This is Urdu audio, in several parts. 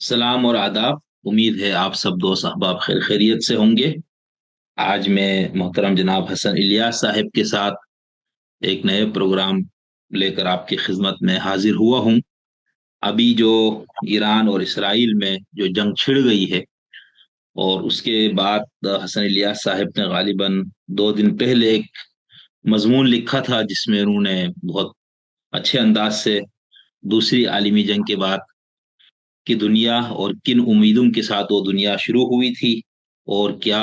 سلام اور آداب۔ امید ہے آپ سب دوست احباب خیر خیریت سے ہوں گے۔ آج میں محترم جناب حسن الیاس صاحب کے ساتھ ایک نئے پروگرام لے کر آپ کی خدمت میں حاضر ہوا ہوں۔ ابھی جو ایران اور اسرائیل میں جو جنگ چھڑ گئی ہے، اور اس کے بعد حسن الیاس صاحب نے غالباً 2 دن پہلے ایک مضمون لکھا تھا جس میں انہوں نے بہت اچھے انداز سے دوسری عالمی جنگ کے بعد کی دنیا اور کن امیدوں کے ساتھ وہ دنیا شروع ہوئی تھی، اور کیا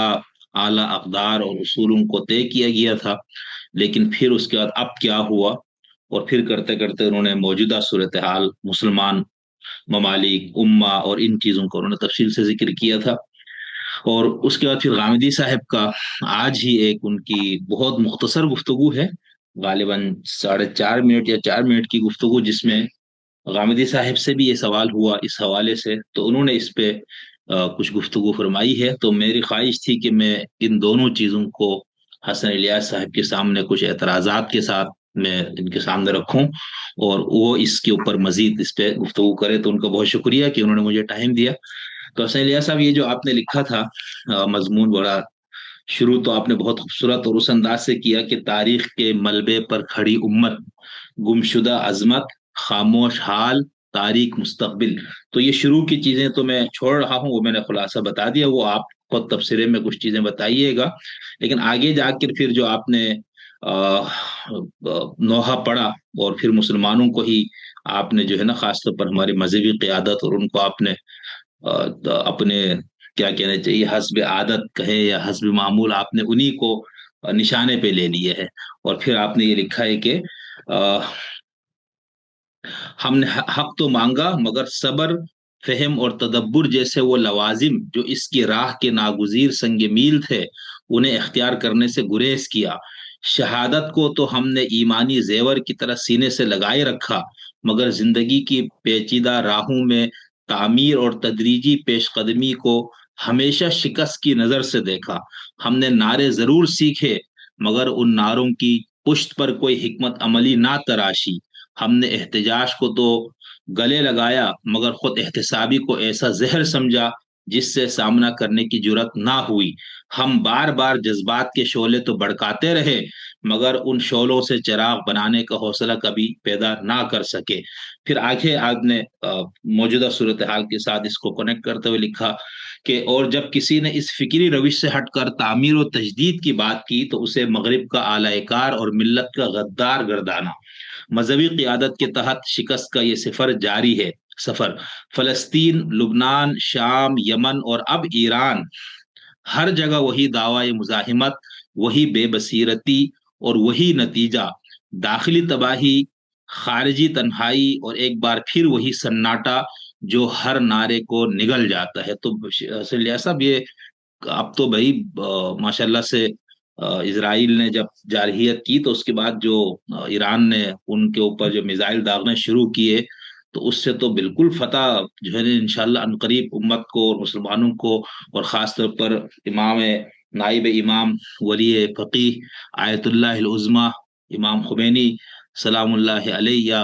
اعلیٰ اقدار اور اصولوں کو طے کیا گیا تھا، لیکن پھر اس کے بعد اب کیا ہوا، اور پھر کرتے کرتے انہوں نے موجودہ صورتحال، مسلمان ممالک، امہ اور ان چیزوں کو انہوں نے تفصیل سے ذکر کیا تھا۔ اور اس کے بعد پھر غامدی صاحب کا آج ہی ایک ان کی بہت مختصر گفتگو ہے، غالباً 4.5 منٹ یا 4 منٹ کی گفتگو، جس میں غامدی صاحب سے بھی یہ سوال ہوا اس حوالے سے، تو انہوں نے اس پہ کچھ گفتگو فرمائی ہے۔ تو میری خواہش تھی کہ میں ان دونوں چیزوں کو حسن الیاس صاحب کے سامنے کچھ اعتراضات کے ساتھ میں ان کے سامنے رکھوں، اور وہ اس کے اوپر مزید اس پہ گفتگو کرے۔ تو ان کا بہت شکریہ کہ انہوں نے مجھے ٹائم دیا۔ تو حسن الیاس صاحب، یہ جو آپ نے لکھا تھا مضمون، بڑا شروع تو آپ نے بہت خوبصورت اور اس انداز سے کیا کہ تاریخ کے ملبے پر کھڑی امت، گمشدہ عظمت، خاموش حال، تاریخ مستقبل۔ تو یہ شروع کی چیزیں تو میں چھوڑ رہا ہوں، وہ میں نے خلاصہ بتا دیا، وہ آپ خود تبصرے میں کچھ چیزیں بتائیے گا۔ لیکن آگے جا کر پھر جو آپ نے نوحہ پڑھا، اور پھر مسلمانوں کو ہی آپ نے جو ہے نا، خاص طور پر ہماری مذہبی قیادت اور ان کو آپ نے اپنے کیا کہنا چاہیے، حسب عادت کہے یا حسب معمول، آپ نے انہی کو نشانے پہ لے لیے ہے۔ اور پھر آپ نے یہ لکھا ہے کہ ہم نے حق تو مانگا، مگر صبر، فہم اور تدبر جیسے وہ لوازم جو اس کی راہ کے ناگزیر سنگ میل تھے، انہیں اختیار کرنے سے گریز کیا۔ شہادت کو تو ہم نے ایمانی زیور کی طرح سینے سے لگائے رکھا، مگر زندگی کی پیچیدہ راہوں میں تعمیر اور تدریجی پیش قدمی کو ہمیشہ شکست کی نظر سے دیکھا۔ ہم نے نعرے ضرور سیکھے، مگر ان نعروں کی پشت پر کوئی حکمت عملی نہ تراشی۔ ہم نے احتجاج کو تو گلے لگایا، مگر خود احتسابی کو ایسا زہر سمجھا جس سے سامنا کرنے کی جرت نہ ہوئی۔ ہم بار بار جذبات کے شعلے تو بھڑکاتے رہے، مگر ان شعلوں سے چراغ بنانے کا حوصلہ کبھی پیدا نہ کر سکے۔ پھر آگے آپ نے موجودہ صورتحال کے ساتھ اس کو کنیکٹ کرتے ہوئے لکھا کہ اور جب کسی نے اس فکری روش سے ہٹ کر تعمیر و تجدید کی بات کی تو اسے مغرب کا اعلی کار اور ملت کا غدار گردانا۔ مذہبی قیادت کے تحت شکست کا یہ سفر فلسطین، لبنان، شام، یمن اور اب ایران، ہر جگہ وہی دعوی مزاحمت، وہی بے بصیرتی اور وہی نتیجہ، داخلی تباہی، خارجی تنہائی، اور ایک بار پھر وہی سناٹا جو ہر نعرے کو نگل جاتا ہے۔ تو صاحب، یہ اب تو بھائی ماشاءاللہ سے اسرائیل نے جب جارحیت کی تو اس کے بعد جو ایران نے ان کے اوپر جو میزائل داغنے شروع کیے، تو اس سے تو بالکل فتح جو ہے انشاءاللہ عنقریب امت کو اور مسلمانوں کو، اور خاص طور پر امام، نائب امام، ولی فقیہ، آیت اللہ العظمی امام خمینی سلام اللہ علیہ، یا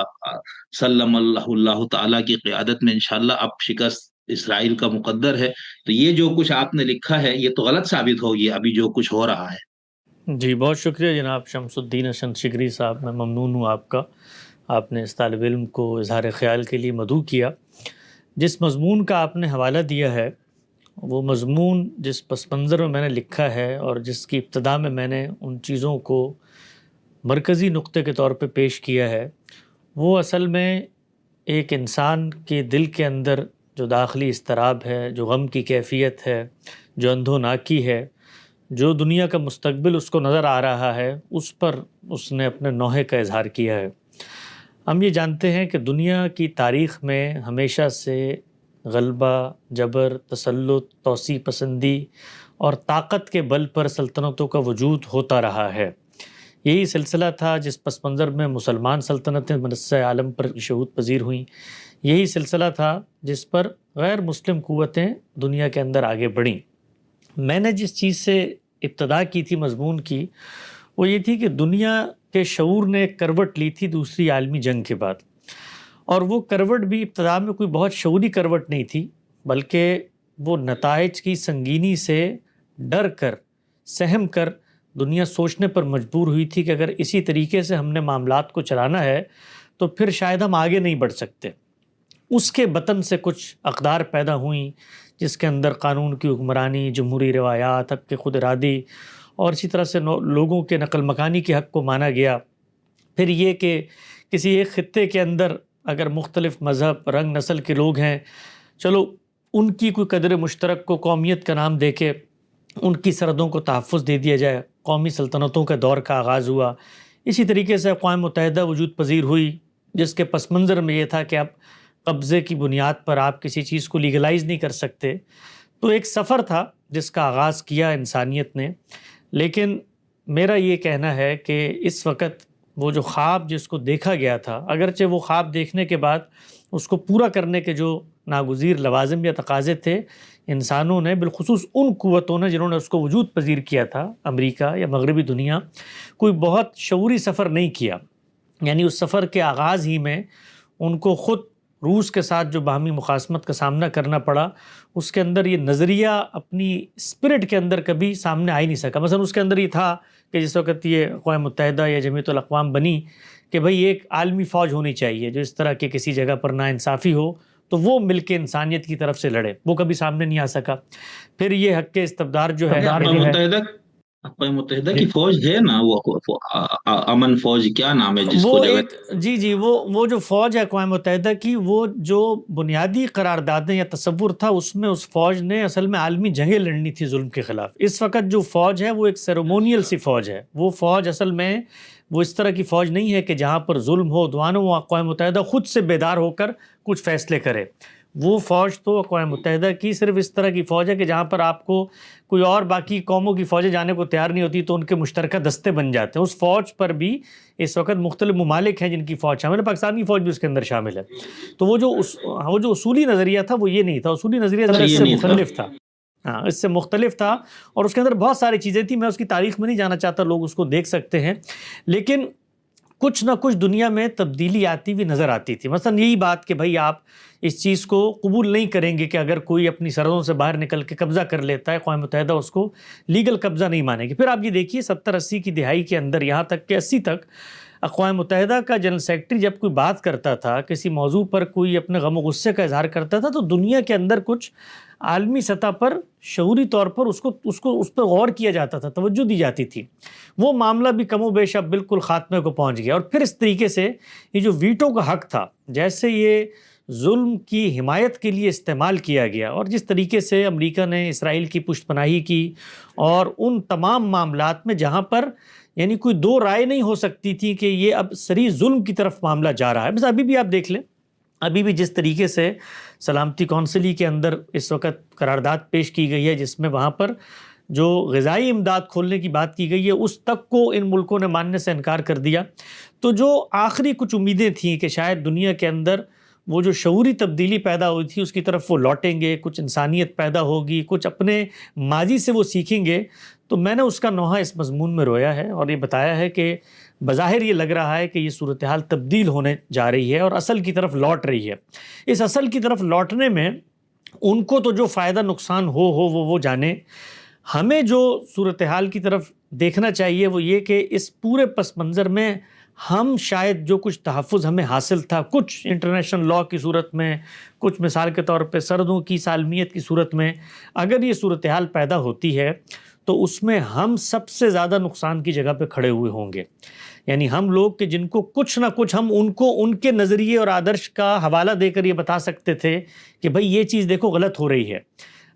سلم اللہ تعالیٰ کی قیادت میں انشاءاللہ اب شکست اسرائیل کا مقدر ہے۔ تو یہ جو کچھ آپ نے لکھا ہے یہ تو غلط ثابت ہوگی ابھی جو کچھ ہو رہا ہے۔ جی بہت شکریہ جناب شمس الدین حسن شگری صاحب، میں ممنون ہوں آپ کا، آپ نے اس طالب علم کو اظہار خیال کے لیے مدعو کیا۔ جس مضمون کا آپ نے حوالہ دیا ہے، وہ مضمون جس پس منظر میں نے لکھا ہے اور جس کی ابتدا میں نے ان چیزوں کو مرکزی نقطے کے طور پہ پیش کیا ہے، وہ اصل میں ایک انسان کے دل کے اندر جو داخلی اضطراب ہے، جو غم کی کیفیت ہے، جو اندھوناکی ہے، جو دنیا کا مستقبل اس کو نظر آ رہا ہے، اس پر اس نے اپنے نوحے کا اظہار کیا ہے۔ ہم یہ جانتے ہیں کہ دنیا کی تاریخ میں ہمیشہ سے غلبہ، جبر، تسلط، توسیع پسندی اور طاقت کے بل پر سلطنتوں کا وجود ہوتا رہا ہے۔ یہی سلسلہ تھا جس پس منظر میں مسلمان سلطنتیں منصہ عالم پر شہود پذیر ہوئیں۔ یہی سلسلہ تھا جس پر غیر مسلم قوتیں دنیا کے اندر آگے بڑھیں۔ میں نے جس چیز سے ابتدا کی تھی مضمون کی، وہ یہ تھی کہ دنیا کے شعور نے ایک کروٹ لی تھی دوسری عالمی جنگ کے بعد، اور وہ کروٹ بھی ابتدا میں کوئی بہت شعوری کروٹ نہیں تھی، بلکہ وہ نتائج کی سنگینی سے ڈر کر، سہم کر دنیا سوچنے پر مجبور ہوئی تھی کہ اگر اسی طریقے سے ہم نے معاملات کو چلانا ہے تو پھر شاید ہم آگے نہیں بڑھ سکتے۔ اس کے بطن سے کچھ اقدار پیدا ہوئیں جس کے اندر قانون کی حکمرانی، جمہوری روایات، حق کے خود ارادی اور اسی طرح سے لوگوں کے نقل مکانی کے حق کو مانا گیا۔ پھر یہ کہ کسی ایک خطے کے اندر اگر مختلف مذہب، رنگ، نسل کے لوگ ہیں، چلو ان کی کوئی قدر مشترک کو قومیت کا نام دے کے ان کی سرحدوں کو تحفظ دے دیا جائے، قومی سلطنتوں کا دور کا آغاز ہوا۔ اسی طریقے سے اقوام متحدہ وجود پذیر ہوئی، جس کے پس منظر میں یہ تھا کہ اب قبضے کی بنیاد پر آپ کسی چیز کو لیگلائز نہیں کر سکتے۔ تو ایک سفر تھا جس کا آغاز کیا انسانیت نے، لیکن میرا یہ کہنا ہے کہ اس وقت وہ جو خواب جس کو دیکھا گیا تھا، اگرچہ وہ خواب دیکھنے کے بعد اس کو پورا کرنے کے جو ناگزیر لوازم یا تقاضے تھے، انسانوں نے، بالخصوص ان قوتوں نے جنہوں نے اس کو وجود پذیر کیا تھا، امریکہ یا مغربی دنیا، کوئی بہت شعوری سفر نہیں کیا۔ یعنی اس سفر کے آغاز ہی میں ان کو خود روس کے ساتھ جو باہمی مخاصمت کا سامنا کرنا پڑا، اس کے اندر یہ نظریہ اپنی اسپرٹ کے اندر کبھی سامنے آ ہی نہیں سکا۔ مثلا اس کے اندر یہ تھا کہ جس وقت یہ اقوام متحدہ یا جمعیت الاقوام بنی کہ بھئی ایک عالمی فوج ہونی چاہیے جو اس طرح کے کسی جگہ پر ناانصافی ہو تو وہ مل کے انسانیت کی طرف سے لڑے، وہ کبھی سامنے نہیں آ سکا۔ پھر یہ حق استبداد جو ہے اقوام متحدہ کی فوج ہے نا، وہ امن فوج، کیا نام ہے جس کو ایک جی وہ جو فوج ہے اقوام متحدہ کی، وہ جو بنیادی قراردادیں یا تصور تھا اس میں اس فوج نے اصل میں عالمی جنگیں لڑنی تھی ظلم کے خلاف۔ اس وقت جو فوج ہے وہ ایک سیریمونیل سی فوج ہے۔ وہ فوج اصل میں وہ اس طرح کی فوج نہیں ہے کہ جہاں پر ظلم ہو، عدوان ہو، اقوام متحدہ خود سے بیدار ہو کر کچھ فیصلے کرے۔ وہ فوج تو اقوام متحدہ کی صرف اس طرح کی فوج ہے کہ جہاں پر آپ کو کوئی اور باقی قوموں کی فوجیں جانے کو تیار نہیں ہوتی تو ان کے مشترکہ دستے بن جاتے ہیں۔ اس فوج پر بھی اس وقت مختلف ممالک ہیں جن کی فوج شامل ہے، پاکستان کی فوج بھی اس کے اندر شامل ہے۔ تو وہ جو اصولی نظریہ تھا وہ یہ نہیں تھا، اصولی نظریہ اس سے مختلف تھا۔ اس سے مختلف تھا اور اس کے اندر بہت ساری چیزیں تھیں، میں اس کی تاریخ میں نہیں جانا چاہتا، لوگ اس کو دیکھ سکتے ہیں، لیکن کچھ نہ کچھ دنیا میں تبدیلی آتی ہوئی نظر آتی تھی۔ مثلا یہی بات کہ بھئی آپ اس چیز کو قبول نہیں کریں گے کہ اگر کوئی اپنی سرحدوں سے باہر نکل کے قبضہ کر لیتا ہے، اقوام متحدہ اس کو لیگل قبضہ نہیں مانے گی۔ پھر آپ یہ دیکھیے 70-80 کی دہائی کے اندر، یہاں تک کہ 80 تک، اقوام متحدہ کا جنرل سیکرٹری جب کوئی بات کرتا تھا، کسی موضوع پر کوئی اپنے غم و غصے کا اظہار کرتا تھا، تو دنیا کے اندر کچھ عالمی سطح پر شعوری طور پر اس پر غور کیا جاتا تھا، توجہ دی جاتی تھی۔ وہ معاملہ بھی کم و بیش اب بالکل خاتمے کو پہنچ گیا۔ اور پھر اس طریقے سے یہ جو ویٹو کا حق تھا، جیسے یہ ظلم کی حمایت کے لیے استعمال کیا گیا، اور جس طریقے سے امریکہ نے اسرائیل کی پشت پناہی کی، اور ان تمام معاملات میں جہاں پر یعنی کوئی دو رائے نہیں ہو سکتی تھی کہ یہ اب صریح ظلم کی طرف معاملہ جا رہا ہے۔ بس ابھی بھی آپ دیکھ لیں، ابھی بھی جس طریقے سے سلامتی کونسل کے اندر اس وقت قرارداد پیش کی گئی ہے، جس میں وہاں پر جو غذائی امداد کھولنے کی بات کی گئی ہے، اس تک کو ان ملکوں نے ماننے سے انکار کر دیا۔ تو جو آخری کچھ امیدیں تھیں کہ شاید دنیا کے اندر وہ جو شعوری تبدیلی پیدا ہوئی تھی اس کی طرف وہ لوٹیں گے، کچھ انسانیت پیدا ہوگی، کچھ اپنے ماضی سے وہ سیکھیں گے، تو میں نے اس کا نوحہ اس مضمون میں رویا ہے اور یہ بتایا ہے کہ بظاہر یہ لگ رہا ہے کہ یہ صورتحال تبدیل ہونے جا رہی ہے اور اصل کی طرف لوٹ رہی ہے۔ اس اصل کی طرف لوٹنے میں ان کو تو جو فائدہ نقصان ہو وہ جانے، ہمیں جو صورتحال کی طرف دیکھنا چاہیے وہ یہ کہ اس پورے پس منظر میں ہم شاید جو کچھ تحفظ ہمیں حاصل تھا، کچھ انٹرنیشنل لاء کی صورت میں، کچھ مثال کے طور پہ سرحدوں کی سالمیت کی صورت میں، اگر یہ صورتحال پیدا ہوتی ہے تو اس میں ہم سب سے زیادہ نقصان کی جگہ پہ کھڑے ہوئے ہوں گے۔ یعنی ہم لوگ کہ جن کو کچھ نہ کچھ ہم ان کو ان کے نظریے اور آدرش کا حوالہ دے کر یہ بتا سکتے تھے کہ بھئی یہ چیز دیکھو غلط ہو رہی ہے،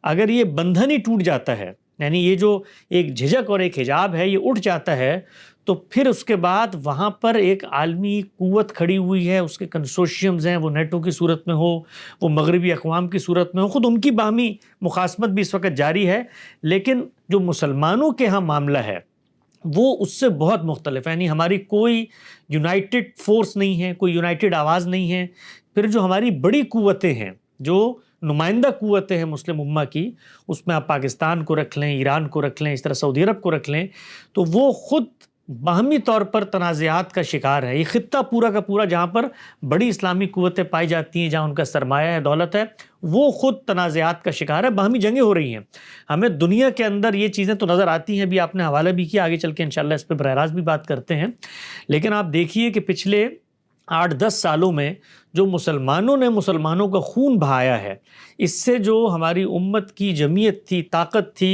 اگر یہ بندھن ہی ٹوٹ جاتا ہے، یعنی یہ جو ایک جھجک اور ایک حجاب ہے یہ اٹھ جاتا ہے، تو پھر اس کے بعد وہاں پر ایک عالمی قوت کھڑی ہوئی ہے، اس کے کنسورشیمز ہیں، وہ نیٹو کی صورت میں ہو، وہ مغربی اقوام کی صورت میں ہو، خود ان کی باہمی مخاصمت بھی اس وقت جاری ہے، لیکن جو مسلمانوں کے ہاں معاملہ ہے وہ اس سے بہت مختلف ہے۔ یعنی ہماری کوئی یونائٹڈ فورس نہیں ہے، کوئی یونائٹڈ آواز نہیں ہے۔ پھر جو ہماری بڑی قوتیں ہیں، جو نمائندہ قوتیں ہیں مسلم امہ کی، اس میں آپ پاکستان کو رکھ لیں، ایران کو رکھ لیں، اس طرح سعودی عرب کو رکھ لیں، تو وہ خود باہمی طور پر تنازعات کا شکار ہے. یہ خطہ پورا کا پورا جہاں پر بڑی اسلامی قوتیں پائی جاتی ہیں، جہاں ان کا سرمایہ ہے، دولت ہے، وہ خود تنازعات کا شکار ہے. باہمی جنگیں ہو رہی ہیں. ہمیں دنیا کے اندر یہ چیزیں تو نظر آتی ہیں، بھی آپ نے حوالہ بھی کیا، آگے چل کے انشاءاللہ اس پہ براہ راست بھی بات کرتے ہیں. لیکن آپ دیکھیے کہ پچھلے 8-10 سالوں میں جو مسلمانوں نے مسلمانوں کا خون بہایا ہے، اس سے جو ہماری امت کی جمعیت تھی، طاقت تھی،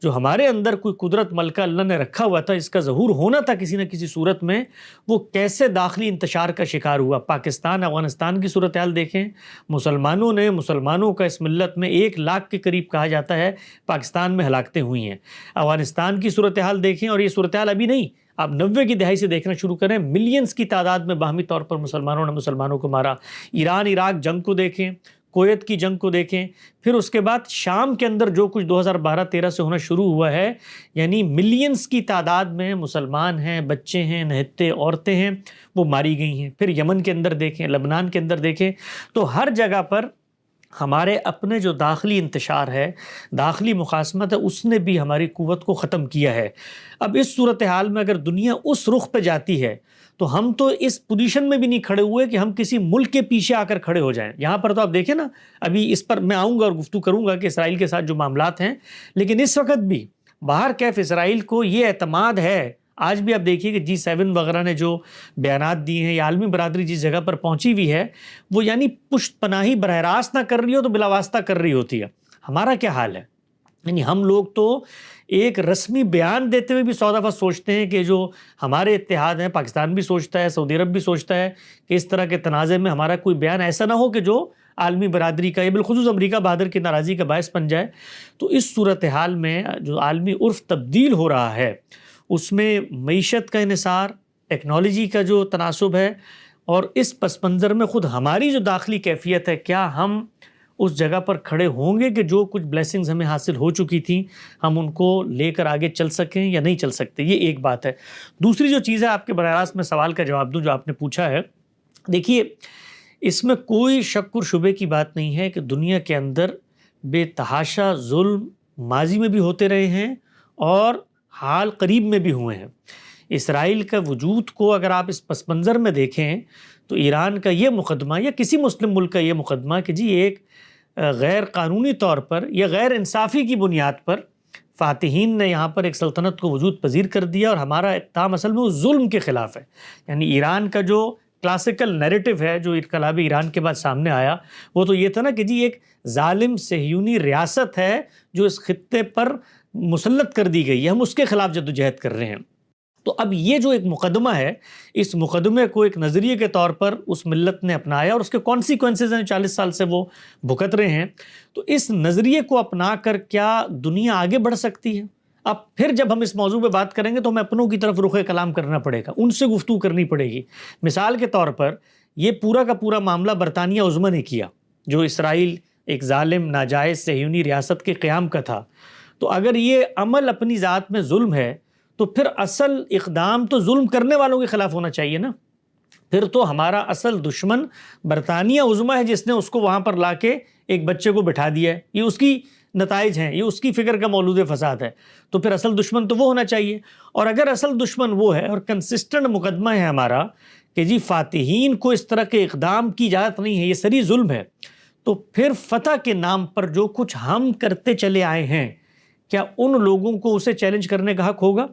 جو ہمارے اندر کوئی قدرت ملکہ اللہ نے رکھا ہوا تھا، اس کا ظہور ہونا تھا کسی نہ کسی صورت میں، وہ کیسے داخلی انتشار کا شکار ہوا. پاکستان، افغانستان کی صورتحال دیکھیں. مسلمانوں نے مسلمانوں کا اس ملت میں 1 لاکھ کے قریب کہا جاتا ہے پاکستان میں ہلاکتیں ہوئی ہیں. افغانستان کی صورتحال دیکھیں، اور یہ صورتحال ابھی نہیں، آپ 90 کی دہائی سے دیکھنا شروع کریں، ملینز کی تعداد میں باہمی طور پر مسلمانوں نے مسلمانوں کو مارا. ایران عراق جنگ کو دیکھیں، کویت کی جنگ کو دیکھیں، پھر اس کے بعد شام کے اندر جو کچھ 2012-13 سے ہونا شروع ہوا ہے، یعنی ملینز کی تعداد میں مسلمان ہیں، بچے ہیں، نہتے عورتیں ہیں، وہ ماری گئی ہیں. پھر یمن کے اندر دیکھیں، لبنان کے اندر دیکھیں، تو ہر جگہ پر ہمارے اپنے جو داخلی انتشار ہے، داخلی مقاسمت ہے، اس نے بھی ہماری قوت کو ختم کیا ہے. اب اس صورتحال میں اگر دنیا اس رخ پہ جاتی ہے تو ہم تو اس پوزیشن میں بھی نہیں کھڑے ہوئے کہ ہم کسی ملک کے پیچھے آ کر کھڑے ہو جائیں. یہاں پر تو آپ دیکھیں نا، ابھی اس پر میں آؤں گا اور گفتگو کروں گا کہ اسرائیل کے ساتھ جو معاملات ہیں، لیکن اس وقت بھی باہر کیف اسرائیل کو یہ اعتماد ہے. آج بھی آپ دیکھیے کہ G7 وغیرہ نے جو بیانات دیے ہیں، یا عالمی برادری جس جگہ پر پہنچی ہوئی ہے، وہ یعنی پشت پناہی براہ راست نہ کر رہی ہو تو بلا واسطہ کر رہی ہوتی ہے. ہمارا کیا حال ہے؟ یعنی ہم لوگ تو ایک رسمی بیان دیتے ہوئے بھی 100 دفعہ سوچتے ہیں کہ جو ہمارے اتحاد ہیں، پاکستان بھی سوچتا ہے، سعودی عرب بھی سوچتا ہے کہ اس طرح کے تنازع میں ہمارا کوئی بیان ایسا نہ ہو کہ جو عالمی برادری کا، یا بالخصوص امریکہ بہادر کی ناراضی کا باعث بن جائے. تو اس صورتحال میں جو عالمی عرف تبدیل ہو رہا ہے، اس میں معیشت کا انحصار، ٹیکنالوجی کا جو تناسب ہے، اور اس پس منظر میں خود ہماری جو داخلی کیفیت ہے، کیا ہم اس جگہ پر کھڑے ہوں گے کہ جو کچھ بلیسنگز ہمیں حاصل ہو چکی تھیں ہم ان کو لے کر آگے چل سکیں یا نہیں چل سکتے. یہ ایک بات ہے. دوسری جو چیز ہے، آپ کے براہ راست میں سوال کا جواب دوں جو آپ نے پوچھا ہے. دیکھیے، اس میں کوئی شک و شبے کی بات نہیں ہے کہ دنیا کے اندر بے تحاشا ظلم ماضی میں بھی ہوتے رہے ہیں اور حال قریب میں بھی ہوئے ہیں. اسرائیل کا وجود کو اگر آپ اس پس منظر میں دیکھیں تو ایران کا یہ مقدمہ یا کسی مسلم ملک کا یہ مقدمہ کہ جی ایک غیر قانونی طور پر یا غیر انصافی کی بنیاد پر فاتحین نے یہاں پر ایک سلطنت کو وجود پذیر کر دیا، اور ہمارا اقدام اصل میں اس ظلم کے خلاف ہے. یعنی ایران کا جو کلاسیکل نیریٹو ہے جو انقلاب ایران کے بعد سامنے آیا، وہ تو یہ تھا نا کہ جی ایک ظالم صہیونی ریاست ہے جو اس خطے پر مسلط کر دی گئی ہے، ہم اس کے خلاف جدوجہد کر رہے ہیں. تو اب یہ جو ایک مقدمہ ہے، اس مقدمے کو ایک نظریے کے طور پر اس ملت نے اپنایا، اور اس کے کانسیکوینسز ہیں 40 سال سے وہ بھگت رہے ہیں. تو اس نظریے کو اپنا کر کیا دنیا آگے بڑھ سکتی ہے؟ اب پھر جب ہم اس موضوع پہ بات کریں گے تو ہمیں اپنوں کی طرف رخ کلام کرنا پڑے گا، ان سے گفتگو کرنی پڑے گی. مثال کے طور پر یہ پورا کا پورا معاملہ برطانیہ عظمیٰ نے کیا، جو اسرائیل ایک ظالم ناجائز صہیونی ریاست کے قیام کا تھا. تو اگر یہ عمل اپنی ذات میں ظلم ہے تو پھر اصل اقدام تو ظلم کرنے والوں کے خلاف ہونا چاہیے نا. پھر تو ہمارا اصل دشمن برطانیہ عظمیٰ ہے جس نے اس کو وہاں پر لا کے ایک بچے کو بٹھا دیا ہے. یہ اس کی نتائج ہیں، یہ اس کی فکر کا مولود فساد ہے. تو پھر اصل دشمن تو وہ ہونا چاہیے. اور اگر اصل دشمن وہ ہے اور کنسسٹنٹ مقدمہ ہے ہمارا کہ جی فاتحین کو اس طرح کے اقدام کی اجازت نہیں ہے، یہ سری ظلم ہے، تو پھر فتح کے نام پر جو کچھ ہم کرتے چلے آئے ہیں، کیا ان لوگوں کو اسے چیلنج کرنے کا حق ہوگا؟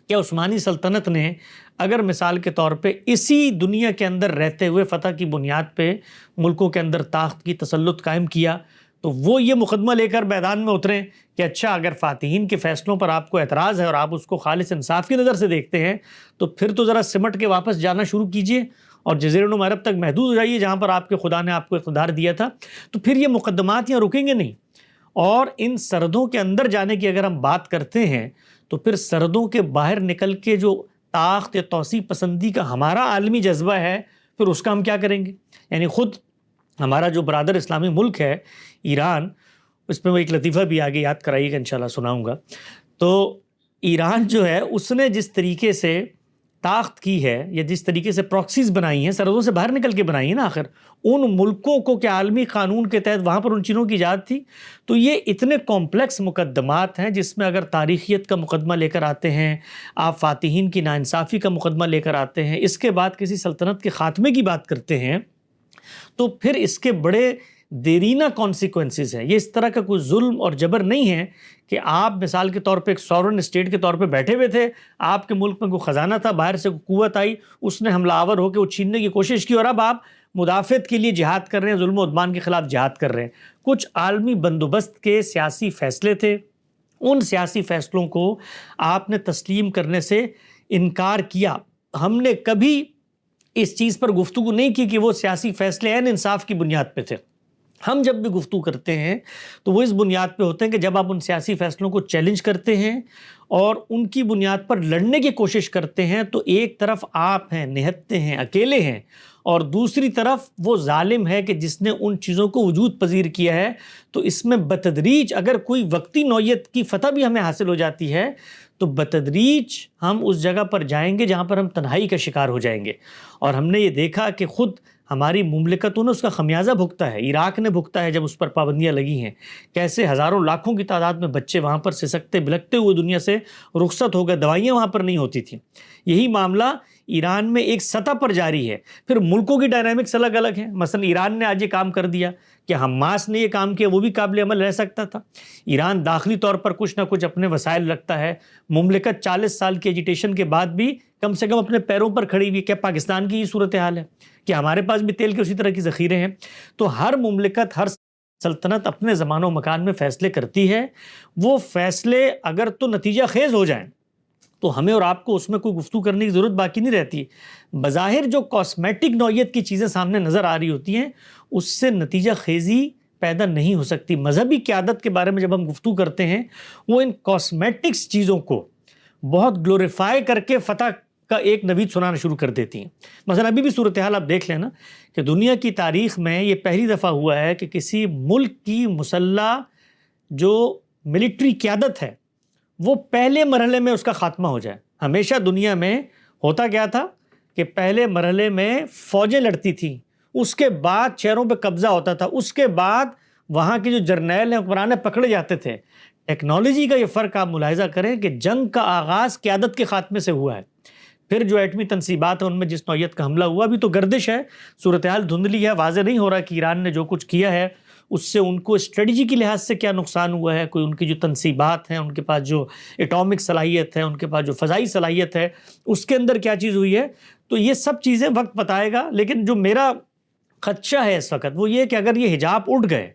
کیا عثمانی سلطنت نے اگر مثال کے طور پہ اسی دنیا کے اندر رہتے ہوئے فتح کی بنیاد پہ ملکوں کے اندر طاقت کی تسلط قائم کیا، تو وہ یہ مقدمہ لے کر میدان میں اتریں کہ اچھا اگر فاتحین کے فیصلوں پر آپ کو اعتراض ہے اور آپ اس کو خالص انصاف کی نظر سے دیکھتے ہیں تو پھر تو ذرا سمٹ کے واپس جانا شروع کیجئے اور جزیرہ نما عرب تک محدود ہو جائیے جہاں پر آپ کے خدا نے آپ کو اقتدار دیا تھا. تو پھر یہ مقدمات یہاں رکیں گے نہیں. اور ان سرحدوں کے اندر جانے کی اگر ہم بات کرتے ہیں تو پھر سرحدوں کے باہر نکل کے جو طاقت یا توسیع پسندی کا ہمارا عالمی جذبہ ہے، پھر اس کا ہم کیا کریں گے؟ یعنی خود ہمارا جو برادر اسلامی ملک ہے ایران، اس میں وہ ایک لطیفہ بھی آگے یاد کرائیے گا، انشاءاللہ سناؤں گا. تو ایران جو ہے اس نے جس طریقے سے طاقت کی ہے یا جس طریقے سے پراکسیز بنائی ہیں، سرحدوں سے باہر نکل کے بنائی ہیں نا، آخر ان ملکوں کو کہ عالمی قانون کے تحت وہاں پر ان چیزوں کی ایجاد تھی. تو یہ اتنے کمپلیکس مقدمات ہیں جس میں اگر تاریخیت کا مقدمہ لے کر آتے ہیں، آپ فاتحین کی ناانصافی کا مقدمہ لے کر آتے ہیں، اس کے بعد کسی سلطنت کے خاتمے کی بات کرتے ہیں، تو پھر اس کے بڑے دیرینہ کانسیکوینسز ہیں. یہ اس طرح کا کوئی ظلم اور جبر نہیں ہے کہ آپ مثال کے طور پہ ایک سورن اسٹیٹ کے طور پہ بیٹھے ہوئے تھے، آپ کے ملک میں کوئی خزانہ تھا، باہر سے کوئی قوت آئی، اس نے حملہ آور ہو کے وہ چھیننے کی کوشش کی، اور اب آپ مدافعت کے لیے جہاد کر رہے ہیں، ظلم و عدوان کے خلاف جہاد کر رہے ہیں. کچھ عالمی بندوبست کے سیاسی فیصلے تھے، ان سیاسی فیصلوں کو آپ نے تسلیم کرنے سے انکار کیا. ہم نے کبھی اس چیز پر گفتگو نہیں کی کہ وہ سیاسی فیصلے عین انصاف کی بنیاد پہ تھے. ہم جب بھی گفتگو کرتے ہیں تو وہ اس بنیاد پہ ہوتے ہیں کہ جب آپ ان سیاسی فیصلوں کو چیلنج کرتے ہیں اور ان کی بنیاد پر لڑنے کی کوشش کرتے ہیں، تو ایک طرف آپ ہیں، نہتے ہیں، اکیلے ہیں، اور دوسری طرف وہ ظالم ہے کہ جس نے ان چیزوں کو وجود پذیر کیا ہے. تو اس میں بتدریج اگر کوئی وقتی نوعیت کی فتح بھی ہمیں حاصل ہو جاتی ہے تو بتدریج ہم اس جگہ پر جائیں گے جہاں پر ہم تنہائی کا شکار ہو جائیں گے. اور ہم نے یہ دیکھا کہ خود ہماری مملکتوں نے اس کا خمیازہ بھگتا ہے. عراق نے بھگتا ہے جب اس پر پابندیاں لگی ہیں، کیسے ہزاروں لاکھوں کی تعداد میں بچے وہاں پر سسکتے بلکتے ہوئے دنیا سے رخصت ہو گئے، دوائیاں وہاں پر نہیں ہوتی تھیں. یہی معاملہ ایران میں ایک سطح پر جاری ہے. پھر ملکوں کی ڈائنامکس الگ الگ ہیں. مثلا ایران نے آج یہ کام کر دیا کہ حماس نے یہ کام کیا، وہ بھی قابل عمل رہ سکتا تھا. ایران داخلی طور پر کچھ نہ کچھ اپنے وسائل رکھتا ہے. مملکت 40 سال کی ایجیٹیشن کے بعد بھی کم سے کم اپنے پیروں پر کھڑی ہوئی. کیا پاکستان کی یہ صورتحال ہے کہ ہمارے پاس بھی تیل کے اسی طرح کی ذخیرے ہیں؟ تو ہر مملکت، ہر سلطنت اپنے زمان و مکان میں فیصلے کرتی ہے. وہ فیصلے اگر تو نتیجہ خیز ہو جائیں تو ہمیں اور آپ کو اس میں کوئی گفتگو کرنے کی ضرورت باقی نہیں رہتی. بظاہر جو کاسمیٹک نوعیت کی چیزیں سامنے نظر آ رہی ہوتی ہیں، اس سے نتیجہ خیزی پیدا نہیں ہو سکتی. مذہبی قیادت کے بارے میں جب ہم گفتگو کرتے ہیں، وہ ان کاسمیٹکس چیزوں کو بہت گلوریفائی کر کے فتح کا ایک نوید سنانا شروع کر دیتی ہیں. مثلا ابھی بھی صورتحال آپ دیکھ لیں نا کہ دنیا کی تاریخ میں یہ پہلی دفعہ ہوا ہے کہ کسی ملک کی مسلح جو ملٹری قیادت ہے وہ پہلے مرحلے میں اس کا خاتمہ ہو جائے. ہمیشہ دنیا میں ہوتا کیا تھا کہ پہلے مرحلے میں فوجیں لڑتی تھیں، اس کے بعد شہروں پہ قبضہ ہوتا تھا، اس کے بعد وہاں کے جو جرنیل ہیں حکمران پکڑے جاتے تھے. ٹیکنالوجی کا یہ فرق آپ ملاحظہ کریں کہ جنگ کا آغاز قیادت کے خاتمے سے ہوا ہے. پھر جو ایٹمی تنصیبات ہیں ان میں جس نوعیت کا حملہ ہوا، ابھی تو گردش ہے، صورتحال دھندلی ہے، واضح نہیں ہو رہا کہ ایران نے جو کچھ کیا ہے اس سے ان کو اسٹریٹجی کی لحاظ سے کیا نقصان ہوا ہے. کوئی ان کی جو تنصیبات ہیں، ان کے پاس جو ایٹامک صلاحیت ہے، ان کے پاس جو فضائی صلاحیت ہے، اس کے اندر کیا چیز ہوئی ہے. تو یہ سب چیزیں وقت بتائے گا. لیکن جو میرا خدشہ ہے اس وقت وہ یہ کہ اگر یہ حجاب اٹھ گئے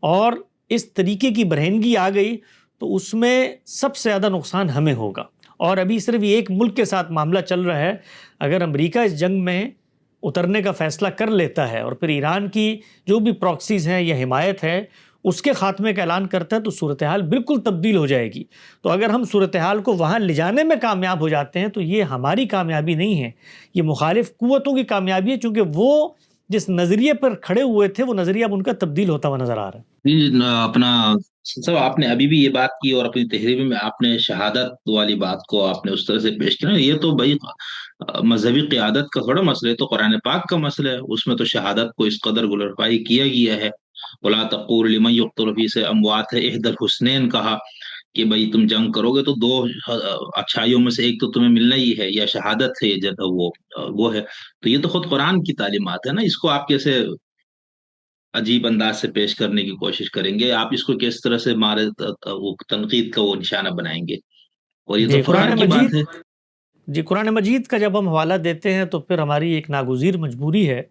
اور اس طریقے کی برہنگی آ گئی تو اس میں سب سے زیادہ نقصان ہمیں ہوگا. اور ابھی صرف ایک ملک کے ساتھ معاملہ چل رہا ہے. اگر امریکہ اس جنگ میں اترنے کا فیصلہ کر لیتا ہے اور پھر ایران کی جو بھی پراکسیز ہیں یا حمایت ہے اس کے خاتمے کا اعلان کرتا ہے تو صورتحال بالکل تبدیل ہو جائے گی. تو اگر ہم صورتحال کو وہاں لے جانے میں کامیاب ہو جاتے ہیں تو یہ ہماری کامیابی نہیں ہے، یہ مخالف قوتوں کی کامیابی ہے، چونکہ وہ جس نظریے پر کھڑے ہوئے تھے وہ نظریہ اب ان کا تبدیل ہوتا ہوا نظر آ رہا ہے. اپنا صاحب آپ نے ابھی بھی یہ بات کی اور اپنی تحریر میں آپ نے شہادت والی بات کو آپ نے اس طرح سے پیش کیا. یہ تو بھائی مذہبی قیادت کا تھوڑا مسئلہ ہے، تو قرآن پاک کا مسئلہ ہے. اس میں تو شہادت کو اس قدر گلوریفائی کیا گیا ہے. وَلَا تَقُولُوا لِمَن يُقْتَلُ فِي سَبِيلِ اموات ہے، احدى الحسنین کہا کہ بھائی تم جنگ کرو گے تو دو اچھائیوں میں سے ایک تو تمہیں ملنا ہی ہے، یا شہادت ہے یا وہ ہے. تو یہ تو خود قرآن کی تعلیمات ہے نا. اس کو آپ کیسے عجیب انداز سے پیش کرنے کی کوشش کریں گے؟ آپ اس کو کس طرح سے تنقید کا وہ نشانہ بنائیں گے؟ اور یہ تو فخر کی بات ہے. جی، قرآن مجید کا جب ہم حوالہ دیتے ہیں تو پھر ہماری ایک ناگزیر مجبوری ہے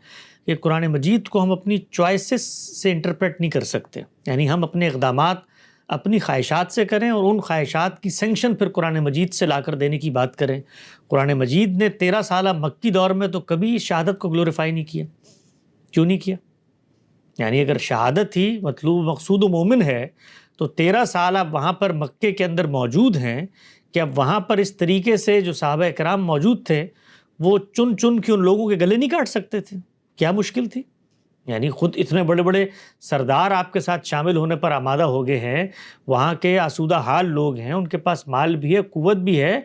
کہ قرآن مجید کو ہم اپنی چوائسز سے انٹرپریٹ نہیں کر سکتے. یعنی ہم اپنے اقدامات اپنی خواہشات سے کریں اور ان خواہشات کی سینکشن پھر قرآن مجید سے لا کر دینے کی بات کریں. قرآن مجید نے 13 سالہ مکی دور میں تو کبھی شہادت کو گلوریفائی نہیں کیا. کیوں نہیں کیا؟ یعنی اگر شہادت ہی مطلوب مقصود و مومن ہے تو 13 سال آپ وہاں پر مکے کے اندر موجود ہیں کہ اب وہاں پر اس طریقے سے جو صحابہ کرام موجود تھے وہ چن چن کے ان لوگوں کے گلے نہیں کاٹ سکتے تھے. کیا مشکل تھی؟ یعنی خود اتنے بڑے بڑے سردار آپ کے ساتھ شامل ہونے پر آمادہ ہو گئے ہیں، وہاں کے آسودہ حال لوگ ہیں، ان کے پاس مال بھی ہے، قوت بھی ہے،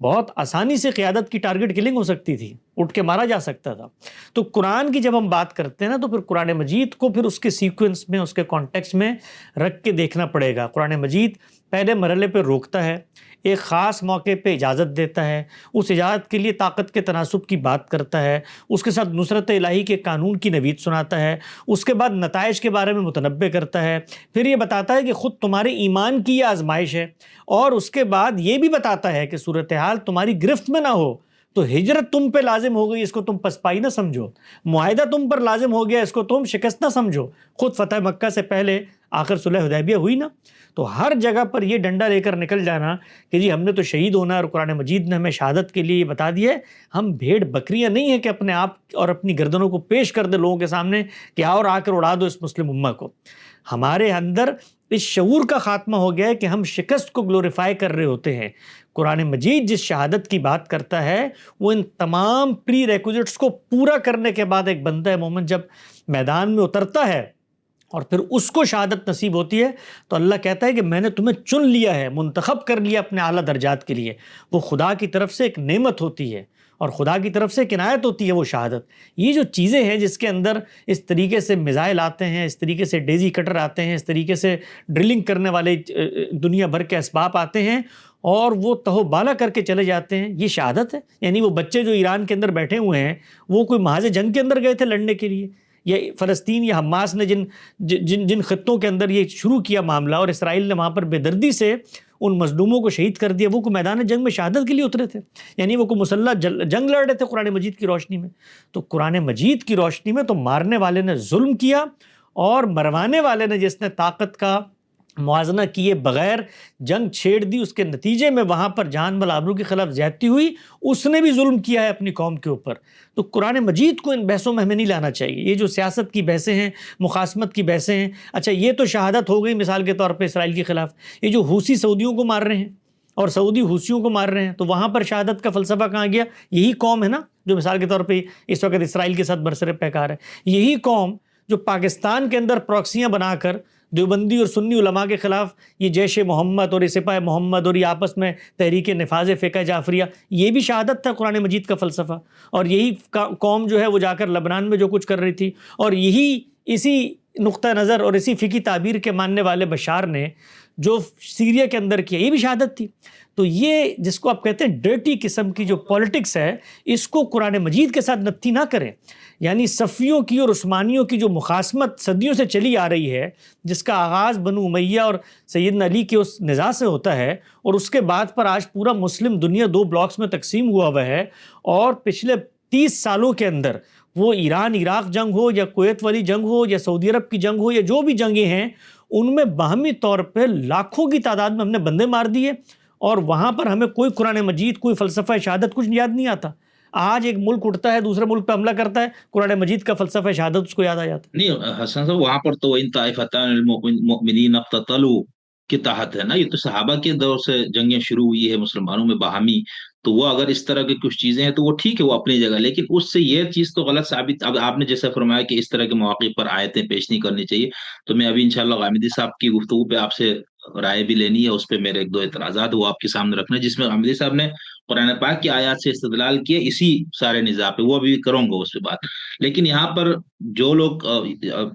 بہت آسانی سے قیادت کی ٹارگٹ کلنگ ہو سکتی تھی، اٹھ کے مارا جا سکتا تھا۔ تو قرآن کی جب ہم بات کرتے ہیں نا تو پھر قرآن مجید کو پھر اس کے سیکوینس میں، اس کے کانٹیکسٹ میں رکھ کے دیکھنا پڑے گا۔ قرآن مجید پہلے مرحلے پہ روکتا ہے، ایک خاص موقع پہ اجازت دیتا ہے، اس اجازت کے لیے طاقت کے تناسب کی بات کرتا ہے، اس کے ساتھ نصرت الہی کے قانون کی نوید سناتا ہے، اس کے بعد نتائج کے بارے میں متنبع کرتا ہے، پھر یہ بتاتا ہے کہ خود تمہارے ایمان کی یہ آزمائش ہے، اور اس کے بعد یہ بھی بتاتا ہے کہ صورتحال تمہاری گرفت میں نہ ہو تو ہجرت تم پہ لازم ہو گئی، اس کو تم پسپائی نہ سمجھو، معاہدہ تم پر لازم ہو گیا، اس کو تم شکست نہ سمجھو۔ خود فتح مکہ سے پہلے آخر صلح حدیبیہ ہوئی نا، تو ہر جگہ پر یہ ڈنڈا لے کر نکل جانا کہ جی ہم نے تو شہید ہونا ہے، اور قرآن مجید نے ہمیں شہادت کے لیے یہ بتا دیا ہے، ہم بھیڑ بکریاں نہیں ہیں کہ اپنے آپ اور اپنی گردنوں کو پیش کر دے لوگوں کے سامنے کہ آؤ اور آ کر اڑا دو اس مسلم امہ کو۔ ہمارے اندر اس شعور کا خاتمہ ہو گیا ہے کہ ہم شکست کو گلوریفائی کر رہے ہوتے ہیں۔ قرآن مجید جس شہادت کی بات کرتا ہے وہ ان تمام پری ریکوزٹس کو پورا کرنے کے بعد ایک بندہ مومن جب میدان میں اترتا ہے اور پھر اس کو شہادت نصیب ہوتی ہے تو اللہ کہتا ہے کہ میں نے تمہیں چن لیا ہے، منتخب کر لیا اپنے اعلیٰ درجات کے لیے۔ وہ خدا کی طرف سے ایک نعمت ہوتی ہے اور خدا کی طرف سے ایک عنایت ہوتی ہے وہ شہادت۔ یہ جو چیزیں ہیں جس کے اندر اس طریقے سے میزائل آتے ہیں، اس طریقے سے ڈیزی کٹر آتے ہیں، اس طریقے سے ڈرلنگ کرنے والے دنیا بھر کے اسباب آتے ہیں اور وہ تہو بالا کر کے چلے جاتے ہیں، یہ شہادت ہے۔ یعنی وہ بچے جو ایران کے اندر بیٹھے ہوئے ہیں وہ کوئی محاذ جنگ کے اندر گئے تھے لڑنے کے لیے، یا فلسطین یا حماس نے جن خطوں کے اندر یہ شروع کیا معاملہ اور اسرائیل نے وہاں پر بے دردی سے ان مظلوموں کو شہید کر دیا، وہ کوئی میدان جنگ میں شہادت کے لیے اترے تھے؟ یعنی وہ کوئی مسلح جنگ لڑ رہے تھے قرآن مجید کی روشنی میں؟ تو قرآن مجید کی روشنی میں تو مارنے والے نے ظلم کیا اور مروانے والے نے جس نے طاقت کا موازنہ کیے بغیر جنگ چھیڑ دی، اس کے نتیجے میں وہاں پر جان مال آبرو کے خلاف زیادتی ہوئی، اس نے بھی ظلم کیا ہے اپنی قوم کے اوپر۔ تو قرآن مجید کو ان بحثوں میں ہمیں نہیں لانا چاہیے۔ یہ جو سیاست کی بحثیں ہیں، مخاصمت کی بحثیں ہیں، اچھا یہ تو شہادت ہو گئی مثال کے طور پہ اسرائیل کے خلاف، یہ جو حوثی سعودیوں کو مار رہے ہیں اور سعودی حوثیوں کو مار رہے ہیں، تو وہاں پر شہادت کا فلسفہ کہاں گیا؟ یہی قوم ہے نا جو مثال کے طور پہ اس وقت اسرائیل کے ساتھ برسر پیکار ہے، یہی قوم جو پاکستان کے اندر پراکسیاں بنا کر دیوبندی اور سنی علماء کے خلاف یہ جیش محمد اور یہ سپاہ محمد اور یہ آپس میں تحریک نفاذ فقہ جعفریہ، یہ بھی شہادت تھا قرآن مجید کا فلسفہ۔ اور یہی قوم جو ہے وہ جا کر لبنان میں جو کچھ کر رہی تھی، اور اسی نقطہ نظر اور اسی فقہی تعبیر کے ماننے والے بشار نے جو سیریا کے اندر کیا، یہ بھی شہادت تھی۔ تو یہ جس کو آپ کہتے ہیں ڈرٹی قسم کی جو پولیٹکس ہے، اس کو قرآن مجید کے ساتھ نتھی نہ کریں۔ یعنی صفیوں کی اور عثمانیوں کی جو مخاصمت صدیوں سے چلی آ رہی ہے، جس کا آغاز بنو امیہ اور سیدنا علی کے اس نزاع سے ہوتا ہے، اور اس کے بعد پر آج پورا مسلم دنیا 2 بلاکس میں تقسیم ہوا ہے، اور پچھلے 30 سالوں کے اندر وہ ایران عراق جنگ ہو یا کویت والی جنگ ہو یا سعودی عرب کی جنگ ہو یا جو بھی جنگیں ہیں، ان میں باہمی طور پہ لاکھوں کی تعداد میں ہم نے بندے مار دیے، اور وہاں پر ہمیں کوئی قرآن مجید، کوئی فلسفہ شہادت کچھ یاد نہیں آتا۔ آج ایک ملک اٹھتا ہے، دوسرے ملک پہ حملہ کرتا ہے، قرآن مجید کا فلسفہ شہادت اس کو یاد آ جاتا ہے۔ نہیں حسن صاحب، وہاں پر تو ان طائفتان المؤمنین اقتتلوا کے تحت ہے نا، یہ تو صحابہ کے دور سے جنگیں شروع ہوئی ہے مسلمانوں میں باہمی، تو وہ اگر اس طرح کی کچھ چیزیں ہیں تو وہ ٹھیک ہے، وہ اپنی جگہ، لیکن اس سے یہ چیز تو غلط ثابت۔ اب آپ نے جیسا فرمایا کہ اس طرح کے مواقع پر آیتیں پیش نہیں کرنی چاہیے، تو میں ابھی انشاءاللہ غامدی صاحب کی گفتگو پہ آپ سے رائے بھی لینی ہے، اس پہ میرے 1-2 اعتراضات وہ آپ کے سامنے رکھنا ہے، جس میں غامدی صاحب نے قرآن پاک کی آیات سے استدلال کیا اسی سارے نظام پہ، وہ بھی کروں گا اس پہ بات۔ لیکن یہاں پر جو لوگ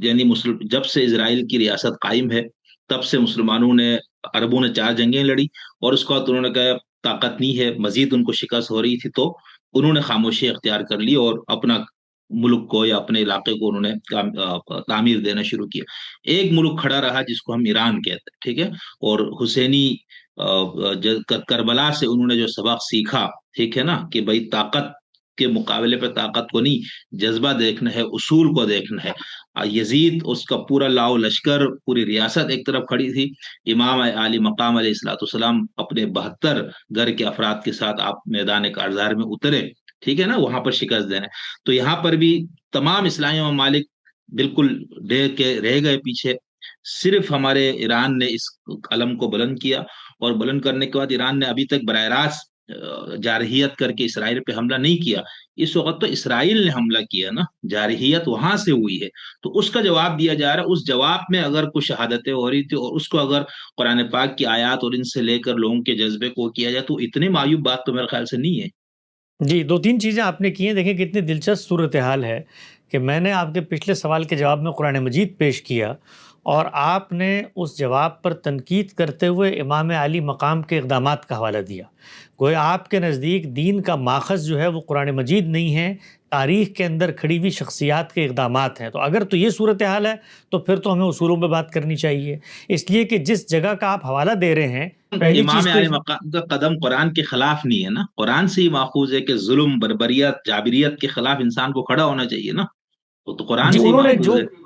یعنی جب سے اسرائیل کی ریاست قائم ہے تب سے مسلمانوں نے، عربوں نے 4 جنگیں لڑی، اور اس کے بعد انہوں نے کہا طاقت نہیں ہے، مزید ان کو شکست ہو رہی تھی، تو انہوں نے خاموشی اختیار کر لی اور اپنا ملک کو یا اپنے علاقے کو انہوں نے تعمیر دینا شروع کیا۔ ایک ملک کھڑا رہا جس کو ہم ایران کہتے ہیں، ٹھیک ہے، اور حسینی کربلا سے انہوں نے جو سبق سیکھا، ٹھیک ہے نا، کہ بھائی طاقت کے مقابلے پہ طاقت کو نہیں، جذبہ دیکھنا ہے، اصول کو دیکھنا ہے۔ یزید، اس کا پورا لاؤ لشکر، پوری ریاست ایک طرف کھڑی تھی، امام علی مقام علیہ السلام اپنے 72 گھر کے افراد کے ساتھ آپ میدان کارزار میں اترے، ٹھیک ہے نا، وہاں پر شکست دینے۔ تو یہاں پر بھی تمام اسلامی ممالک بالکل ڈیر کے رہ گئے پیچھے، صرف ہمارے ایران نے اس علم کو بلند کیا، اور بلند کرنے کے بعد ایران نے ابھی تک براہ راست جارحیت کر کے اسرائیل پہ حملہ نہیں کیا، اس وقت تو اسرائیل نے حملہ کیا نا، جارحیت وہاں سے ہوئی ہے، تو اس کا جواب دیا جا رہا ہے۔ اس جواب میں اگر کچھ شہادتیں ہو رہی تھی اور اس کو اگر قرآن پاک کی آیات اور ان سے لے کر لوگوں کے جذبے کو کیا جائے تو اتنے معیوب بات تو میرے خیال سے نہیں ہے۔ جی، 2-3 چیزیں آپ نے کی ہیں، دیکھیں کتنی دلچسپ صورتحال ہے کہ میں نے آپ کے پچھلے سوال کے جواب میں قرآن مجید پیش کیا اور آپ نے اس جواب پر تنقید کرتے ہوئے امام علی مقام کے اقدامات کا حوالہ دیا۔ گویا آپ کے نزدیک دین کا ماخذ جو ہے وہ قرآن مجید نہیں ہے، تاریخ کے اندر کھڑی ہوئی شخصیات کے اقدامات ہیں۔ تو اگر تو یہ صورتحال ہے تو پھر تو ہمیں اصولوں پہ بات کرنی چاہیے، اس لیے کہ جس جگہ کا آپ حوالہ دے رہے ہیں، پہلی امام چیز تو علی مقام کا قدم قرآن کے خلاف نہیں ہے نا، قرآن سے ہی ماخوذ ہے کہ ظلم، بربریت، جابریت کے خلاف انسان کو کھڑا ہونا چاہیے نا، تو قرآن جی، سے ہی ماخوذ ہے۔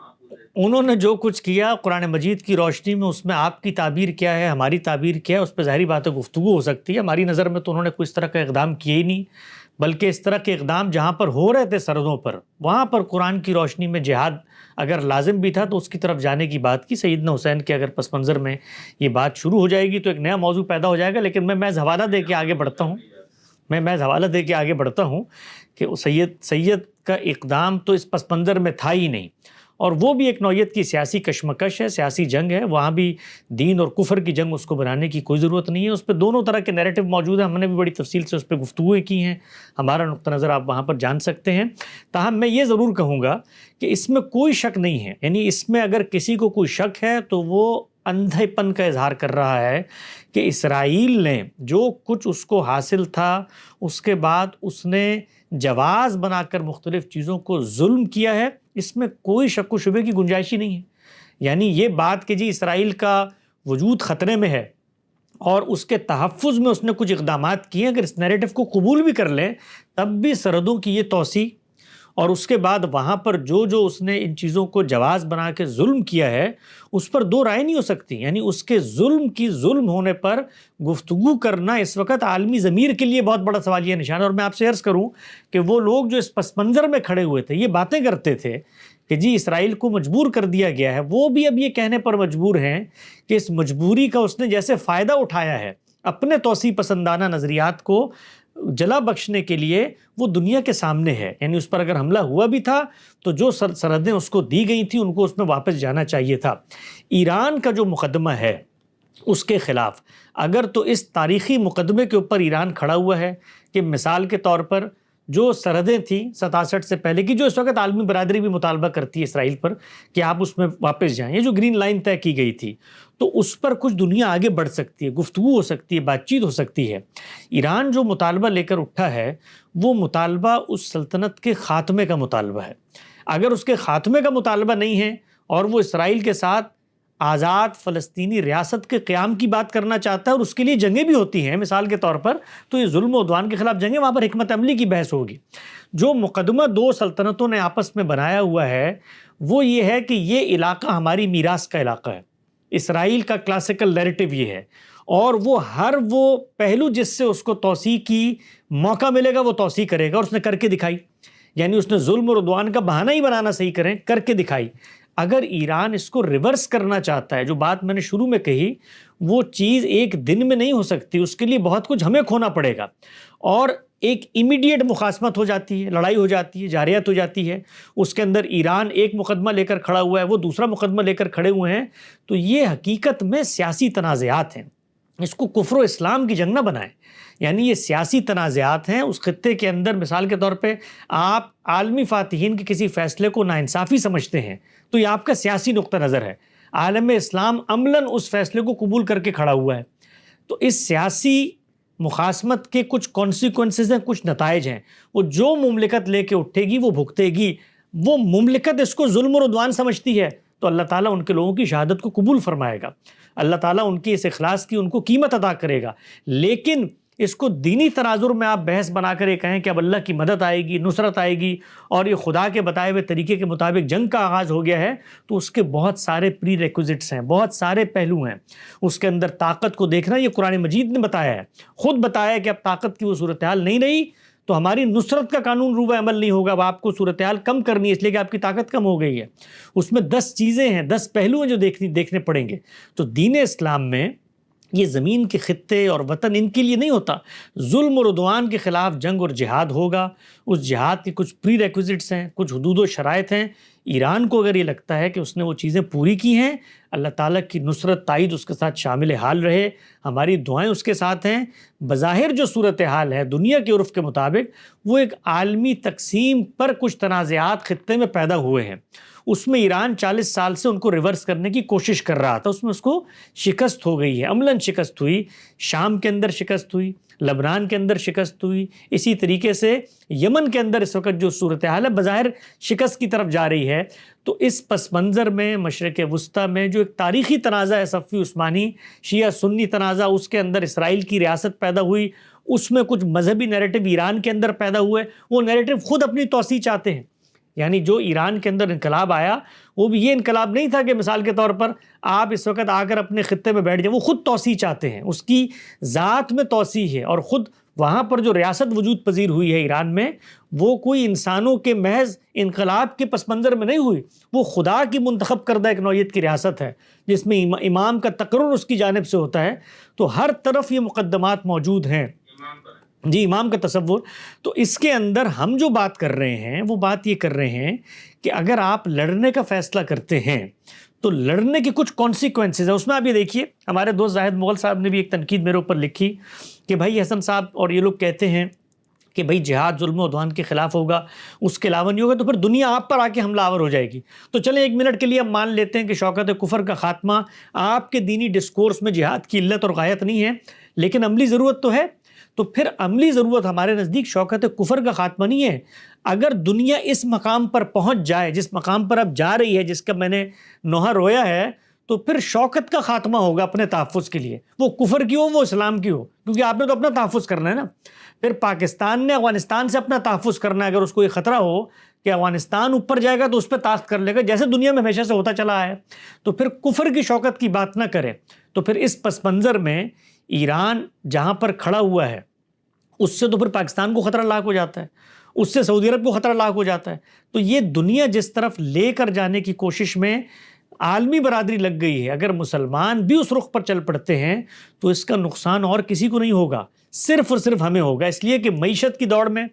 انہوں نے جو کچھ کیا قرآن مجید کی روشنی میں، اس میں آپ کی تعبیر کیا ہے، ہماری تعبیر کیا ہے، اس پہ ظاہری بات ہے گفتگو ہو سکتی ہے۔ ہماری نظر میں تو انہوں نے کوئی اس طرح کا اقدام کیے ہی نہیں، بلکہ اس طرح کے اقدام جہاں پر ہو رہے تھے سرحدوں پر، وہاں پر قرآن کی روشنی میں جہاد اگر لازم بھی تھا تو اس کی طرف جانے کی بات کی۔ سیدنا حسین کے اگر پس منظر میں یہ بات شروع ہو جائے گی تو ایک نیا موضوع پیدا ہو جائے گا، لیکن میں محض حوالہ دے کے آگے بڑھتا ہوں کہ سید کا اقدام تو اس پس منظر میں تھا ہی نہیں، اور وہ بھی ایک نوعیت کی سیاسی کشمکش ہے، سیاسی جنگ ہے، وہاں بھی دین اور کفر کی جنگ اس کو بنانے کی کوئی ضرورت نہیں ہے۔ اس پہ دونوں طرح کے نیریٹو موجود ہیں، ہم نے بھی بڑی تفصیل سے اس پہ گفتگویں کی ہیں، ہمارا نقطہ نظر آپ وہاں پر جان سکتے ہیں۔ تاہم میں یہ ضرور کہوں گا کہ اس میں کوئی شک نہیں ہے، یعنی اس میں اگر کسی کو کوئی شک ہے تو وہ اندھے پن کا اظہار کر رہا ہے کہ اسرائیل نے جو کچھ اس کو حاصل تھا اس کے بعد اس نے جواز بنا کر مختلف چیزوں کو ظلم کیا ہے، اس میں کوئی شک و شبے کی گنجائش ہی نہیں ہے۔ یعنی یہ بات کہ جی اسرائیل کا وجود خطرے میں ہے اور اس کے تحفظ میں اس نے کچھ اقدامات کیے، اگر اس نیریٹو کو قبول بھی کر لیں تب بھی سرحدوں کی یہ توسیع اور اس کے بعد وہاں پر جو اس نے ان چیزوں کو جواز بنا کے ظلم کیا ہے، اس پر دو رائے نہیں ہو سکتی۔ یعنی اس کے ظلم ہونے پر گفتگو کرنا اس وقت عالمی ضمیر کے لیے بہت بڑا سوالیہ نشان ہے۔ اور میں آپ سے عرض کروں کہ وہ لوگ جو اس پس منظر میں کھڑے ہوئے تھے، یہ باتیں کرتے تھے کہ جی اسرائیل کو مجبور کر دیا گیا ہے، وہ بھی اب یہ کہنے پر مجبور ہیں کہ اس مجبوری کا اس نے جیسے فائدہ اٹھایا ہے اپنے توسیع پسندانہ نظریات کو جلا بخشنے کے لیے، وہ دنیا کے سامنے ہے۔ یعنی اس پر اگر حملہ ہوا بھی تھا تو جو سرحدیں اس کو دی گئی تھیں ان کو اس میں واپس جانا چاہیے تھا۔ ایران کا جو مقدمہ ہے اس کے خلاف اگر تو اس تاریخی مقدمے کے اوپر ایران کھڑا ہوا ہے کہ مثال کے طور پر جو سرحدیں تھیں 67 سے پہلے کی، جو اس وقت عالمی برادری بھی مطالبہ کرتی ہے اسرائیل پر کہ آپ اس میں واپس جائیں، یہ جو گرین لائن طے کی گئی تھی، تو اس پر کچھ دنیا آگے بڑھ سکتی ہے، گفتگو ہو سکتی ہے، بات چیت ہو سکتی ہے۔ ایران جو مطالبہ لے کر اٹھا ہے وہ مطالبہ اس سلطنت کے خاتمے کا مطالبہ ہے۔ اگر اس کے خاتمے کا مطالبہ نہیں ہے اور وہ اسرائیل کے ساتھ آزاد فلسطینی ریاست کے قیام کی بات کرنا چاہتا ہے اور اس کے لیے جنگیں بھی ہوتی ہیں مثال کے طور پر، تو یہ ظلم و عدوان کے خلاف جنگیں، وہاں پر حکمت عملی کی بحث ہوگی۔ جو مقدمہ دو سلطنتوں نے آپس میں بنایا ہوا ہے وہ یہ ہے کہ یہ علاقہ ہماری میراث کا علاقہ ہے۔ اسرائیل کا کلاسیکل نیریٹو یہ ہے، اور وہ ہر وہ پہلو جس سے اس کو توسیع کی موقع ملے گا وہ توسیع کرے گا، اور اس نے کر کے دکھائی۔ یعنی اس نے ظلم اور عدوان کا بہانہ ہی بنانا صحیح کریں، کر کے دکھائی۔ اگر ایران اس کو ریورس کرنا چاہتا ہے، جو بات میں نے شروع میں کہی، وہ چیز ایک دن میں نہیں ہو سکتی، اس کے لیے بہت کچھ ہمیں کھونا پڑے گا، اور ایک امیڈیٹ مخاصمت ہو جاتی ہے، لڑائی ہو جاتی ہے، جارحیت ہو جاتی ہے۔ اس کے اندر ایران ایک مقدمہ لے کر کھڑا ہوا ہے، وہ دوسرا مقدمہ لے کر کھڑے ہوئے ہیں، تو یہ حقیقت میں سیاسی تنازعات ہیں۔ اس کو کفر و اسلام کی جنگ نہ بنائیں، یعنی یہ سیاسی تنازعات ہیں۔ اس خطے کے اندر مثال کے طور پہ آپ عالمی فاتحین کے کسی فیصلے کو ناانصافی سمجھتے ہیں تو یہ آپ کا سیاسی نقطہ نظر ہے۔ عالم اسلام عملاً اس فیصلے کو قبول کر کے کھڑا ہوا ہے۔ تو اس سیاسی مخاصمت کے کچھ کانسیکوینسز ہیں، کچھ نتائج ہیں۔ وہ جو مملکت لے کے اٹھے گی وہ بھگتے گی۔ وہ مملکت اس کو ظلم اور عدوان سمجھتی ہے تو اللہ تعالیٰ ان کے لوگوں کی شہادت کو قبول فرمائے گا، اللہ تعالیٰ ان کی اس اخلاص کی ان کو قیمت ادا کرے گا۔ لیکن اس کو دینی تناظر میں آپ بحث بنا کر یہ کہیں کہ اب اللہ کی مدد آئے گی، نصرت آئے گی اور یہ خدا کے بتائے ہوئے طریقے کے مطابق جنگ کا آغاز ہو گیا ہے، تو اس کے بہت سارے پری ریکوزٹس ہیں، بہت سارے پہلو ہیں۔ اس کے اندر طاقت کو دیکھنا، یہ قرآن مجید نے بتایا ہے، خود بتایا ہے کہ اب طاقت کی وہ صورتحال نہیں رہی تو ہماری نصرت کا قانون روبہ عمل نہیں ہوگا، اب آپ کو صورتحال کم کرنی ہے اس لیے کہ آپ کی طاقت کم ہو گئی ہے۔ اس میں 10 چیزیں ہیں، 10 پہلو ہیں جو دیکھنے پڑیں گے۔ تو دین اسلام میں یہ زمین کے خطے اور وطن ان کے لیے نہیں ہوتا. ظلم اور عدوان کے خلاف جنگ اور جہاد ہوگا. اس جہاد کے کچھ پری ریکوزٹس ہیں، کچھ حدود و شرائط ہیں. ایران کو اگر یہ لگتا ہے کہ اس نے وہ چیزیں پوری کی ہیں، اللہ تعالیٰ کی نصرت تائید اس کے ساتھ شامل حال رہے، ہماری دعائیں اس کے ساتھ ہیں. بظاہر جو صورتحال ہے دنیا کے عرف کے مطابق وہ ایک عالمی تقسیم پر کچھ تنازعات خطے میں پیدا ہوئے ہیں. اس میں ایران 40 سال سے ان کو ریورس کرنے کی کوشش کر رہا تھا، اس میں اس کو شکست ہو گئی ہے، عملاً شکست ہوئی. شام کے اندر شکست ہوئی، لبنان کے اندر شکست ہوئی، اسی طریقے سے یمن کے اندر اس وقت جو صورتحال ہے بظاہر شکست کی طرف جا رہی ہے. تو اس پس منظر میں مشرق وسطیٰ میں جو ایک تاریخی تنازع ہے صفوی عثمانی شیعہ سنی تنازع، اس کے اندر اسرائیل کی ریاست پیدا ہوئی، اس میں کچھ مذہبی نیریٹو ایران کے اندر پیدا ہوئے. وہ نیریٹو خود اپنی توسیع چاہتے ہیں. یعنی جو ایران کے اندر انقلاب آیا وہ بھی یہ انقلاب نہیں تھا کہ مثال کے طور پر آپ اس وقت آ کر اپنے خطے میں بیٹھ جائیں. وہ خود توسیع چاہتے ہیں، اس کی ذات میں توسیع ہے. اور خود وہاں پر جو ریاست وجود پذیر ہوئی ہے ایران میں، وہ کوئی انسانوں کے محض انقلاب کے پس منظر میں نہیں ہوئی، وہ خدا کی منتخب کردہ ایک نوعیت کی ریاست ہے جس میں امام کا تقرر اس کی جانب سے ہوتا ہے. تو ہر طرف یہ مقدمات موجود ہیں. جی، امام کا تصور. تو اس کے اندر ہم جو بات کر رہے ہیں وہ بات یہ کر رہے ہیں کہ اگر آپ لڑنے کا فیصلہ کرتے ہیں تو لڑنے کے کچھ کانسیکوینسز ہیں. اس میں آپ یہ دیکھیے، ہمارے دوست زاہد مغل صاحب نے بھی ایک تنقید میرے اوپر لکھی کہ بھائی حسن صاحب اور یہ لوگ کہتے ہیں کہ بھائی جہاد ظلم و عدوان کے خلاف ہوگا، اس کے علاوہ نہیں ہوگا، تو پھر دنیا آپ پر آ کے حملہ آور ہو جائے گی. تو چلیں ایک منٹ کے لیے ہم مان لیتے ہیں کہ شوکت کفر کا خاتمہ آپ کے دینی ڈسکورس میں جہاد کی علت اور غایت نہیں ہے، لیکن عملی ضرورت تو ہے. تو پھر عملی ضرورت ہمارے نزدیک شوکت کفر کا خاتمہ نہیں ہے. اگر دنیا اس مقام پر پہنچ جائے جس مقام پر اب جا رہی ہے، جس کا میں نے نوحہ رویا ہے، تو پھر شوکت کا خاتمہ ہوگا اپنے تحفظ کے لیے. وہ کفر کی ہو وہ اسلام کی ہو، کیونکہ آپ نے تو اپنا تحفظ کرنا ہے نا. پھر پاکستان نے افغانستان سے اپنا تحفظ کرنا ہے. اگر اس کو یہ خطرہ ہو کہ افغانستان اوپر جائے گا تو اس پہ طاقت کر لے گا، جیسے دنیا میں ہمیشہ سے ہوتا چلا ہے، تو پھر کفر کی شوکت کی بات نہ کرے. تو پھر اس پس منظر میں ایران جہاں پر کھڑا ہوا ہے اس سے تو پھر پاکستان کو خطرہ لاحق ہو جاتا ہے، اس سے سعودی عرب کو خطرہ لاحق ہو جاتا ہے. تو یہ دنیا جس طرف لے کر جانے کی کوشش میں عالمی برادری لگ گئی ہے، اگر مسلمان بھی اس رخ پر چل پڑتے ہیں تو اس کا نقصان اور کسی کو نہیں ہوگا، صرف اور صرف ہمیں ہوگا. اس لیے کہ معیشت کی دوڑ میں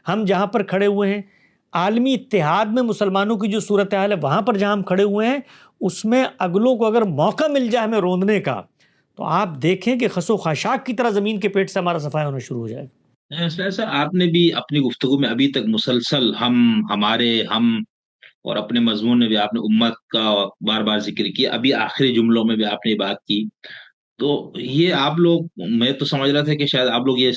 ہم جہاں پر کھڑے ہوئے ہیں، عالمی اتحاد میں مسلمانوں کی جو صورتحال ہے وہاں پر جہاں ہم کھڑے ہوئے ہیں، اس میں اگلوں کو اگر موقع مل جائے ہمیں روندنے کا، تو آپ دیکھیں کہ خس و خاشاک کی طرح زمین کے پیٹ سے ہمارا صفایا ہونا شروع ہو جائے گا. ایسا آپ نے بھی اپنی گفتگو میں ابھی تک مسلسل ہم اور اپنے مضمون میں بھی آپ نے امت کا بار بار ذکر کیا. ابھی آخری جملوں میں بھی آپ نے یہ بات کی. تو یہ آپ لوگ، میں تو سمجھ رہا تھا کہ شاید آپ لوگ یہ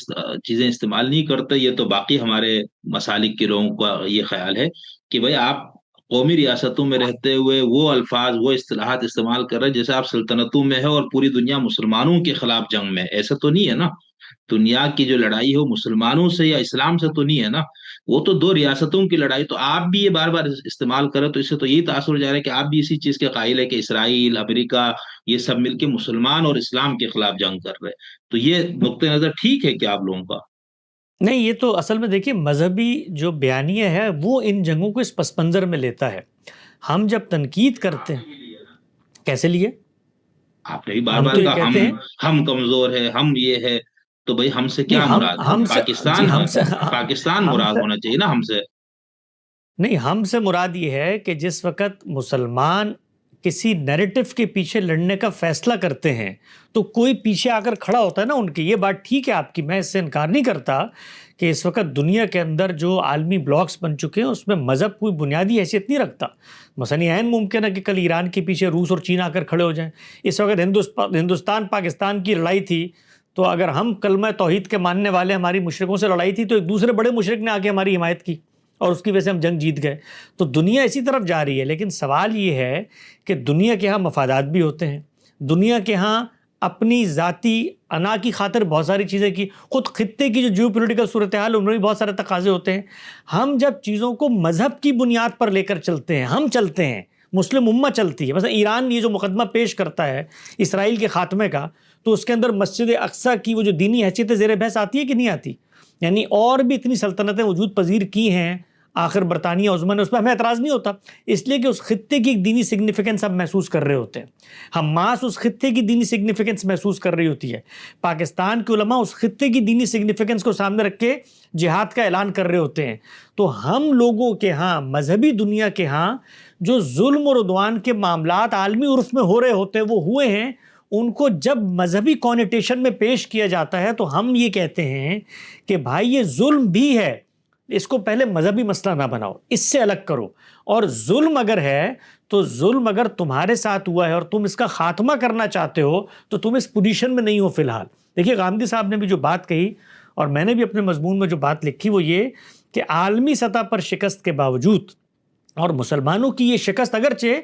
چیزیں استعمال نہیں کرتے. یہ تو باقی ہمارے مسالک کے لوگوں کا یہ خیال ہے کہ بھائی آپ قومی ریاستوں میں رہتے ہوئے وہ الفاظ وہ اصطلاحات استعمال کر رہے ہیں جیسے آپ سلطنتوں میں ہے اور پوری دنیا مسلمانوں کے خلاف جنگ میں. ایسا تو نہیں ہے نا. دنیا کی جو لڑائی ہو مسلمانوں سے یا اسلام سے تو نہیں ہے نا، وہ تو دو ریاستوں کی لڑائی. تو آپ بھی یہ بار بار استعمال کریں تو اس سے تو یہی تاثر ہو جا رہا ہے کہ آپ بھی اسی چیز کے قائل ہے کہ اسرائیل، امریکہ، یہ سب مل کے مسلمان اور اسلام کے خلاف جنگ کر رہے. تو یہ نقطۂ نظر ٹھیک ہے کہ آپ لوگوں کا؟ نہیں، یہ تو اصل میں دیکھیے مذہبی جو بیانیہ ہے وہ ان جنگوں کو اس پس منظر میں لیتا ہے. ہم جب تنقید کرتے ہیں، کیسے لیے آپ نے بار بار کہا ہم کمزور ہے، ہم یہ ہے. تو بھائی ہم سے کیا مراد؟ پاکستان مراد ہونا چاہیے نا ہم سے. نہیں، ہم سے مراد یہ ہے کہ جس وقت مسلمان کسی نیریٹو کے پیچھے لڑنے کا فیصلہ کرتے ہیں تو کوئی پیچھے آ کر کھڑا ہوتا ہے نا ان کی. یہ بات ٹھیک ہے آپ کی، میں اس سے انکار نہیں کرتا کہ اس وقت دنیا کے اندر جو عالمی بلاکس بن چکے ہیں اس میں مذہب کوئی بنیادی حیثیت نہیں رکھتا. مثلاً عین ممکن ہے کہ کل ایران کے پیچھے روس اور چین آ کر کھڑے ہو جائیں. اس وقت ہندوستان پاکستان کی لڑائی تھی تو اگر ہم کلمہ توحید کے ماننے والے ہماری مشرکوں سے لڑائی تھی تو ایک دوسرے بڑے مشرک نے آ کے ہماری حمایت کی اور اس کی وجہ سے ہم جنگ جیت گئے. تو دنیا اسی طرف جا رہی ہے. لیکن سوال یہ ہے کہ دنیا کے ہاں مفادات بھی ہوتے ہیں، دنیا کے ہاں اپنی ذاتی انا کی خاطر بہت ساری چیزیں کی، خود خطے کی جو جیو پولیٹیکل صورتحال ان میں بھی بہت سارے تقاضے ہوتے ہیں. ہم جب چیزوں کو مذہب کی بنیاد پر لے کر چلتے ہیں، ہم چلتے ہیں، مسلم امت چلتی ہے. مثلا ایران یہ جو مقدمہ پیش کرتا ہے اسرائیل کے خاتمے کا، تو اس کے اندر مسجد اقصیٰ کی وہ جو دینی حیثیت زیر بحث آتی ہے کہ نہیں آتی؟ یعنی اور بھی اتنی سلطنتیں وجود پذیر کی ہیں آخر برطانیہ عظمیٰ نے، اس پہ ہمیں اعتراض نہیں ہوتا، اس لیے کہ اس خطے کی ایک دینی سگنیفیکنس اب محسوس کر رہے ہوتے ہیں، حماس اس خطے کی دینی سگنیفیکنس محسوس کر رہی ہوتی ہے، پاکستان کے علماء اس خطے کی دینی سگنیفیکنس کو سامنے رکھ کے جہاد کا اعلان کر رہے ہوتے ہیں۔ تو ہم لوگوں کے ہاں، مذہبی دنیا کے ہاں، جو ظلم اور عدوان کے معاملات عالمی عرف میں ہو رہے ہوتے ہیں، وہ ہوئے ہیں، ان کو جب مذہبی کونیٹیشن میں پیش کیا جاتا ہے تو ہم یہ کہتے ہیں کہ بھائی یہ ظلم بھی ہے، اس کو پہلے مذہبی مسئلہ نہ بناؤ، اس سے الگ کرو، اور ظلم اگر ہے تو ظلم اگر تمہارے ساتھ ہوا ہے اور تم اس کا خاتمہ کرنا چاہتے ہو تو تم اس پوزیشن میں نہیں ہو فی الحال۔ دیکھیے غامدی صاحب نے بھی جو بات کہی اور میں نے بھی اپنے مضمون میں جو بات لکھی وہ یہ کہ عالمی سطح پر شکست کے باوجود، اور مسلمانوں کی یہ شکست اگرچہ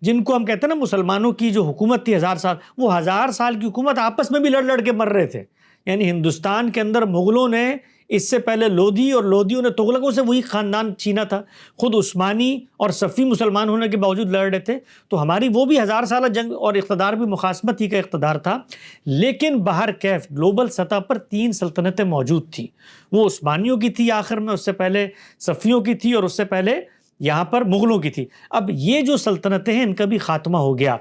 جن کو ہم کہتے ہیں نا مسلمانوں کی جو حکومت تھی 1000 سال، وہ 1000 سال کی حکومت آپس میں بھی لڑ لڑ کے مر رہے تھے، یعنی ہندوستان کے اندر مغلوں نے اس سے پہلے لودھی اور لودھیوں نے تغلقوں سے وہی خاندان چھینا تھا، خود عثمانی اور صفوی مسلمان ہونے کے باوجود لڑ رہے تھے، تو ہماری وہ بھی 1000 سالہ جنگ اور اقتدار بھی مخاصمت ہی کا اقتدار تھا، لیکن بہر کیف گلوبل سطح پر 3 سلطنتیں موجود تھیں، وہ عثمانیوں کی تھی آخر میں، اس سے پہلے صفویوں کی تھی، اور اس سے پہلے یہاں پر مغلوں کی تھی۔ اب یہ جو سلطنتیں ہیں ان کا بھی خاتمہ ہو گیا۔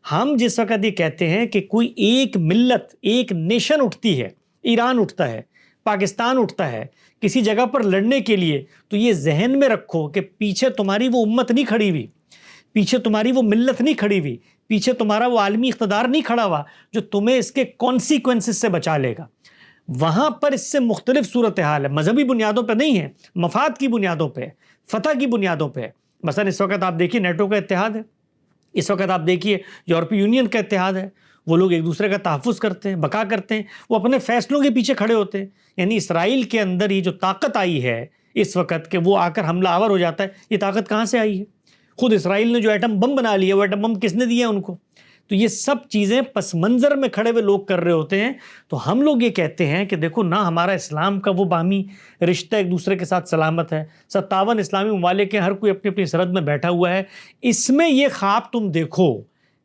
ہم جس وقت یہ کہتے ہیں کہ کوئی ایک ملت، ایک نیشن اٹھتی ہے، ایران اٹھتا ہے، پاکستان اٹھتا ہے کسی جگہ پر لڑنے کے لیے، تو یہ ذہن میں رکھو کہ پیچھے تمہاری وہ امت نہیں کھڑی ہوئی، پیچھے تمہاری وہ ملت نہیں کھڑی ہوئی، پیچھے تمہارا وہ عالمی اقتدار نہیں کھڑا ہوا جو تمہیں اس کے کانسیکوینسز سے بچا لے گا۔ وہاں پر اس سے مختلف صورتحال ہے، مذہبی بنیادوں پہ نہیں ہے، مفاد کی بنیادوں پہ، فتح کی بنیادوں پہ۔ مثلا اس وقت آپ دیکھیے نیٹو کا اتحاد ہے، اس وقت آپ دیکھیے یورپی یونین کا اتحاد ہے، وہ لوگ ایک دوسرے کا تحفظ کرتے ہیں، بقا کرتے ہیں، وہ اپنے فیصلوں کے پیچھے کھڑے ہوتے ہیں۔ یعنی اسرائیل کے اندر یہ جو طاقت آئی ہے اس وقت کہ وہ آ کر حملہ آور ہو جاتا ہے، یہ طاقت کہاں سے آئی ہے؟ خود اسرائیل نے جو ایٹم بم بنا لیا، وہ ایٹم بم کس نے دیا ان کو؟ تو یہ سب چیزیں پس منظر میں کھڑے ہوئے لوگ کر رہے ہوتے ہیں۔ تو ہم لوگ یہ کہتے ہیں کہ دیکھو نہ ہمارا اسلام کا وہ باہمی رشتہ ایک دوسرے کے ساتھ سلامت ہے، 57 اسلامی ممالک ہیں، ہر کوئی اپنی اپنی سرحد میں بیٹھا ہوا ہے، اس میں یہ خواب تم دیکھو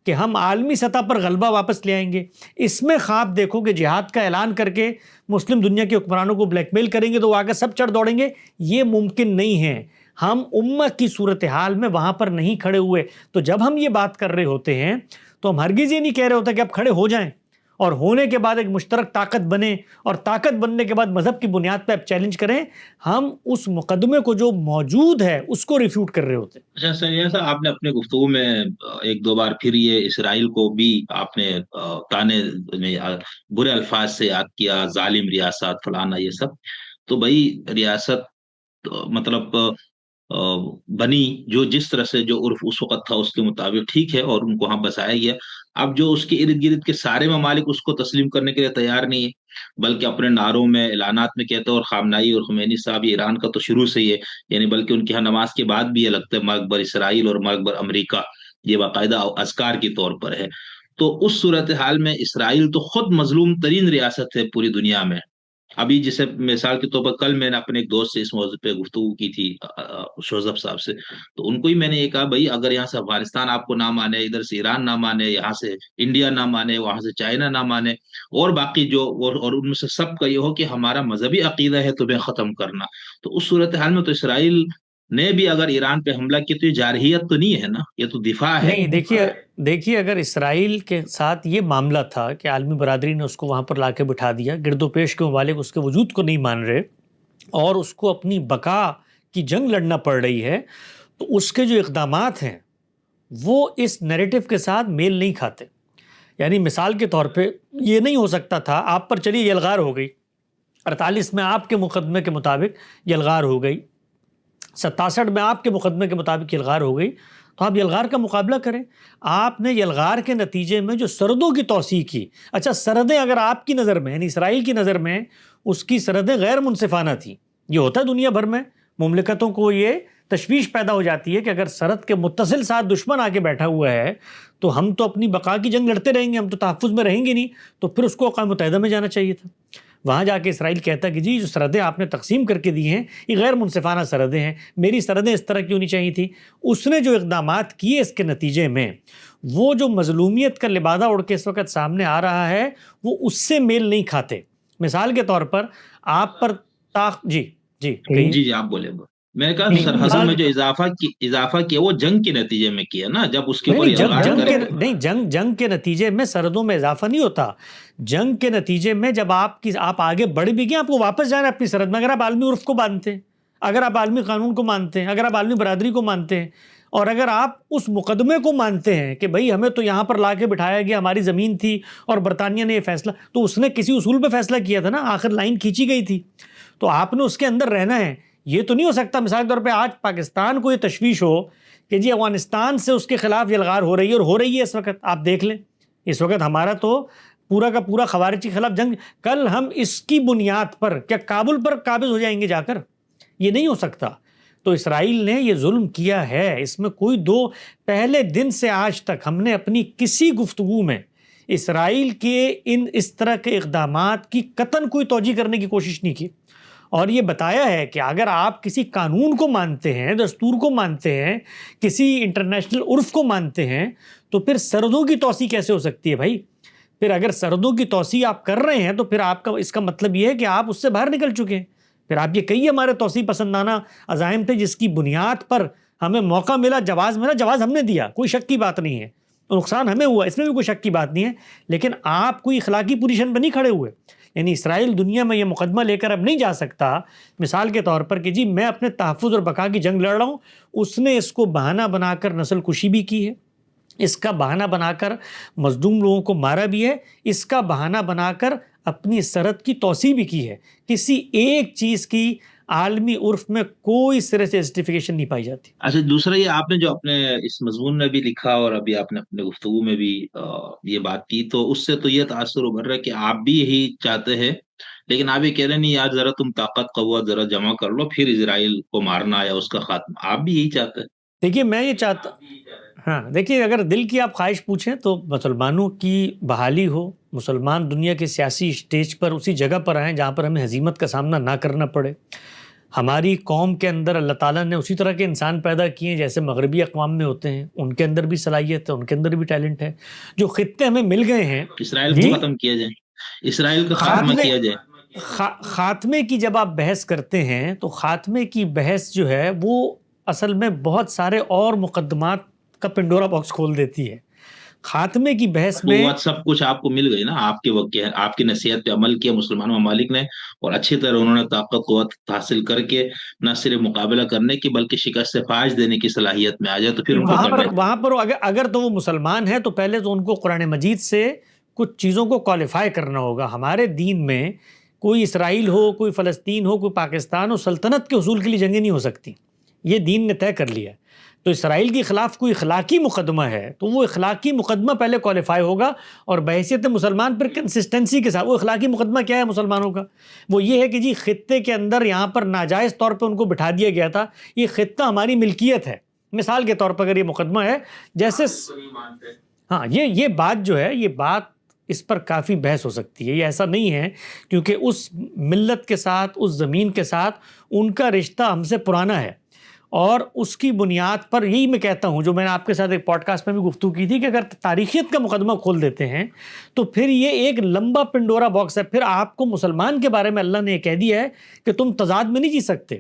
کہ ہم عالمی سطح پر غلبہ واپس لے آئیں گے، اس میں خواب دیکھو کہ جہاد کا اعلان کر کے مسلم دنیا کے حکمرانوں کو بلیک میل کریں گے تو وہ آگے سب چڑھ دوڑیں گے، یہ ممکن نہیں ہے۔ ہم امت کی صورتحال میں وہاں پر نہیں کھڑے ہوئے، تو جب ہم یہ بات کر رہے ہوتے ہیں تو ہم ہرگز یہ نہیں کہہ رہے ہوتے کہ اب کھڑے ہو جائیں اور ہونے کے بعد ایک مشترک طاقت بنے، اور طاقت بننے کے بعد مذہب کی بنیاد پہ اب چیلنج کریں۔ ہم اس مقدمے کو جو موجود ہے اس کو ریفیوٹ کر رہے ہوتے ہیں۔ اچھا سر، آپ نے اپنے گفتگو میں ایک دو بار پھر یہ اسرائیل کو بھی آپ نے تانے میں برے الفاظ سے یاد کیا، ظالم ریاست فلانا یہ سب، تو بھائی ریاست مطلب بنی جو جس طرح سے جو عرف اس وقت تھا اس کے مطابق ٹھیک ہے، اور ان کو وہاں بسایا گیا۔ اب جو اس کے ارد گرد کے سارے ممالک اس کو تسلیم کرنے کے لیے تیار نہیں ہے، بلکہ اپنے نعروں میں اعلانات میں کہتے ہیں، اور خامنائی اور خمینی صاحب یہ ایران کا تو شروع سے ہی ہے، یعنی بلکہ ان کے ہاں نماز کے بعد بھی یہ لگتا ہے مقبر اسرائیل اور مقبر امریکہ، یہ باقاعدہ اذکار کے طور پر ہے۔ تو اس صورتحال میں اسرائیل تو خود مظلوم ترین ریاست ہے پوری دنیا میں۔ ابھی جسے مثال کے طور پر کل میں نے اپنے ایک دوست سے اس موضوع پہ گفتگو کی تھی، شوزب صاحب سے، تو ان کو ہی میں نے یہ کہا بھائی اگر یہاں سے افغانستان آپ کو نہ مانے، ادھر سے ایران نہ مانے، یہاں سے انڈیا نہ مانے، وہاں سے چائنا نہ مانے، اور باقی جو اور ان میں سے سب کا یہ ہو کہ ہمارا مذہبی عقیدہ ہے تمہیں ختم کرنا، تو اس صورتحال میں تو اسرائیل نے بھی اگر ایران پہ حملہ کی تو یہ جارحیت تو نہیں ہے نا، یہ تو دفاع ہے۔ نہیں، دیکھیے اگر اسرائیل کے ساتھ یہ معاملہ تھا کہ عالمی برادری نے اس کو وہاں پر لا کے بٹھا دیا، گرد و پیش کے ممالک اس کے وجود کو نہیں مان رہے اور اس کو اپنی بقا کی جنگ لڑنا پڑ رہی ہے، تو اس کے جو اقدامات ہیں وہ اس نیریٹو کے ساتھ میل نہیں کھاتے۔ یعنی مثال کے طور پہ یہ نہیں ہو سکتا تھا آپ پر چلیے یلغار ہو گئی، 48 میں آپ کے مقدمے کے مطابق یلغار ہو گئی، 67 میں آپ کے مقدمے کے مطابق یلغار ہو گئی، تو آپ یلغار کا مقابلہ کریں۔ آپ نے یلغار کے نتیجے میں جو سرحدوں کی توسیع کی، اچھا سرحدیں اگر آپ کی نظر میں یعنی اسرائیل کی نظر میں اس کی سرحدیں غیر منصفانہ تھیں، یہ ہوتا ہے دنیا بھر میں، مملکتوں کو یہ تشویش پیدا ہو جاتی ہے کہ اگر سرحد کے متصل ساتھ دشمن آ کے بیٹھا ہوا ہے تو ہم تو اپنی بقا کی جنگ لڑتے رہیں گے، ہم تو تحفظ میں رہیں گے نہیں، تو پھر اس کو اقوام متحدہ میں جانا چاہیے تھا۔ وہاں جا کے اسرائیل کہتا ہے کہ جی جو سرحدیں آپ نے تقسیم کر کے دی ہیں یہ غیر منصفانہ سرحدیں ہیں، میری سرحدیں اس طرح کی ہونی چاہیے تھی۔ اس نے جو اقدامات کیے اس کے نتیجے میں وہ جو مظلومیت کا لبادہ اڑ کے اس وقت سامنے آ رہا ہے وہ اس سے میل نہیں کھاتے۔ مثال کے طور پر آپ پر جی جی آپ بولے۔ میں کہا نہیں سرحدوں مثال میں جو اضافہ کیا وہ جنگ کے نتیجے میں کیا نا، جب اس کے نہیں اوپر نہیں یلغار کرے. نہیں جنگ کے نتیجے میں سرحدوں میں اضافہ نہیں ہوتا. جنگ کے نتیجے میں جب آپ آگے بڑھ بھی گئے، آپ کو واپس جانا ہے اپنی سرحد میں. اگر آپ عالمی عرف کو مانتے ہیں، اگر آپ عالمی قانون کو مانتے ہیں، اگر آپ عالمی برادری کو مانتے ہیں، اور اگر آپ اس مقدمے کو مانتے ہیں کہ بھئی ہمیں تو یہاں پر لا کے بٹھایا گیا، ہماری زمین تھی اور برطانیہ نے یہ فیصلہ، تو اس نے کسی اصول پہ فیصلہ کیا تھا نا، آخر لائن کھینچی گئی تھی، تو آپ نے اس کے اندر رہنا ہے. یہ تو نہیں ہو سکتا مثال کے طور پہ آج پاکستان کو یہ تشویش ہو کہ جی افغانستان سے اس کے خلاف یلغار ہو رہی ہے، اور ہو رہی ہے اس وقت. آپ دیکھ لیں اس وقت ہمارا تو پورا کا پورا خوارج کے خلاف جنگ. کل ہم اس کی بنیاد پر کیا کابل پر قابض ہو جائیں گے جا کر؟ یہ نہیں ہو سکتا. تو اسرائیل نے یہ ظلم کیا ہے، اس میں کوئی دو. پہلے دن سے آج تک ہم نے اپنی کسی گفتگو میں اسرائیل کے اس طرح کے اقدامات کی قطعاً کوئی توجیہ کرنے کی کوشش نہیں کی، اور یہ بتایا ہے کہ اگر آپ کسی قانون کو مانتے ہیں، دستور کو مانتے ہیں، کسی انٹرنیشنل عرف کو مانتے ہیں، تو پھر سرحدوں کی توسیع کیسے ہو سکتی ہے بھائی؟ پھر اگر سرحدوں کی توسیع آپ کر رہے ہیں تو پھر آپ کا اس کا مطلب یہ ہے کہ آپ اس سے باہر نکل چکے ہیں. پھر آپ یہ کہیے ہمارے توسیع پسندانہ عزائم تھے جس کی بنیاد پر ہمیں موقع ملا، جواز ملا، جواز ہم نے دیا، کوئی شک کی بات نہیں ہے، نقصان ہمیں ہوا، اس میں بھی کوئی شک کی بات نہیں ہے. لیکن آپ کوئی اخلاقی پوزیشن پہ نہیں کھڑے ہوئے. یعنی اسرائیل دنیا میں یہ مقدمہ لے کر اب نہیں جا سکتا مثال کے طور پر کہ جی میں اپنے تحفظ اور بقا کی جنگ لڑ رہا ہوں. اس نے اس کو بہانہ بنا کر نسل کشی بھی کی ہے، اس کا بہانہ بنا کر مظلوم لوگوں کو مارا بھی ہے، اس کا بہانہ بنا کر اپنی سرحد کی توسیع بھی کی ہے. کسی ایک چیز کی عالمی عرف میں کوئی سرے سے جسٹیفیکیشن نہیں پائی جاتی. اچھا، دوسرا یہ آپ نے جو اپنے اس مضمون میں بھی لکھا اور ابھی آپ نے اپنے گفتگو میں بھی یہ بات کی، تو اس سے تو یہ تاثر ابھر رہا ہے کہ آپ بھی یہی چاہتے ہیں، لیکن آپ یہ کہہ رہے ہیں نہیں یار ذرا تم طاقت قوت ذرا جمع کر لو پھر اسرائیل کو مارنا یا اس کا خاتمہ. آپ بھی یہی چاہتے ہیں؟ دیکھیے میں یہ چاہتا ہاں دیکھیے اگر دل کی آپ خواہش پوچھیں تو مسلمانوں کی بحالی ہو، مسلمان دنیا کے سیاسی اسٹیج پر اسی جگہ پر آئیں جہاں پر ہمیں ہزیمت کا سامنا نہ کرنا پڑے. ہماری قوم کے اندر اللہ تعالیٰ نے اسی طرح کے انسان پیدا کیے ہیں جیسے مغربی اقوام میں ہوتے ہیں، ان کے اندر بھی صلاحیت ہے، ان کے اندر بھی ٹیلنٹ ہے. جو خطے ہمیں مل گئے ہیں اسرائیل جی کو ختم کیا جائے، اسرائیل کا خاتمہ خاتمے کیا جائے. خاتمے کی جب آپ بحث کرتے ہیں تو خاتمے کی بحث جو ہے وہ اصل میں بہت سارے اور مقدمات کا پنڈورا باکس کھول دیتی ہے. خاتمے کی بحث تو میں وہ سب کچھ آپ کو مل گئی نا، آپ کے وقت آپ کی نصیحت پہ عمل کیا مسلمان ممالک نے، اور اچھی طرح انہوں نے طاقت قوت حاصل کر کے نہ صرف مقابلہ کرنے کی بلکہ شکست سے فاش دینے کی صلاحیت میں آ جائے تو پھر ان کو کرنا. وہاں پر اگر تو وہ مسلمان ہے تو پہلے تو ان کو قرآن مجید سے کچھ چیزوں کو کوالیفائی کرنا ہوگا. ہمارے دین میں کوئی اسرائیل ہو، کوئی فلسطین ہو، کوئی پاکستان ہو، سلطنت کے حصول کے لیے جنگیں نہیں ہو سکتی، یہ دین نے طے کر لیا. تو اسرائیل کے خلاف کوئی اخلاقی مقدمہ ہے تو وہ اخلاقی مقدمہ پہلے کوالیفائی ہوگا، اور بحیثیت مسلمان پر کنسسٹنسی کے ساتھ وہ اخلاقی مقدمہ کیا ہے مسلمانوں کا؟ وہ یہ ہے کہ جی خطے کے اندر یہاں پر ناجائز طور پہ ان کو بٹھا دیا گیا تھا، یہ خطہ ہماری ملکیت ہے. مثال کے طور پر اگر یہ مقدمہ ہے جیسے ہاں یہ بات جو ہے، یہ بات اس پر کافی بحث ہو سکتی ہے. یہ ایسا نہیں ہے کیونکہ اس ملت کے ساتھ، اس زمین کے ساتھ ان کا رشتہ ہم سے پرانا ہے، اور اس کی بنیاد پر یہی میں کہتا ہوں جو میں نے آپ کے ساتھ ایک پوڈ کاسٹ میں بھی گفتگو کی تھی کہ اگر تاریخیت کا مقدمہ کھول دیتے ہیں تو پھر یہ ایک لمبا پنڈورا باکس ہے. پھر آپ کو مسلمان کے بارے میں اللہ نے یہ کہہ دیا ہے کہ تم تضاد میں نہیں جی سکتے.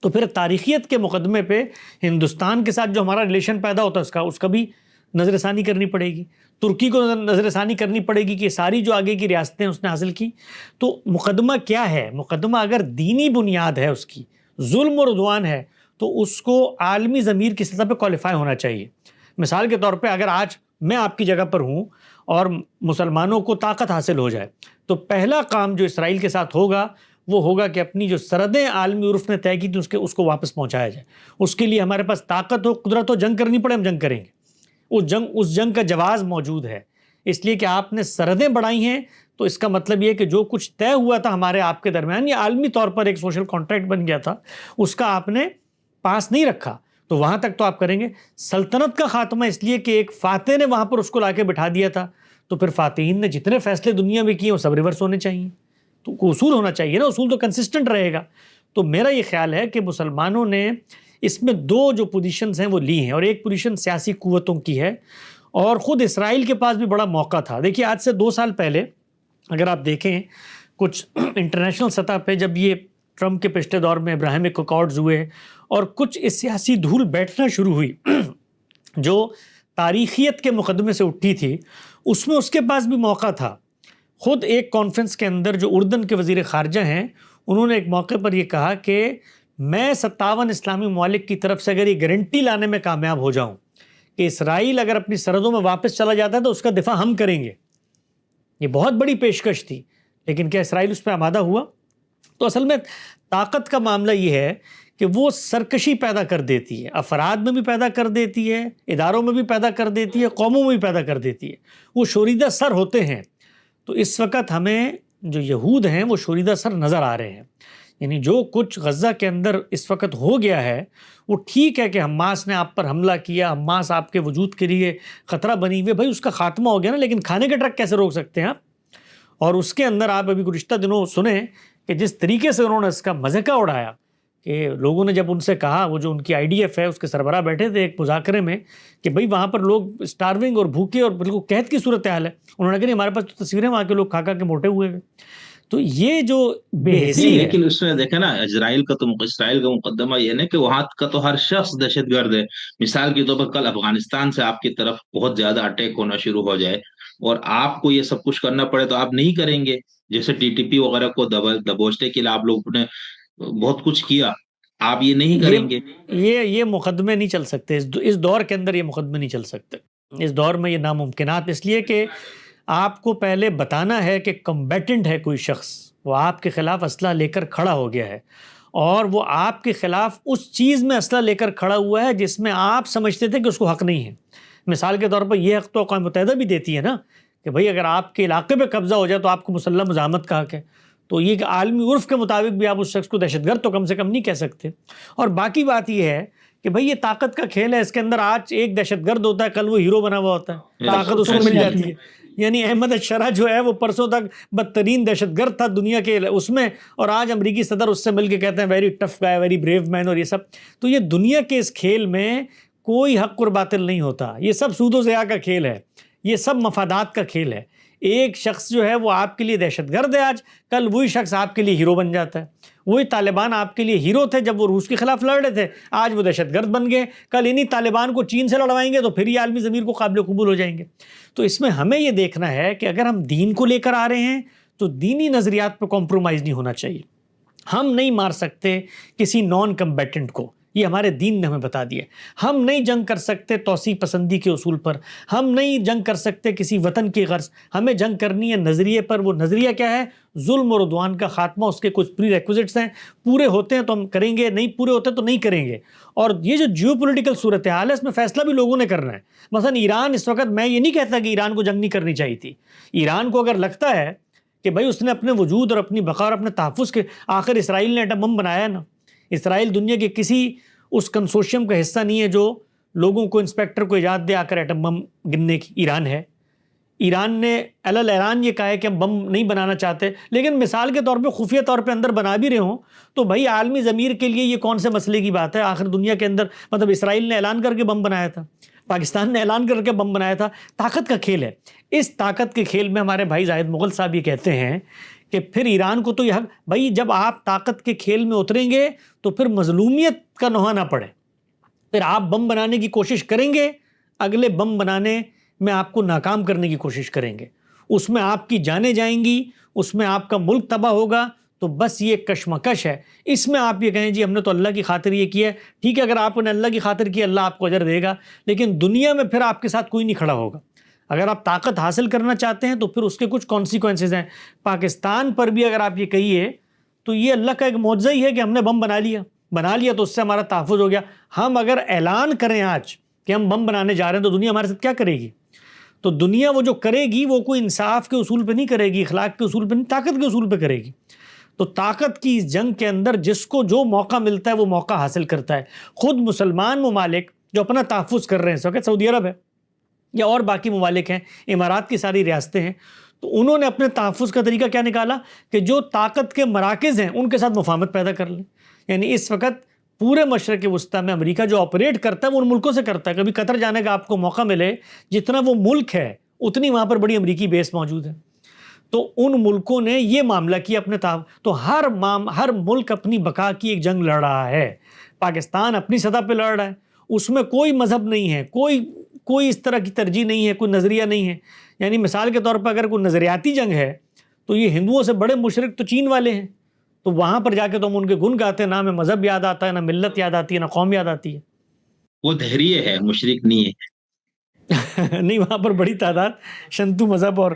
تو پھر تاریخیت کے مقدمے پہ ہندوستان کے ساتھ جو ہمارا ریلیشن پیدا ہوتا ہے اس کا بھی نظر ثانی کرنی پڑے گی. ترکی کو نظر ثانی کرنی پڑے گی کہ ساری جو آگے کی ریاستیں اس نے حاصل کی. تو مقدمہ کیا ہے؟ مقدمہ اگر دینی بنیاد ہے، اس کی ظلم اور عدوان ہے، تو اس کو عالمی ضمیر کی سطح پہ کوالیفائی ہونا چاہیے. مثال کے طور پہ اگر آج میں آپ کی جگہ پر ہوں اور مسلمانوں کو طاقت حاصل ہو جائے تو پہلا کام جو اسرائیل کے ساتھ ہوگا وہ ہوگا کہ اپنی جو سرحدیں عالمی عرف نے طے کی تھی اس کو واپس پہنچایا جائے. اس کے لیے ہمارے پاس طاقت ہو، قدرت ہو، جنگ کرنی پڑے ہم جنگ کریں گے. اس جنگ کا جواز موجود ہے، اس لیے کہ آپ نے سرحدیں بڑھائی ہیں تو اس کا مطلب یہ کہ جو کچھ طے ہوا تھا ہمارے آپ کے درمیان، یہ عالمی طور پر ایک سوشل کانٹریکٹ بن گیا تھا، اس کا آپ نے پاس نہیں رکھا، تو وہاں تک تو آپ کریں گے. سلطنت کا خاتمہ اس لیے کہ ایک فاتح نے وہاں پر اس کو لا کے بٹھا دیا تھا، تو پھر فاتحین نے جتنے فیصلے دنیا میں کیے وہ سب ریورس ہونے چاہیے. تو اصول ہونا چاہیے نا، اصول تو کنسسٹنٹ رہے گا. تو میرا یہ خیال ہے کہ مسلمانوں نے اس میں دو جو پوزیشنز ہیں وہ لی ہیں، اور ایک پوزیشن سیاسی قوتوں کی ہے، اور خود اسرائیل کے پاس بھی بڑا موقع تھا. دیکھیے آج سے 2 سال پہلے اگر آپ دیکھیں کچھ انٹرنیشنل سطح پہ جب یہ ٹرمپ کے پچھلے دور میں ابراہیمک اکارڈز ہوئے اور کچھ اس سیاسی دھول بیٹھنا شروع ہوئی جو تاریخیت کے مقدمے سے اٹھی تھی، اس میں اس کے پاس بھی موقع تھا. خود ایک کانفرنس کے اندر جو اردن کے وزیر خارجہ ہیں، انہوں نے ایک موقع پر یہ کہا کہ میں 57 اسلامی ممالک کی طرف سے اگر یہ گارنٹی لانے میں کامیاب ہو جاؤں کہ اسرائیل اگر اپنی سرحدوں میں واپس چلا جاتا ہے تو اس کا دفاع ہم کریں گے. یہ بہت بڑی پیشکش تھی، لیکن کیا اسرائیل اس پہ آمادہ ہوا؟ تو اصل میں طاقت کا معاملہ یہ ہے کہ وہ سرکشی پیدا کر دیتی ہے، افراد میں بھی پیدا کر دیتی ہے، اداروں میں بھی پیدا کر دیتی ہے، قوموں میں بھی پیدا کر دیتی ہے. وہ شوریدہ سر ہوتے ہیں. تو اس وقت ہمیں جو یہود ہیں وہ شوریدہ سر نظر آ رہے ہیں. یعنی جو کچھ غزہ کے اندر اس وقت ہو گیا ہے، وہ ٹھیک ہے کہ حماس نے آپ پر حملہ کیا، حماس آپ کے وجود کے لیے خطرہ بنی ہوئی، بھائی اس کا خاتمہ ہو گیا نا، لیکن کھانے کے ٹرک کیسے روک سکتے ہیں آپ؟ اور اس کے اندر آپ ابھی گزشتہ دنوں سنیں کہ جس طریقے سے انہوں نے اس کا مذاق اڑایا کہ لوگوں نے جب ان سے کہا، وہ جو ان کی IDF ہے اس کے سربراہ بیٹھے تھے ایک مذاکرے میں، کہ بھئی وہاں پر لوگ اسٹارونگ اور بھوکے اور بالکل قحط کی صورتحال ہے، انہوں نے کہا نہیں ہمارے پاس تو تصویریں وہاں کے لوگ کھا کے موٹے ہوئے ہوئے. تو یہ جو بے حسی ہے، لیکن اس میں دیکھیں نا، اسرائیل کا مقدمہ یہ ہے کہ وہاں کا تو ہر شخص دہشت گرد ہے. مثال کے طور پر کل افغانستان سے آپ کی طرف بہت زیادہ اٹیک ہونا شروع ہو جائے اور آپ کو یہ سب کچھ کرنا پڑے تو آپ نہیں کریں گے. جیسے TTP وغیرہ کو دبوچنے کے لیے آپ لوگوں نے بہت کچھ کیا، آپ یہ نہیں کریں گے. یہ مقدمے نہیں چل سکتے اس دور کے اندر. یہ مقدمے نہیں چل سکتے اس دور میں. یہ ناممکنات، اس لیے کہ آپ کو پہلے بتانا ہے کہ کمبیٹنٹ ہے کوئی شخص، وہ آپ کے خلاف اسلحہ لے کر کھڑا ہو گیا ہے، اور وہ آپ کے خلاف اس چیز میں اسلحہ لے کر کھڑا ہوا ہے جس میں آپ سمجھتے تھے کہ اس کو حق نہیں ہے. مثال کے طور پر یہ حق تو اقوام متحدہ بھی دیتی ہے نا کہ بھئی اگر آپ کے علاقے پہ قبضہ ہو جائے تو آپ کو مسلح مزاحمت کا حق ہے. تو یہ کہ عالمی عرف کے مطابق بھی آپ اس شخص کو دہشت گرد تو کم سے کم نہیں کہہ سکتے. اور باقی بات یہ ہے کہ بھئی یہ طاقت کا کھیل ہے. اس کے اندر آج ایک دہشت گرد ہوتا ہے، کل وہ ہیرو بنا ہوا ہوتا ہے، طاقت اس کو مل جاتی ہے. یعنی احمد الشرح جو ہے وہ پرسوں تک بدترین دہشت گرد تھا دنیا کے اس میں، اور آج امریکی صدر اس سے مل کے کہتے ہیں ویری ٹف گائے، ویری بریو مین، اور یہ سب. تو یہ دنیا کے اس کھیل میں کوئی حق اور باطل نہیں ہوتا. یہ سب سود و ضیاع کا کھیل ہے، یہ سب مفادات کا کھیل ہے. ایک شخص جو ہے وہ آپ کے لیے دہشت گرد ہے آج، کل وہی شخص آپ کے لیے ہیرو بن جاتا ہے. وہی طالبان آپ کے لیے ہیرو تھے جب وہ روس کے خلاف لڑ رہے تھے، آج وہ دہشت گرد بن گئے. کل انہی طالبان کو چین سے لڑوائیں گے تو پھر یہ عالمی ضمیر کو قابل قبول ہو جائیں گے. تو اس میں ہمیں یہ دیکھنا ہے کہ اگر ہم دین کو لے کر آ رہے ہیں تو دینی نظریات پہ کمپرومائز نہیں ہونا چاہیے. ہم نہیں مار سکتے کسی نان کمبیٹنٹ کو، یہ ہمارے دین نے ہمیں بتا دیا. ہم نہیں جنگ کر سکتے توسیع پسندی کے اصول پر، ہم نہیں جنگ کر سکتے کسی وطن کی غرض. ہمیں جنگ کرنی ہے نظریے پر. وہ نظریہ کیا ہے؟ ظلم اور عدوان کا خاتمہ. اس کے کچھ پری ریکوزٹس ہیں، پورے ہوتے ہیں تو ہم کریں گے، نہیں پورے ہوتے تو نہیں کریں گے. اور یہ جو جیو پولیٹیکل صورتحال ہے اس میں فیصلہ بھی لوگوں نے کرنا ہے. مثلا ایران اس وقت، میں یہ نہیں کہتا کہ ایران کو جنگ نہیں کرنی چاہیے تھی. ایران کو اگر لگتا ہے کہ بھائی اس نے اپنے وجود اور اپنی بقا اور اپنے تحفظ کے، آخر اسرائیل نے ایٹم بم بنایا ہے نا. اسرائیل دنیا کے کسی اس کنسورشیم کا حصہ نہیں ہے جو لوگوں کو، انسپیکٹر کو اجازت دے آ کر ایٹم بم گننے کی. ایران ہے. ایران نے اعلان یہ کہا ہے کہ ہم بم نہیں بنانا چاہتے، لیکن مثال کے طور پہ خفیہ طور پہ اندر بنا بھی رہے ہوں تو بھائی عالمی ضمیر کے لیے یہ کون سے مسئلے کی بات ہے؟ آخر دنیا کے اندر، مطلب اسرائیل نے اعلان کر کے بم بنایا تھا، پاکستان نے اعلان کر کے بم بنایا تھا. طاقت کا کھیل ہے. اس طاقت کے کھیل میں ہمارے بھائی زاہد مغل صاحب یہ کہتے ہیں کہ پھر ایران کو تو یہ حق، بھائی جب آپ طاقت کے کھیل میں اتریں گے تو پھر مظلومیت کا نوحہ نہ پڑے. پھر آپ بم بنانے کی کوشش کریں گے، اگلے بم بنانے میں آپ کو ناکام کرنے کی کوشش کریں گے، اس میں آپ کی جانیں جائیں گی، اس میں آپ کا ملک تباہ ہوگا. تو بس یہ کشمکش ہے. اس میں آپ یہ کہیں جی ہم نے تو اللہ کی خاطر یہ کیا ہے، ٹھیک ہے، اگر آپ نے اللہ کی خاطر کیا اللہ آپ کو اجر دے گا، لیکن دنیا میں پھر آپ کے ساتھ کوئی نہیں کھڑا ہوگا. اگر آپ طاقت حاصل کرنا چاہتے ہیں تو پھر اس کے کچھ کانسیکوینسز ہیں. پاکستان پر بھی اگر آپ یہ کہیے تو یہ اللہ کا ایک معجزہ ہی ہے کہ ہم نے بم بنا لیا تو اس سے ہمارا تحفظ ہو گیا. ہم اگر اعلان کریں آج کہ ہم بم بنانے جا رہے ہیں تو دنیا ہمارے ساتھ کیا کرے گی؟ تو دنیا وہ جو کرے گی وہ کوئی انصاف کے اصول پہ نہیں کرے گی، اخلاق کے اصول پہ نہیں، طاقت کے اصول پہ کرے گی. تو طاقت کی اس جنگ کے اندر جس کو جو موقع ملتا ہے وہ موقع حاصل کرتا ہے. خود مسلمان ممالک جو اپنا تحفظ کر رہے ہیں، اس وقت سعودی عرب ہے یا اور باقی ممالک ہیں، امارات کی ساری ریاستیں ہیں، تو انہوں نے اپنے تحفظ کا طریقہ کیا نکالا کہ جو طاقت کے مراکز ہیں ان کے ساتھ مفاہمت پیدا کر لیں. یعنی اس وقت پورے مشرق وسطیٰ میں امریکہ جو آپریٹ کرتا ہے وہ ان ملکوں سے کرتا ہے. کبھی قطر جانے کا آپ کو موقع ملے، جتنا وہ ملک ہے اتنی وہاں پر بڑی امریکی بیس موجود ہے. تو ان ملکوں نے یہ معاملہ کیا اپنے تو ہر ملک اپنی بقا کی ایک جنگ لڑ رہا ہے. پاکستان اپنی سطح پہ لڑ رہا ہے, اس میں کوئی مذہب نہیں ہے, کوئی اس طرح کی ترجیح نہیں ہے, کوئی نظریہ نہیں ہے. یعنی مثال کے طور پر اگر کوئی نظریاتی جنگ ہے تو یہ ہندوؤں سے بڑے مشرک تو چین والے ہیں, تو وہاں پر جا کے تو ہم ان کے گن گاتے ہیں, نہ ہمیں مذہب یاد آتا ہے, نہ ملت یاد آتی ہے, نہ قوم یاد آتی ہے. وہ دہریے ہے, مشرک نہیں ہے. نہیں, وہاں پر بڑی تعداد شنتو مذہب اور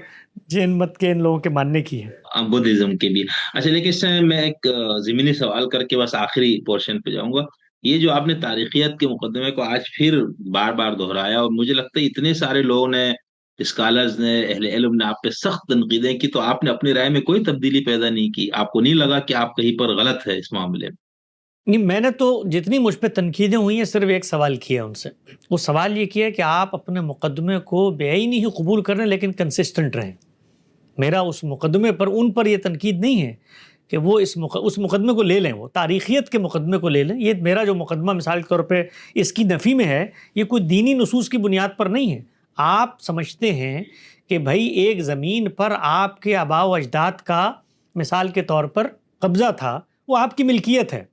جین مت کے ان لوگوں کے ماننے کی ہے, بدھزم کے بھی. اچھا, لیکن اس سے میں ایک ضمنی سوال کر کے بس آخری پورشن پہ جاؤں گا. یہ جو آپ نے تاریخیت کے مقدمے کو آج پھر بار بار دہرایا, اور مجھے لگتا ہے اتنے سارے لوگوں نے, اسکالرز نے, اہل علم نے آپ پہ سخت تنقیدیں کی, تو آپ نے اپنی رائے میں کوئی تبدیلی پیدا نہیں کی. آپ کو نہیں لگا کہ آپ کہیں پر غلط ہے اس معاملے میں؟ نہیں, میں نے تو جتنی مجھ پہ تنقیدیں ہوئی ہیں صرف ایک سوال کیا ان سے. وہ سوال یہ کیا کہ آپ اپنے مقدمے کو بے عینی ہی قبول کریں لیکن کنسسٹنٹ رہیں. میرا اس مقدمے پر ان پر یہ تنقید نہیں ہے کہ وہ اس مقدمے کو لے لیں, وہ تاریخیت کے مقدمے کو لے لیں. یہ میرا جو مقدمہ مثال کے طور پہ اس کی نفی میں ہے, یہ کوئی دینی نصوص کی بنیاد پر نہیں ہے. آپ سمجھتے ہیں کہ بھائی ایک زمین پر آپ کے آباء و اجداد کا مثال کے طور پر قبضہ تھا, وہ آپ کی ملکیت ہے,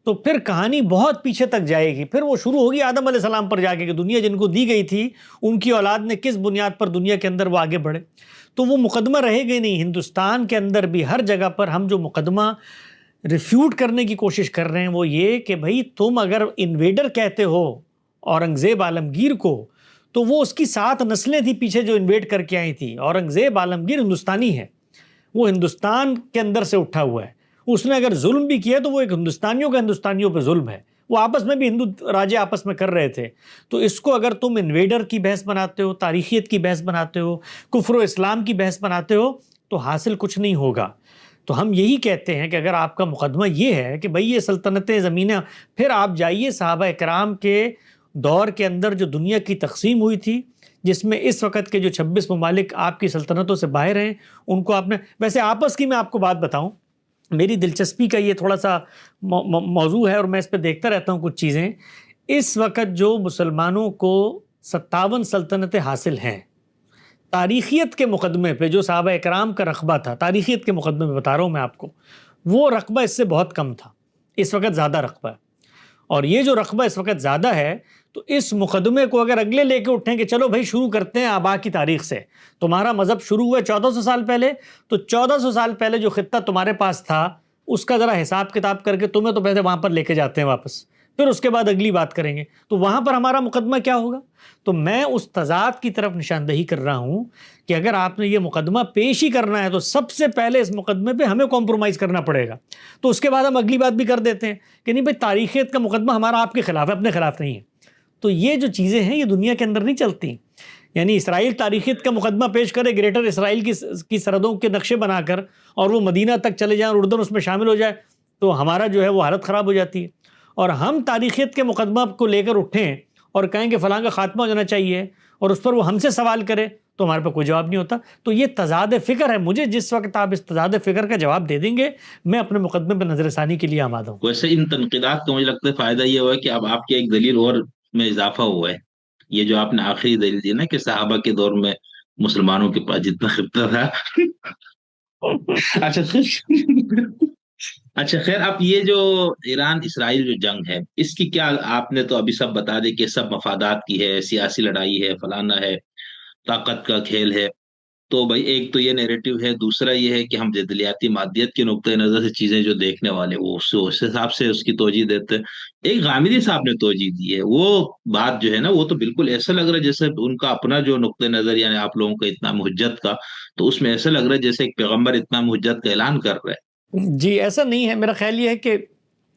تو پھر کہانی بہت پیچھے تک جائے گی. پھر وہ شروع ہوگی آدم علیہ السلام پر جا کے کہ دنیا جن کو دی گئی تھی ان کی اولاد نے کس بنیاد پر دنیا کے اندر وہ آگے بڑھے. تو وہ مقدمہ رہے گا نہیں. ہندوستان کے اندر بھی ہر جگہ پر ہم جو مقدمہ ریفیوٹ کرنے کی کوشش کر رہے ہیں وہ یہ کہ بھئی تم اگر انویڈر کہتے ہو اورنگزیب عالمگیر کو, تو وہ اس کی 7 نسلیں تھی پیچھے جو انویڈ کر کے آئی تھی. اورنگزیب عالمگیر ہندوستانی ہے, وہ ہندوستان کے اندر سے اٹھا ہوا ہے. اس نے اگر ظلم بھی کیا تو وہ ایک ہندوستانیوں کا ہندوستانیوں پہ ظلم ہے. وہ آپس میں بھی ہندو راجے آپس میں کر رہے تھے. تو اس کو اگر تم انویڈر کی بحث بناتے ہو, تاریخیت کی بحث بناتے ہو, کفر و اسلام کی بحث بناتے ہو, تو حاصل کچھ نہیں ہوگا. تو ہم یہی کہتے ہیں کہ اگر آپ کا مقدمہ یہ ہے کہ بھئی یہ سلطنتیں زمینیں, پھر آپ جائیے صحابہ کرام کے دور کے اندر جو دنیا کی تقسیم ہوئی تھی, جس میں اس وقت کے جو 26 ممالک آپ کی سلطنتوں سے باہر ہیں, ان کو آپ نے ویسے آپس کی, میں آپ کو بات بتاؤں, میری دلچسپی کا یہ تھوڑا سا موضوع ہے اور میں اس پہ دیکھتا رہتا ہوں کچھ چیزیں. اس وقت جو مسلمانوں کو 57 سلطنتیں حاصل ہیں, تاریخیت کے مقدمے پہ جو صحابہ اکرام کا رقبہ تھا, تاریخیت کے مقدمے پہ بتا رہا ہوں میں آپ کو, وہ رقبہ اس سے بہت کم تھا. اس وقت زیادہ رقبہ ہے, اور یہ جو رقبہ اس وقت زیادہ ہے, تو اس مقدمے کو اگر اگلے لے کے اٹھیں کہ چلو بھائی شروع کرتے ہیں آبا کی تاریخ سے, تمہارا مذہب شروع ہوا 1400 سال پہلے, تو 1400 سال پہلے جو خطہ تمہارے پاس تھا اس کا ذرا حساب کتاب کر کے تمہیں تو پہلے وہاں پر لے کے جاتے ہیں واپس, پھر اس کے بعد اگلی بات کریں گے. تو وہاں پر ہمارا مقدمہ کیا ہوگا؟ تو میں اس تضاد کی طرف نشاندہی کر رہا ہوں کہ اگر آپ نے یہ مقدمہ پیش ہی کرنا ہے تو سب سے پہلے اس مقدمے پہ ہمیں کمپرومائز کرنا پڑے گا. تو اس کے بعد ہم اگلی بات بھی کر دیتے ہیں کہ نہیں بھائی تاریخیت کا مقدمہ ہمارا آپ کے خلاف ہے, اپنے خلاف نہیں ہے. تو یہ جو چیزیں ہیں یہ دنیا کے اندر نہیں چلتی. یعنی اسرائیل تاریخیت کا مقدمہ پیش کرے گریٹر اسرائیل کی سرحدوں کے نقشے بنا کر, اور وہ مدینہ تک چلے جائیں اور اردن اس میں شامل ہو جائے, تو ہمارا جو ہے وہ حالت خراب ہو جاتی ہے. اور ہم تاریخیت کے مقدمہ کو لے کر اٹھیں اور کہیں کہ فلاں کا خاتمہ ہو جانا چاہیے, اور اس پر وہ ہم سے سوال کرے, تو ہمارے پہ کوئی جواب نہیں ہوتا. تو یہ تضاد فکر ہے. مجھے جس وقت آپ اس تضاد فکر کا جواب دے دیں گے, میں اپنے مقدمے پہ نظر ثانی کے لیے آمادہ ہوں. ویسے ان تنقیدات کا مجھے لگتا ہے فائدہ یہ ہوا ہے کہ اب آپ کی ایک دلیل اور میں اضافہ ہوا ہے. یہ جو آپ نے آخری دلیل دی نا کہ صحابہ کے دور میں مسلمانوں کے پاس جتنا خطہ تھا. اچھا خیر, اب یہ جو ایران اسرائیل جو جنگ ہے, اس کی کیا, آپ نے تو ابھی سب بتا دے کہ سب مفادات کی ہے, سیاسی لڑائی ہے, فلانا ہے, طاقت کا کھیل ہے. تو بھائی ایک تو یہ نیریٹو ہے, دوسرا یہ ہے کہ ہم جدلیاتی مادیت کے نقطۂ نظر سے چیزیں جو دیکھنے والے وہ اس حساب سے اس کی توجہ دیتے ہیں. ایک غامدی صاحب نے توجہ دی ہے, وہ بات جو ہے نا وہ تو بالکل ایسا لگ رہا ہے جیسے ان کا اپنا جو نقطۂ نظر, یعنی آپ لوگوں کا اتنا حجت کا, تو اس میں ایسا لگ رہا ہے جیسے ایک پیغمبر اتنا حجت کا اعلان کر رہا ہے. جی ایسا نہیں ہے. میرا خیال یہ ہے کہ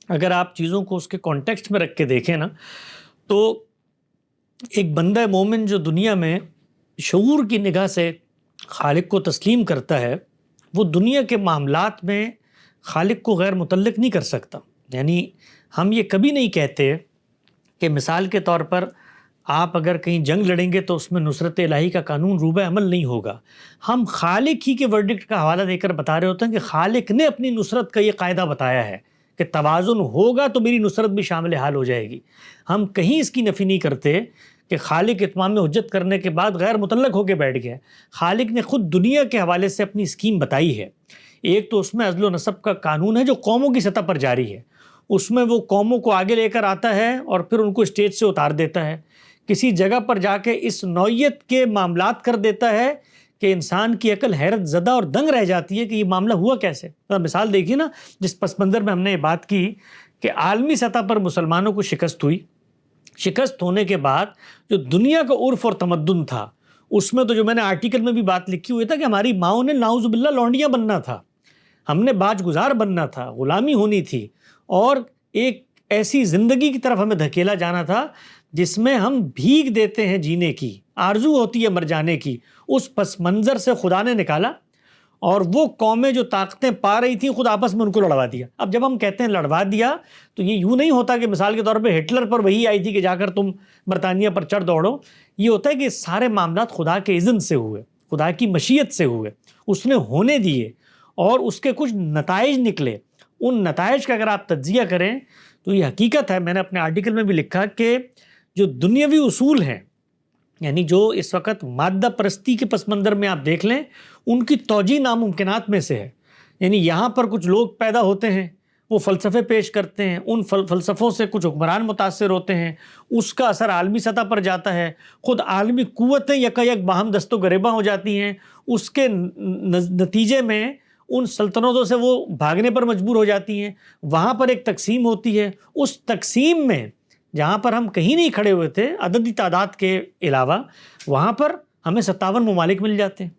اگر آپ چیزوں کو اس کے کانٹیکسٹ میں رکھ کے دیکھیں نا, تو ایک بندہ مومن جو دنیا میں شعور کی نگاہ سے خالق کو تسلیم کرتا ہے, وہ دنیا کے معاملات میں خالق کو غیر متعلق نہیں کر سکتا. یعنی ہم یہ کبھی نہیں کہتے کہ مثال کے طور پر آپ اگر کہیں جنگ لڑیں گے تو اس میں نصرت الہی کا قانون روبہ عمل نہیں ہوگا. ہم خالق ہی کے ورڈکٹ کا حوالہ دے کر بتا رہے ہوتے ہیں کہ خالق نے اپنی نصرت کا یہ قاعدہ بتایا ہے کہ توازن ہوگا تو میری نصرت بھی شامل حال ہو جائے گی. ہم کہیں اس کی نفی نہیں کرتے کہ خالق اتمام حجت کرنے کے بعد غیر متعلق ہو کے بیٹھ گیا. خالق نے خود دنیا کے حوالے سے اپنی اسکیم بتائی ہے. ایک تو اس میں عزل و نسب کا قانون ہے جو قوموں کی سطح پر جاری ہے. اس میں وہ قوموں کو آگے لے کر آتا ہے اور پھر ان کو اسٹیج سے اتار دیتا ہے. کسی جگہ پر جا کے اس نوعیت کے معاملات کر دیتا ہے کہ انسان کی عقل حیرت زدہ اور دنگ رہ جاتی ہے کہ یہ معاملہ ہوا کیسے. مثال دیکھیے نا، جس پس منظر میں ہم نے یہ بات کی کہ عالمی سطح پر مسلمانوں کو شکست ہوئی. شکست ہونے کے بعد جو دنیا کا عرف اور تمدن تھا، اس میں تو جو میں نے آرٹیکل میں بھی بات لکھی ہوئی تھا کہ ہماری ماؤں نے نعوذ باللہ لونڈیاں بننا تھا، ہم نے باج گزار بننا تھا، غلامی ہونی تھی، اور ایک ایسی زندگی کی طرف ہمیں دھکیلا جانا تھا جس میں ہم بھیگ دیتے ہیں جینے کی، آرزو ہوتی ہے مر جانے کی. اس پس منظر سے خدا نے نکالا، اور وہ قومیں جو طاقتیں پا رہی تھیں خود آپس میں ان کو لڑوا دیا. اب جب ہم کہتے ہیں لڑوا دیا تو یہ یوں نہیں ہوتا کہ مثال کے طور پہ ہٹلر پر وہی آئی تھی کہ جا کر تم برطانیہ پر چڑھ دوڑو. یہ ہوتا ہے کہ سارے معاملات خدا کے اذن سے ہوئے، خدا کی مشیت سے ہوئے، اس نے ہونے دیے اور اس کے کچھ نتائج نکلے. ان نتائج کا اگر آپ تجزیہ کریں تو یہ حقیقت ہے، میں نے اپنے آرٹیکل میں بھی لکھا کہ جو دنیاوی اصول ہیں، یعنی جو اس وقت مادہ پرستی کے پس منظر میں آپ دیکھ لیں، ان کی توجیہ ناممکنات میں سے ہے. یعنی یہاں پر کچھ لوگ پیدا ہوتے ہیں، وہ فلسفے پیش کرتے ہیں، ان فلسفوں سے کچھ حکمران متاثر ہوتے ہیں، اس کا اثر عالمی سطح پر جاتا ہے، خود عالمی قوتیں یکا یک باہم دست و گریباں ہو جاتی ہیں. اس کے نتیجے میں ان سلطنتوں سے وہ بھاگنے پر مجبور ہو جاتی ہیں. وہاں پر ایک تقسیم ہوتی ہے. اس تقسیم میں جہاں پر ہم کہیں نہیں کھڑے ہوئے تھے عددی تعداد کے علاوہ، وہاں پر ہمیں 57 ممالک مل جاتے ہیں.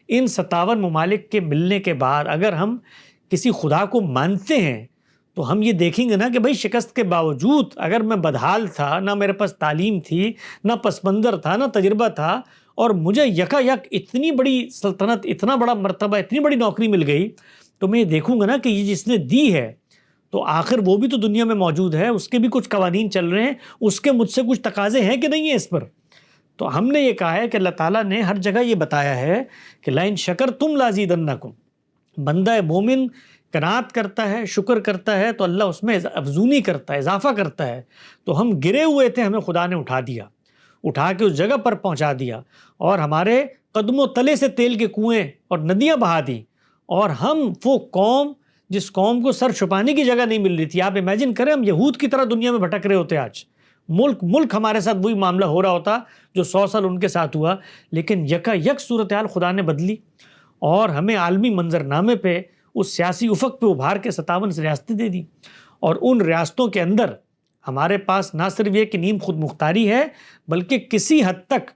ان 57 ممالک کے ملنے کے بعد اگر ہم کسی خدا کو مانتے ہیں تو ہم یہ دیکھیں گے نا کہ بھئی شکست کے باوجود اگر میں بدحال تھا، نہ میرے پاس تعلیم تھی، نہ پس منظر تھا، نہ تجربہ تھا، اور مجھے یکا یک اتنی بڑی سلطنت، اتنا بڑا مرتبہ، اتنی بڑی نوکری مل گئی، تو میں یہ دیکھوں گا نا کہ یہ جس نے دی ہے تو آخر وہ بھی تو دنیا میں موجود ہے، اس کے بھی کچھ قوانین چل رہے ہیں، اس کے مجھ سے کچھ تقاضے ہیں کہ نہیں ہیں اس پر. تو ہم نے یہ کہا ہے کہ اللہ تعالیٰ نے ہر جگہ یہ بتایا ہے کہ لَإِن شَكَرْتُمْ لَأَزِيدَنَّكُمْ. بندہ مومن قناعت کرتا ہے، شکر کرتا ہے تو اللہ اس میں افزونی کرتا ہے، اضافہ کرتا ہے. تو ہم گرے ہوئے تھے، ہمیں خدا نے اٹھا دیا، اٹھا کے اس جگہ پر پہنچا دیا، اور ہمارے قدموں تلے سے تیل کے کنویں اور ندیاں بہا دیں. اور ہم وہ قوم جس قوم کو سر چھپانے کی جگہ نہیں مل رہی تھی، آپ امیجن کریں ہم یہود کی طرح دنیا میں بھٹک رہے ہوتے آج، ملک ہمارے ساتھ وہی معاملہ ہو رہا ہوتا جو 100 سال ان کے ساتھ ہوا. لیکن یکا یک صورتحال خدا نے بدلی اور ہمیں عالمی منظرنامے پہ اس سیاسی افق پہ ابھار کے 57 ریاستیں دے دی. اور ان ریاستوں کے اندر ہمارے پاس نہ صرف یہ کہ نیم خود مختاری ہے، بلکہ کسی حد تک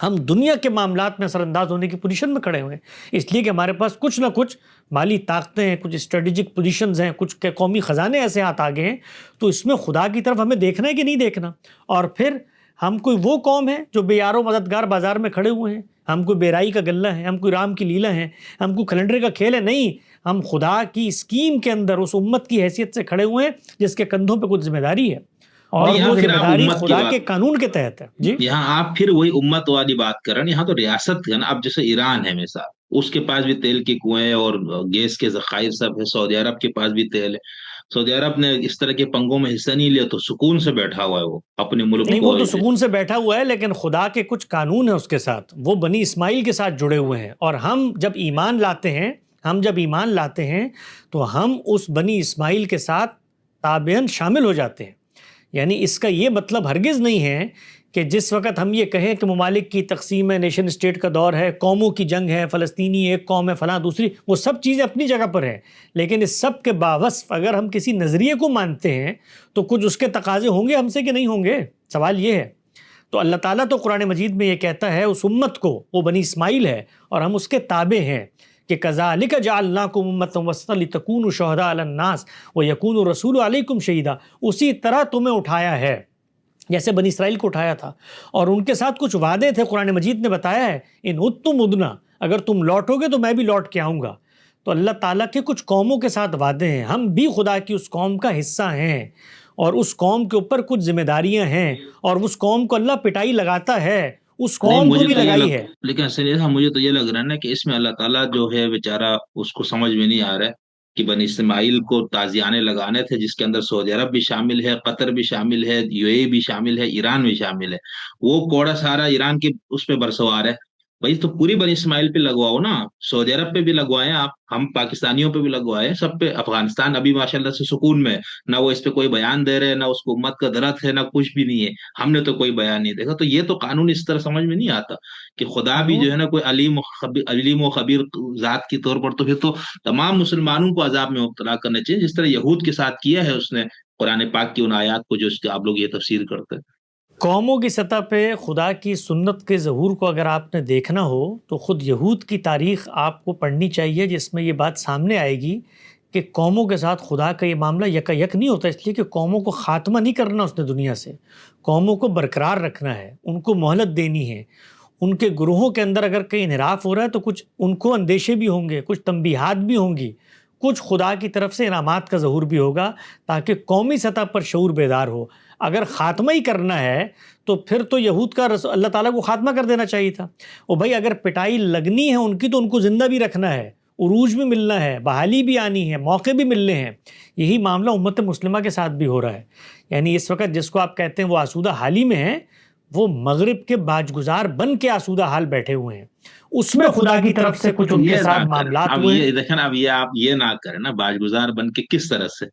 ہم دنیا کے معاملات میں اثر انداز ہونے کی پوزیشن میں کھڑے ہوئے ہیں، اس لیے کہ ہمارے پاس کچھ نہ کچھ مالی طاقتیں ہیں، کچھ اسٹریٹجک پوزیشنز ہیں، کچھ قومی خزانے ایسے ہاتھ آگے ہیں. تو اس میں خدا کی طرف ہمیں دیکھنا ہے کہ نہیں دیکھنا. اور پھر ہم کوئی وہ قوم ہے جو بے یار و مددگار بازار میں کھڑے ہوئے ہیں، ہم کوئی بیرائی کا غلہ ہیں، ہم کوئی رام کی لیلا ہیں، ہم کوئی کیلنڈر کا کھیل ہے؟ نہیں، ہم خدا کی اسکیم کے اندر اس امت کی حیثیت سے کھڑے ہوئے ہیں جس کے کندھوں پہ کچھ ذمہ داری ہے، اور وہ ذمہ داری خدا کے قانون کے تحت ہے. جی یہاں آپ پھر وہی امت والی بات کر رہے ہیں. یہاں تو ریاست ہے نا. اب جیسے ایران ہے مثال، اس کے پاس بھی تیل کے کنویں اور گیس کے ذخائر سب ہے. سعودی عرب کے پاس بھی تیل ہے. سعودی عرب نے اس طرح کے پنگوں میں حصہ نہیں لیا تو سکون سے بیٹھا ہوا ہے، وہ اپنے ملک نہیں، کو. وہ تو سکون سے بیٹھا ہوا ہے، لیکن خدا کے کچھ قانون ہیں اس کے ساتھ، وہ بنی اسماعیل کے ساتھ جڑے ہوئے ہیں. اور ہم جب ایمان لاتے ہیں تو ہم اس بنی اسماعیل کے ساتھ تابعاً شامل ہو جاتے ہیں. یعنی اس کا یہ مطلب ہرگز نہیں ہے کہ جس وقت ہم یہ کہیں کہ ممالک کی تقسیم ہے، نیشن اسٹیٹ کا دور ہے، قوموں کی جنگ ہے، فلسطینی ایک قوم ہے، فلاں دوسری، وہ سب چیزیں اپنی جگہ پر ہیں، لیکن اس سب کے باوصف اگر ہم کسی نظریے کو مانتے ہیں تو کچھ اس کے تقاضے ہوں گے ہم سے کہ نہیں ہوں گے. سوال یہ ہے. تو اللہ تعالیٰ تو قرآن مجید میں یہ کہتا ہے اس امت کو، وہ بنی اسماعیل ہے اور ہم اس کے تابع ہیں، کہ کذالک جعلناکم امۃ وسطا لتکونوا شہداء علی الناس ویکون الرسول علیکم شہیدا. اسی طرح تمہیں اٹھایا ہے جیسے بنی اسرائیل کو اٹھایا تھا، اور ان کے ساتھ کچھ وعدے تھے. قرآن مجید نے بتایا ہے ان عدتم عدنا، اگر تم لوٹو گے تو میں بھی لوٹ کے آؤں گا. تو اللہ تعالیٰ کے کچھ قوموں کے ساتھ وعدے ہیں، ہم بھی خدا کی اس قوم کا حصہ ہیں، اور اس قوم کے اوپر کچھ ذمہ داریاں ہیں، اور اس قوم کو اللہ پٹائی لگاتا ہے، اس قوم کو بھی لگائی ہے. لیکن مجھے تو یہ لگ رہا ہے نا کہ اس میں اللہ تعالیٰ جو ہے بیچارہ اس کو سمجھ میں نہیں آ رہا ہے کہ بنی اسماعیل کو تازیانے لگانے تھے، جس کے اندر سعودی عرب بھی شامل ہے، قطر بھی شامل ہے، یو اے بھی شامل ہے، ایران بھی شامل ہے، وہ کوڑا سارا ایران کے اس پہ برسوار ہے. بھائی تو پوری بنی اسماعیل پہ لگواؤ نا، سعودی عرب پہ بھی لگوائے آپ، ہم پاکستانیوں پہ بھی لگوائے، سب پہ. افغانستان ابھی ماشاء اللہ سے سکون میں ہے، نہ وہ اس پہ کوئی بیان دے رہے، نہ اس کو امت کا درد ہے، نہ کچھ بھی نہیں ہے. ہم نے تو کوئی بیان نہیں دیکھا. تو یہ تو قانون اس طرح سمجھ میں نہیں آتا کہ خدا بھی جو ہے نا کوئی علیم و خبیر ذات کے طور پر. تو پھر تو تمام مسلمانوں کو عذاب میں مبتلا کرنا چاہیے، جس طرح یہود کے ساتھ کیا ہے اس نے قرآن پاک کی ان آیات کو جو اس کے آپ لوگ یہ تفسیر کرتے ہیں. قوموں کی سطح پہ خدا کی سنت کے ظہور کو اگر آپ نے دیکھنا ہو تو خود یہود کی تاریخ آپ کو پڑھنی چاہیے، جس میں یہ بات سامنے آئے گی کہ قوموں کے ساتھ خدا کا یہ معاملہ یکا یک نہیں ہوتا، اس لیے کہ قوموں کو خاتمہ نہیں کرنا اس نے دنیا سے، قوموں کو برقرار رکھنا ہے، ان کو مہلت دینی ہے. ان کے گروہوں کے اندر اگر کہیں انحراف ہو رہا ہے تو کچھ ان کو اندیشے بھی ہوں گے، کچھ تنبیہات بھی ہوں گی، کچھ خدا کی طرف سے انعامات کا ظہور بھی ہوگا تاکہ قومی سطح پر شعور بیدار ہو. اگر خاتمہ ہی کرنا ہے تو پھر تو یہود کا اللہ تعالیٰ کو خاتمہ کر دینا چاہیے تھا. اور بھائی اگر پٹائی لگنی ہے ان کی تو ان کو زندہ بھی رکھنا ہے، عروج بھی ملنا ہے، بحالی بھی آنی ہے، موقع بھی ملنے ہیں. یہی معاملہ امت مسلمہ کے ساتھ بھی ہو رہا ہے. یعنی اس وقت جس کو آپ کہتے ہیں وہ آسودہ حالی میں ہیں، وہ مغرب کے باج گزار بن کے آسودہ حال بیٹھے ہوئے ہیں. اس میں خدا کی طرف سے کچھ ان کے ساتھ معاملات اب ہوئے ہیں. یہ دیکھیں اب یہ آپ یہ نہ کریں نا، باج گزار بن کے کس طرح سے؟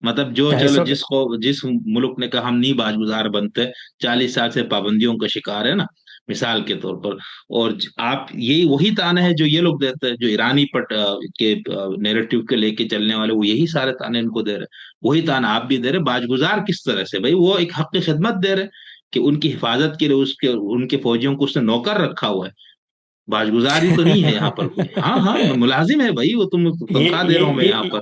مطلب جو اس چلو وقت جس ملک نے کہا ہم نہیں باج گزار بنتے، 40 سال سے پابندیوں کا شکار ہے نا مثال کے طور پر. اور آپ یہی وہی تانے ہے جو یہ لوگ دیتے ہیں، جو ایرانی کے نیریٹو کے لے کے چلنے والے، وہ یہی سارے تانے ان کو دے رہے. وہی تانا آپ بھی دے رہے. باج گزار کس طرح سے؟ بھائی وہ ایک حق خدمت دے رہے کہ ان کی حفاظت کے لیے ان کے فوجیوں کو اس نے نوکر رکھا ہوا ہے. باج گزاری تو نہیں ہے یہاں پر کوئی. ہاں ہاں ملازم ہے بھائی، وہ یہ تنخواہ دے رہا ہوں میں یہاں یہ پر.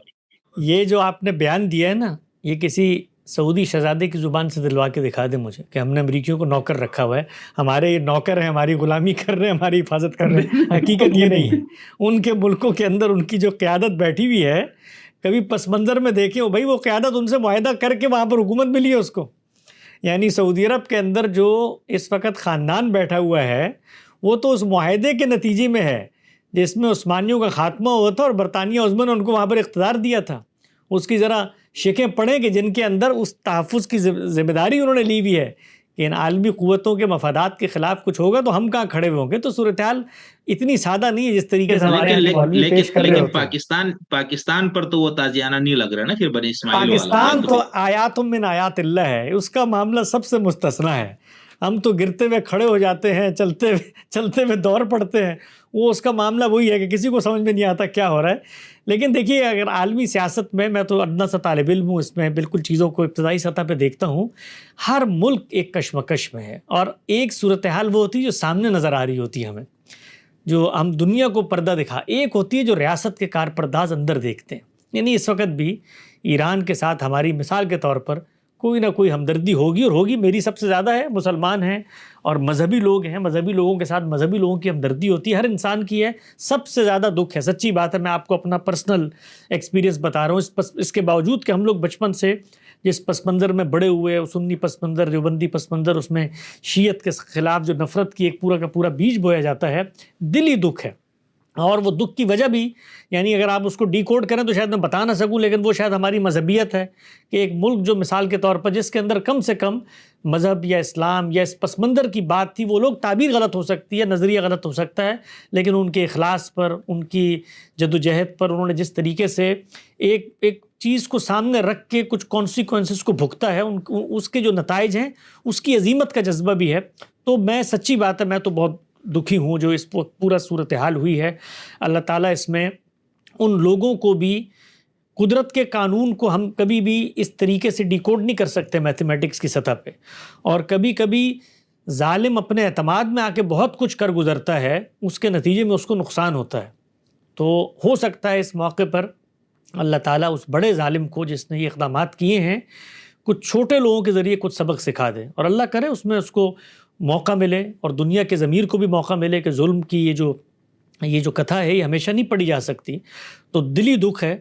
یہ جو آپ نے بیان دیا ہے نا، یہ کسی سعودی شہزادے کی زبان سے دلوا کے دکھا دے مجھے کہ ہم نے امریکیوں کو نوکر رکھا ہوا ہے، ہمارے یہ نوکر ہیں، ہماری غلامی کر رہے ہیں، ہماری حفاظت کر رہے ہیں. حقیقت یہ نہیں ہے. ان کے ملکوں کے اندر ان کی جو قیادت بیٹھی ہوئی ہے، کبھی پس منظر میں دیکھیں بھائی وہ قیادت ان سے معاہدہ کر کے وہاں پر حکومت ملی ہے اس کو. یعنی سعودی عرب کے اندر جو اس وقت خاندان بیٹھا ہوا ہے وہ تو اس معاہدے کے نتیجے میں ہے جس میں عثمانیوں کا خاتمہ ہوا تھا اور برطانیہ عظمہ نے ان کو وہاں پر اقتدار دیا تھا. اس کی ذرا شکیں پڑھیں کہ جن کے اندر اس تحفظ کی ذمہ داری انہوں نے لی ہوئی ہے کہ ان عالمی قوتوں کے مفادات کے خلاف کچھ ہوگا تو ہم کہاں کھڑے ہوئے ہوں گے. تو صورتحال اتنی سادہ نہیں ہے جس طریقے سے ہمارے یہاں کے مولوی پیش کر رہے ہوتے ہیں. پاکستان پر تو وہ تازیانہ نہیں لگ رہا نا پھر بنی اسماعیل والا. پاکستان تو آیات من آیات اللہ ہے، اس کا معاملہ سب سے مستثنا ہے. ہم تو گرتے ہوئے کھڑے ہو جاتے ہیں، چلتے ہوئے دور پڑتے ہیں. وہ اس کا معاملہ وہی ہے کہ کسی کو سمجھ میں نہیں آتا کیا ہو رہا ہے. لیکن دیکھیے اگر عالمی سیاست میں تو ادنا سا طالب علم ہوں، اس میں بالکل چیزوں کو ابتدائی سطح پہ دیکھتا ہوں. ہر ملک ایک کشمکش میں ہے اور ایک صورتحال وہ ہوتی ہے جو سامنے نظر آ رہی ہوتی ہے ہمیں، جو ہم دنیا کو پردہ دکھا. ایک ہوتی ہے جو ریاست کے کار پرداز اندر دیکھتے ہیں. یعنی اس وقت بھی ایران کے ساتھ ہماری مثال کے طور پر کوئی نہ کوئی ہمدردی ہوگی اور ہوگی. میری سب سے زیادہ ہے، مسلمان ہیں اور مذہبی لوگ ہیں، مذہبی لوگوں کے ساتھ مذہبی لوگوں کی ہمدردی ہوتی ہے، ہر انسان کی ہے. سب سے زیادہ دکھ ہے، سچی بات ہے، میں آپ کو اپنا پرسنل ایکسپیرینس بتا رہا ہوں. اس کے باوجود کہ ہم لوگ بچپن سے جس پس منظر میں بڑے ہوئے، سنی پس منظر، دیوبندی پس منظر، اس میں شیعت کے خلاف جو نفرت کی ایک پورا کا پورا بیج بویا جاتا ہے، دلی دکھ ہے. اور وہ دکھ کی وجہ بھی یعنی اگر آپ اس کو ڈی کوڈ کریں تو شاید میں بتا نہ سکوں، لیکن وہ شاید ہماری مذہبیت ہے کہ ایک ملک جو مثال کے طور پر جس کے اندر کم سے کم مذہب یا اسلام یا اس پس منظر کی بات تھی، وہ لوگ تعبیر غلط ہو سکتی ہے، نظریہ غلط ہو سکتا ہے، لیکن ان کے اخلاص پر، ان کی جدوجہد پر انہوں نے جس طریقے سے ایک چیز کو سامنے رکھ کے کچھ کانسیکوینسز کو بھگتا ہے، اس کے جو نتائج ہیں اس کی عظیمت کا جذبہ بھی ہے. تو میں سچی بات ہے، میں تو بہت دکھی ہوں جو اس پورا صورتحال ہوئی ہے. اللہ تعالیٰ اس میں ان لوگوں کو بھی، قدرت کے قانون کو ہم کبھی بھی اس طریقے سے ڈیکوڈ نہیں کر سکتے میتھمیٹکس کی سطح پہ، اور کبھی کبھی ظالم اپنے اعتماد میں آ کے بہت کچھ کر گزرتا ہے، اس کے نتیجے میں اس کو نقصان ہوتا ہے. تو ہو سکتا ہے اس موقع پر اللہ تعالیٰ اس بڑے ظالم کو جس نے یہ اقدامات کیے ہیں کچھ چھوٹے لوگوں کے ذریعے کچھ سبق سکھا دے، اور اللہ کرے اس میں اس کو موقع ملے اور دنیا کے ضمیر کو بھی موقع ملے کہ ظلم کی یہ جو کتھا ہے یہ ہمیشہ نہیں پڑھی جا سکتی. تو دلی دکھ ہے،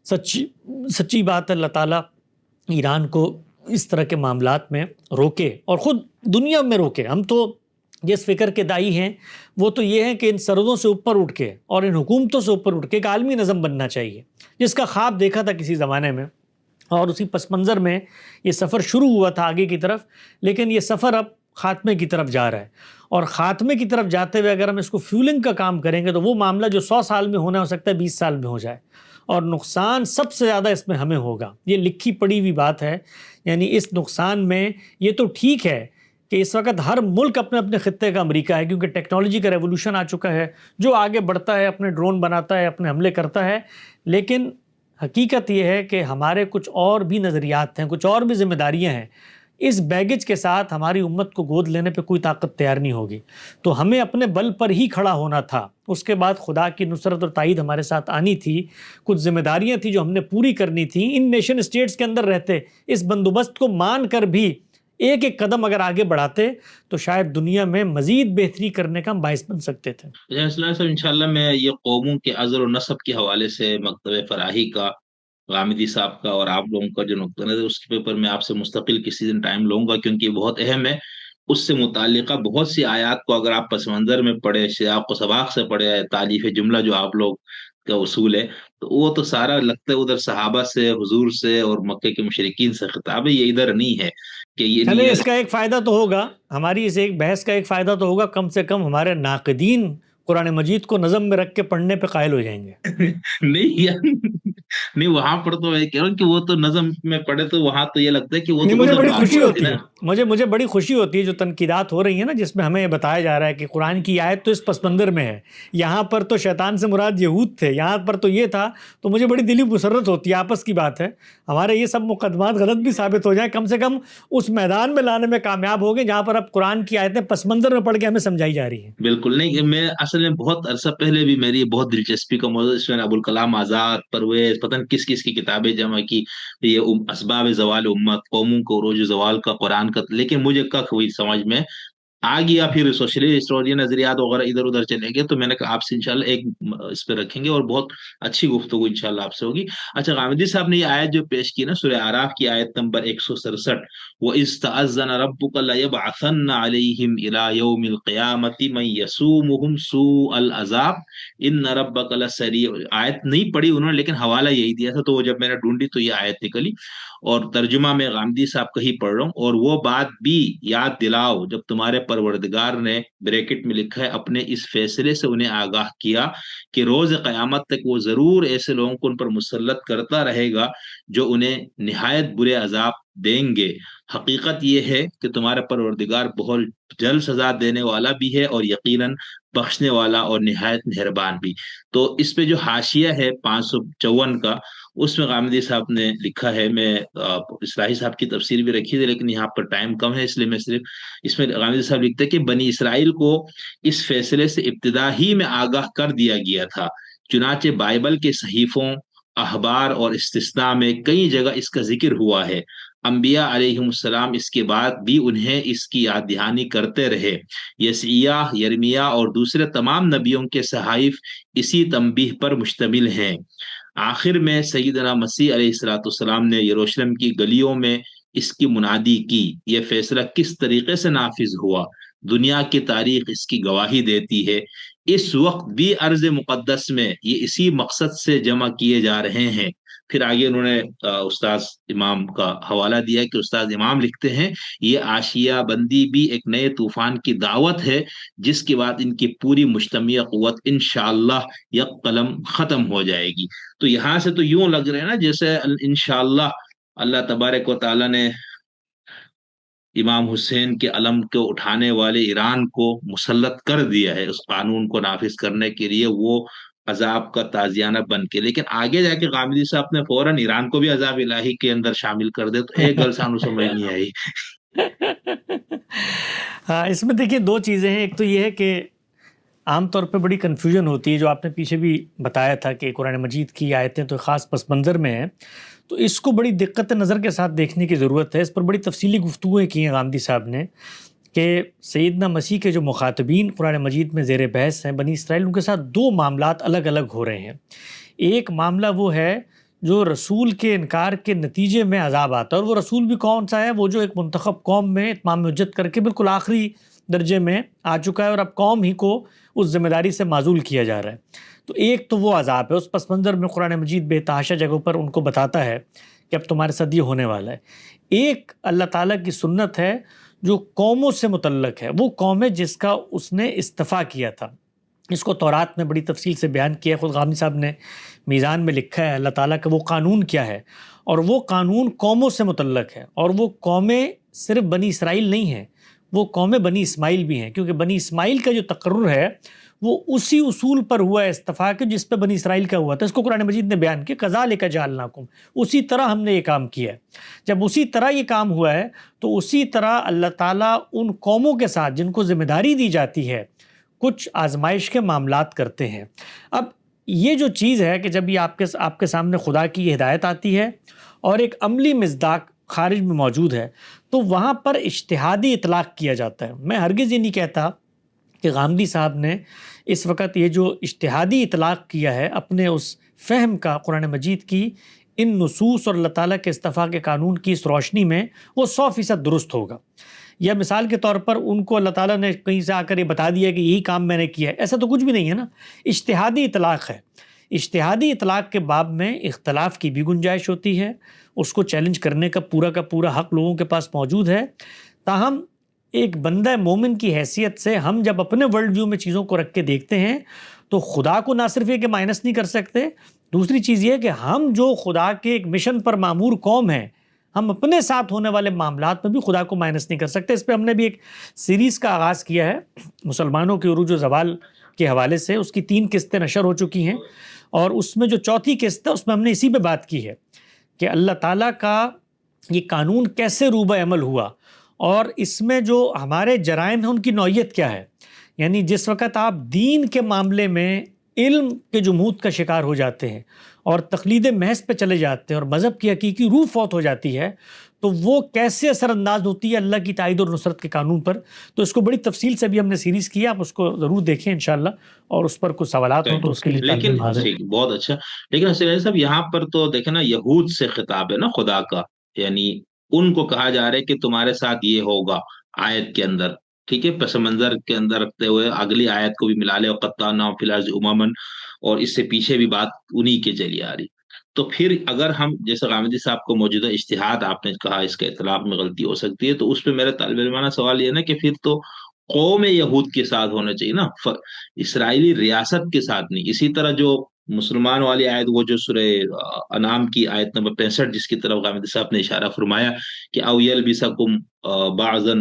سچی بات ہے. اللہ تعالیٰ ایران کو اس طرح کے معاملات میں روکے اور خود دنیا میں روکے. ہم تو جس فکر کے دائی ہیں وہ تو یہ ہے کہ ان سرحدوں سے اوپر اٹھ کے اور ان حکومتوں سے اوپر اٹھ کے ایک عالمی نظم بننا چاہیے، جس کا خواب دیکھا تھا کسی زمانے میں، اور اسی پس منظر میں یہ سفر شروع ہوا تھا آگے کی طرف، لیکن یہ سفر اب خاتمے کی طرف جا رہا ہے، اور خاتمے کی طرف جاتے ہوئے اگر ہم اس کو فیولنگ کا کام کریں گے تو وہ معاملہ جو 100 سال میں ہونا ہو سکتا ہے 20 سال میں ہو جائے، اور نقصان سب سے زیادہ اس میں ہمیں ہوگا۔ یہ لکھی پڑی ہوئی بات ہے، یعنی اس نقصان میں یہ تو ٹھیک ہے کہ اس وقت ہر ملک اپنے اپنے خطے کا امریکہ ہے، کیونکہ ٹیکنالوجی کا ریولوشن آ چکا ہے، جو آگے بڑھتا ہے اپنے ڈرون بناتا ہے، اپنے حملے کرتا ہے، لیکن حقیقت یہ ہے کہ ہمارے کچھ اور بھی نظریات ہیں، کچھ اور بھی ذمہ داریاں ہیں۔ اس بیگج کے ساتھ ہماری امت کو گود لینے پہ کوئی طاقت تیار نہیں ہوگی، تو ہمیں اپنے بل پر ہی کھڑا ہونا تھا۔ اس کے بعد خدا کی نصرت اور تائید ہمارے ساتھ آنی تھی، کچھ ذمہ داریاں تھیں جو ہم نے پوری کرنی تھیں۔ ان نیشن اسٹیٹس کے اندر رہتے اس بندوبست کو مان کر بھی ایک ایک قدم اگر آگے بڑھاتے تو شاید دنیا میں مزید بہتری کرنے کا ہم باعث بن سکتے تھے۔ صاحب انشاءاللہ میں یہ قوموں کے عزل و نسب کے حوالے سے مکتب فراہی کا، غامدی صاحب کا اور آپ لوگوں کا جو نقطہ نظر ہے اس کے اوپر میں آپ سے مستقل کسی دن ٹائم لوں گا، کیونکہ یہ بہت اہم ہے۔ اس سے متعلقہ بہت سی آیات کو اگر آپ پس منظر میں پڑھے، سیاق و سباق سے پڑھے، تالیف جملہ جو آپ لوگ کا اصول ہے، تو وہ تو سارا لگتا ہے ادھر صحابہ سے، حضور سے اور مکے کے مشرکین سے خطاب ہے، یہ ادھر نہیں ہے کہ یہ چلے نہیں اس کا ایک فائدہ تو ہوگا، ہماری اس ایک بحث کا ایک فائدہ تو ہوگا، کم سے کم ہمارے ناقدین قرآن مجید کو نظم میں رکھ کے پڑھنے پہ قائل ہو جائیں گے۔ نہیں یار، نہیں وہاں پر تو میں کہہ رہا ہوں کہ وہ تو نظم میں پڑھے تو وہاں تو یہ لگتا ہے کہ وہ نہیں، تو مجھے ادھر بڑی بات خوشی ہوتی ہوتی نا۔ ہے، مجھے بڑی خوشی ہوتی ہے جو تنقیدات ہو رہی ہیں نا، جس میں ہمیں یہ بتایا جا رہا ہے کہ قرآن کی آیت تو اس پس منظر میں ہے، یہاں پر تو شیطان سے مراد یہود تھے، یہاں پر تو یہ تھا، تو مجھے بڑی دلی مسرت ہوتی ہے۔ آپس کی بات ہے، ہمارے یہ سب مقدمات غلط بھی ثابت ہو جائیں، کم سے کم اس میدان میں لانے میں کامیاب ہو گئے جہاں پر اب قرآن کی آیتیں پس منظر میں پڑھ کے ہمیں سمجھائی جا رہی ہیں۔ بالکل نہیں، میں اصل میں بہت عرصہ پہلے بھی میری بہت دلچسپی کا موضوع اس میں ابوالکلام آزاد، پرویز، پتہ نہیں کس کس کی کتابیں جمع کی، یہ اسباب زوال امت، قوموں کو عروج زوال کا قرآن کا، لیکن مجھے کک ہوئی سمجھ میں آ گیا، پھر سوشلی ہسٹورین نظریات وغیرہ ادھر ادھر چلے گئے، تو میں نے کہا آپ سے انشاءاللہ ایک اس پہ رکھیں گے اور بہت اچھی گفتگو انشاءاللہ آپ سے ہوگی۔ اچھا، غامدی صاحب نے یہ آیت جو پیش کی نا، سورہ اعراف کی آیت نمبر 167، وَإِذْ تَأَذَّنَ رَبُّكَ لَيَبْعَثَنَّ عَلَيْهِمْ إِلَى يَوْمِ الْقِيَامَةِ مَن يَسُومُهُمْ سُوءَ الْعَذَابِ إِنَّ رَبَّكَ لَسَرِيعُ، آیت نہیں پڑھی انہوں نے لیکن حوالہ یہی دیا تھا، تو وہ جب میں نے ڈھونڈی تو یہ آیت نکلی، اور ترجمہ میں غامدی صاحب کا ہی پڑھ رہا ہوں۔ اور وہ بات بھی یاد دلاؤ جب تمہارے پروردگار نے، بریکٹ میں لکھا ہے، اپنے اس فیصلے سے انہیں آگاہ کیا کہ روز قیامت تک وہ ضرور ایسے لوگوں کو ان پر مسلط کرتا رہے گا جو انہیں نہایت برے عذاب دیں گے۔ حقیقت یہ ہے کہ تمہارا پروردگار بہت جلد سزا دینے والا بھی ہے اور یقیناً بخشنے والا اور نہایت مہربان بھی۔ تو اس پہ جو حاشیہ ہے 554 کا، اس میں غامدی صاحب نے لکھا ہے، میں اصلاحی صاحب کی تفسیر بھی رکھی تھی لیکن یہاں پر ٹائم کم ہے، اس لیے میں صرف اس میں غامدی صاحب لکھتے ہیں کہ بنی اسرائیل کو اس فیصلے سے ابتدا ہی میں آگاہ کر دیا گیا تھا، چنانچہ بائبل کے صحیفوں، اخبار اور استثناء میں کئی جگہ اس کا ذکر ہوا ہے۔ انبیاء علیہ السلام اس کے بعد بھی انہیں اس کی یاد دہانی کرتے رہے۔ یسعیاہ، یرمیاہ اور دوسرے تمام نبیوں کے صحائف اسی تنبیہ پر مشتمل ہیں۔ آخر میں سیدنا مسیح علیہ السلام نے یروشلم کی گلیوں میں اس کی منادی کی۔ یہ فیصلہ کس طریقے سے نافذ ہوا، دنیا کی تاریخ اس کی گواہی دیتی ہے۔ اس وقت بھی ارض مقدس میں یہ اسی مقصد سے جمع کیے جا رہے ہیں۔ پھر آگے انہوں نے استاذ امام کا حوالہ دیا کہ استاذ امام لکھتے ہیں یہ آشیہ بندی بھی ایک نئے طوفان کی دعوت ہے جس کے بعد ان کی پوری مجتمعی قوت انشاءاللہ یک قلم ختم ہو جائے گی۔ تو یہاں سے تو یوں لگ رہے ہیں نا جیسے انشاءاللہ اللہ تبارک و تعالیٰ نے امام حسین کے علم کو اٹھانے والے ایران کو مسلط کر دیا ہے اس قانون کو نافذ کرنے کے لیے، وہ عذاب کا تازیانہ بن کے۔ لیکن آگے جا کے غامدی صاحب نے فوراً ایران کو بھی عذاب الہی کے اندر شامل کر دے، تو ایک گل سانو سمجھ نہیں آئی۔ ہاں، اس میں دیکھیے دو چیزیں ہیں، ایک تو یہ ہے کہ عام طور پہ بڑی کنفیوژن ہوتی ہے، جو آپ نے پیچھے بھی بتایا تھا کہ قرآن مجید کی آیتیں تو خاص پس منظر میں ہیں، تو اس کو بڑی دقت نظر کے ساتھ دیکھنے کی ضرورت ہے۔ اس پر بڑی تفصیلی گفتگویں کی ہیں غامدی صاحب نے کہ سیدنا مسیح کے جو مخاطبین قرآن مجید میں زیر بحث ہیں بنی اسرائیل، ان کے ساتھ دو معاملات الگ الگ ہو رہے ہیں۔ ایک معاملہ وہ ہے جو رسول کے انکار کے نتیجے میں عذاب آتا ہے، اور وہ رسول بھی کون سا ہے؟ وہ جو ایک منتخب قوم میں اتمام حجت کر کے بالکل آخری درجے میں آ چکا ہے اور اب قوم ہی کو اس ذمہ داری سے معزول کیا جا رہا ہے۔ تو ایک تو وہ عذاب ہے، اس پس منظر میں قرآن مجید بے تحاشا جگہوں پر ان کو بتاتا ہے کہ اب تمہارے ساتھ یہ ہونے والا ہے۔ ایک اللہ تعالیٰ کی سنت ہے جو قوموں سے متعلق ہے، وہ قوم ہے جس کا اس نے استفا کیا تھا۔ اس کو تورات میں بڑی تفصیل سے بیان کیا ہے، خود غامدی صاحب نے میزان میں لکھا ہے اللہ تعالیٰ کا وہ قانون کیا ہے، اور وہ قانون قوموں سے متعلق ہے، اور وہ قومیں صرف بنی اسرائیل نہیں ہیں، وہ قومیں بنی اسماعیل بھی ہیں، کیونکہ بنی اسماعیل کا جو تقرر ہے وہ اسی اصول پر ہوا ہے استفا کے جس پہ بنی اسرائیل کا ہوا تھا۔ اس کو قرآن مجید نے بیان کیا، کذالک جعلناکم، اسی طرح ہم نے یہ کام کیا ہے۔ جب اسی طرح یہ کام ہوا ہے تو اسی طرح اللہ تعالیٰ ان قوموں کے ساتھ جن کو ذمہ داری دی جاتی ہے کچھ آزمائش کے معاملات کرتے ہیں۔ اب یہ جو چیز ہے کہ جب یہ آپ کے سامنے خدا کی یہ ہدایت آتی ہے اور ایک عملی مصداق خارج میں موجود ہے تو وہاں پر اجتہادی اطلاق کیا جاتا ہے۔ میں ہرگز یہ نہیں کہتا کہ غامدی صاحب نے اس وقت یہ جو اجتہادی اطلاق کیا ہے اپنے اس فہم کا قرآن مجید کی ان نصوص اور اللہ تعالیٰ کے استفا کے قانون کی اس روشنی میں وہ 100% درست ہوگا، یا مثال کے طور پر ان کو اللہ تعالیٰ نے کہیں سے آ کر یہ بتا دیا کہ یہی کام میں نے کیا ہے، ایسا تو کچھ بھی نہیں ہے نا۔ اجتہادی اطلاق ہے، اجتہادی اطلاق کے باب میں اختلاف کی بھی گنجائش ہوتی ہے، اس کو چیلنج کرنے کا پورا حق لوگوں کے پاس موجود ہے۔ تاہم ایک بندہ مومن کی حیثیت سے ہم جب اپنے ورلڈ ویو میں چیزوں کو رکھ کے دیکھتے ہیں تو خدا کو نہ صرف یہ کہ مائنس نہیں کر سکتے، دوسری چیز یہ ہے کہ ہم جو خدا کے ایک مشن پر مامور قوم ہیں، ہم اپنے ساتھ ہونے والے معاملات میں بھی خدا کو مائنس نہیں کر سکتے۔ اس پہ ہم نے بھی ایک سیریز کا آغاز کیا ہے مسلمانوں کے عروج و زوال کے حوالے سے، اس کی 3 قسطیں نشر ہو چکی ہیں، اور اس میں جو چوتھی قسط ہے اس میں ہم نے اسی پہ بات کی ہے کہ اللہ تعالیٰ کا یہ قانون کیسے روبہ عمل ہوا، اور اس میں جو ہمارے جرائم ہیں ان کی نوعیت کیا ہے۔ یعنی جس وقت آپ دین کے معاملے میں علم کے جمود کا شکار ہو جاتے ہیں اور تقلید محض پہ چلے جاتے ہیں اور مذہب کی حقیقی روح فوت ہو جاتی ہے تو وہ کیسے اثر انداز ہوتی ہے اللہ کی تائید اور نصرت کے قانون پر۔ تو اس کو بڑی تفصیل سے بھی ہم نے سیریز کی ہے، آپ اس کو ضرور دیکھیں انشاءاللہ، اور اس پر کچھ سوالات ہوں تو اس کے لیے لیکن بہت اچھا۔ لیکن حسین صاحب یہاں پر تو دیکھیں نا، یہود سے خطاب ہے نا خدا کا، یعنی ان کو کہا جا رہا ہے کہ تمہارے ساتھ یہ ہوگا آیت کے اندر، ٹھیک ہے، پس منظر کے اندر رکھتے ہوئے اگلی آیت کو بھی ملا لے، وَقَطَّعْنَاهُمْ فِي الْأَرْضِ أُمَمًا، اور اس سے پیچھے بھی بات انہی کے چلی آ رہی۔ تو پھر اگر ہم جیسے غامدی صاحب کو موجودہ اجتہاد آپ نے کہا اس کے اطلاق میں غلطی ہو سکتی ہے، تو اس پہ میرا طالب علمانہ سوال یہ نا کہ پھر تو قوم یہود کے ساتھ ہونا چاہیے نا، اسرائیلی ریاست کے ساتھ نہیں۔ اسی طرح جو مسلمان والی آیت، وہ جو سورہ انعام کی آیت نمبر 65 جس کی طرف غامدی صاحب نے اشارہ فرمایا کہ او یلبسکم بعضا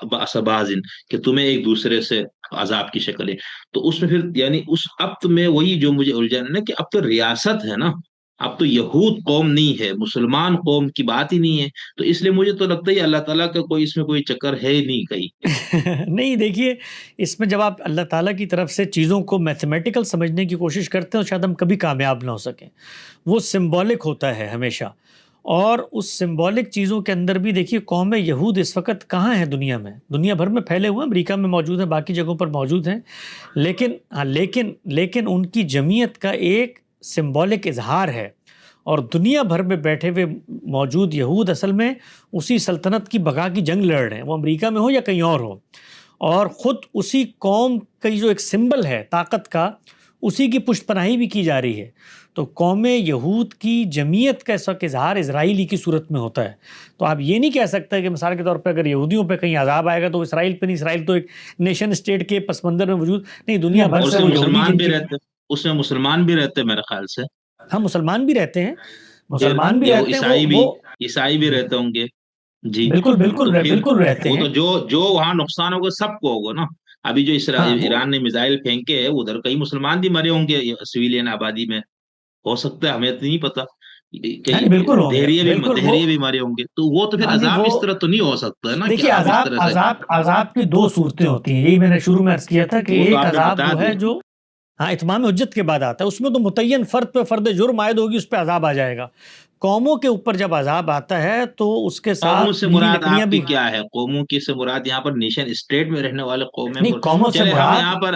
بأس بعض، کہ تمہیں ایک دوسرے سے عذاب کی شکل ہے، تو اس میں پھر یعنی اس اب میں وہی جو مجھے الجھن ہے نا کہ اب تو ریاست ہے نا، اب تو یہود قوم نہیں ہے، مسلمان قوم کی بات ہی نہیں ہے، تو اس لیے مجھے تو لگتا ہے اللہ تعالیٰ کا کوئی اس میں کوئی چکر ہے ہی نہیں کہیں۔ نہیں، دیکھیے اس میں جب آپ اللہ تعالیٰ کی طرف سے چیزوں کو میتھمیٹیکل سمجھنے کی کوشش کرتے ہیں تو شاید ہم کبھی کامیاب نہ ہو سکیں، وہ سمبولک ہوتا ہے ہمیشہ، اور اس سمبولک چیزوں کے اندر بھی دیکھیے قوم یہود اس وقت کہاں ہے دنیا میں، دنیا بھر میں پھیلے ہوئے ہیں، امریکہ میں موجود ہیں، باقی جگہوں پر موجود ہیں، لیکن ان کی جمعیت کا ایک سمبولک اظہار ہے، اور دنیا بھر میں بیٹھے ہوئے موجود یہود اصل میں اسی سلطنت کی بقا کی جنگ لڑ رہے ہیں، وہ امریکہ میں ہو یا کہیں اور ہو، اور خود اسی قوم کا جو ایک سمبل ہے طاقت کا، اسی کی پشت پناہی بھی کی جا رہی ہے۔ تو قوم یہود کی جمعیت کا اس وقت اظہار اسرائیلی کی صورت میں ہوتا ہے۔ تو آپ یہ نہیں کہہ سکتے کہ مثال کے طور پہ اگر یہودیوں پہ کہیں عذاب آئے گا تو اسرائیل پہ نہیں، اسرائیل تو ایک نیشن اسٹیٹ کے پس منظر میں وجود نہیں، دنیا بھر سے مسلمان بھی رہتے، اس میں مسلمان بھی رہتے میرے خیال سے، ہم مسلمان بھی رہتے ہیں، مسلمان بھی رہتے ہیں، عیسائی بھی رہتے ہوں گے، جی بالکل رہتے ہیں، وہ تو جو وہاں نقصان ہوگا سب کو ہوگا نا۔ ابھی جو ایران نے میزائل پھینکے ہیں ادھر کئی مسلمان بھی مرے ہوں گے سویلین آبادی میں، ہو سکتا ہے، ہمیں تو نہیں پتا، دہریے بھی مارے ہوں گے، تو وہ تو پھر عذاب اس طرح تو نہیں ہو سکتا ہے نا۔ دیکھیے عذاب کی 2 صورتیں ہوتی ہیں، یہی میں نے شروع میں عرض کیا تھا کہ ایک عذاب وہ ہے جو اتمام حجت کے بعد آتا ہے، اس میں تو متعین فرد پہ فرد جرم عائد ہوگی، اس پہ عذاب آ جائے گا۔ قوموں کے اوپر جب عذاب آتا ہے تو اس کے ساتھ قوموں سے مراد آپ کی کیا ہے؟ قوموں کی سے مراد یہاں پر نیشن اسٹیٹ میں رہنے والے قوم ہیں، قوموں سے مراد یہاں پر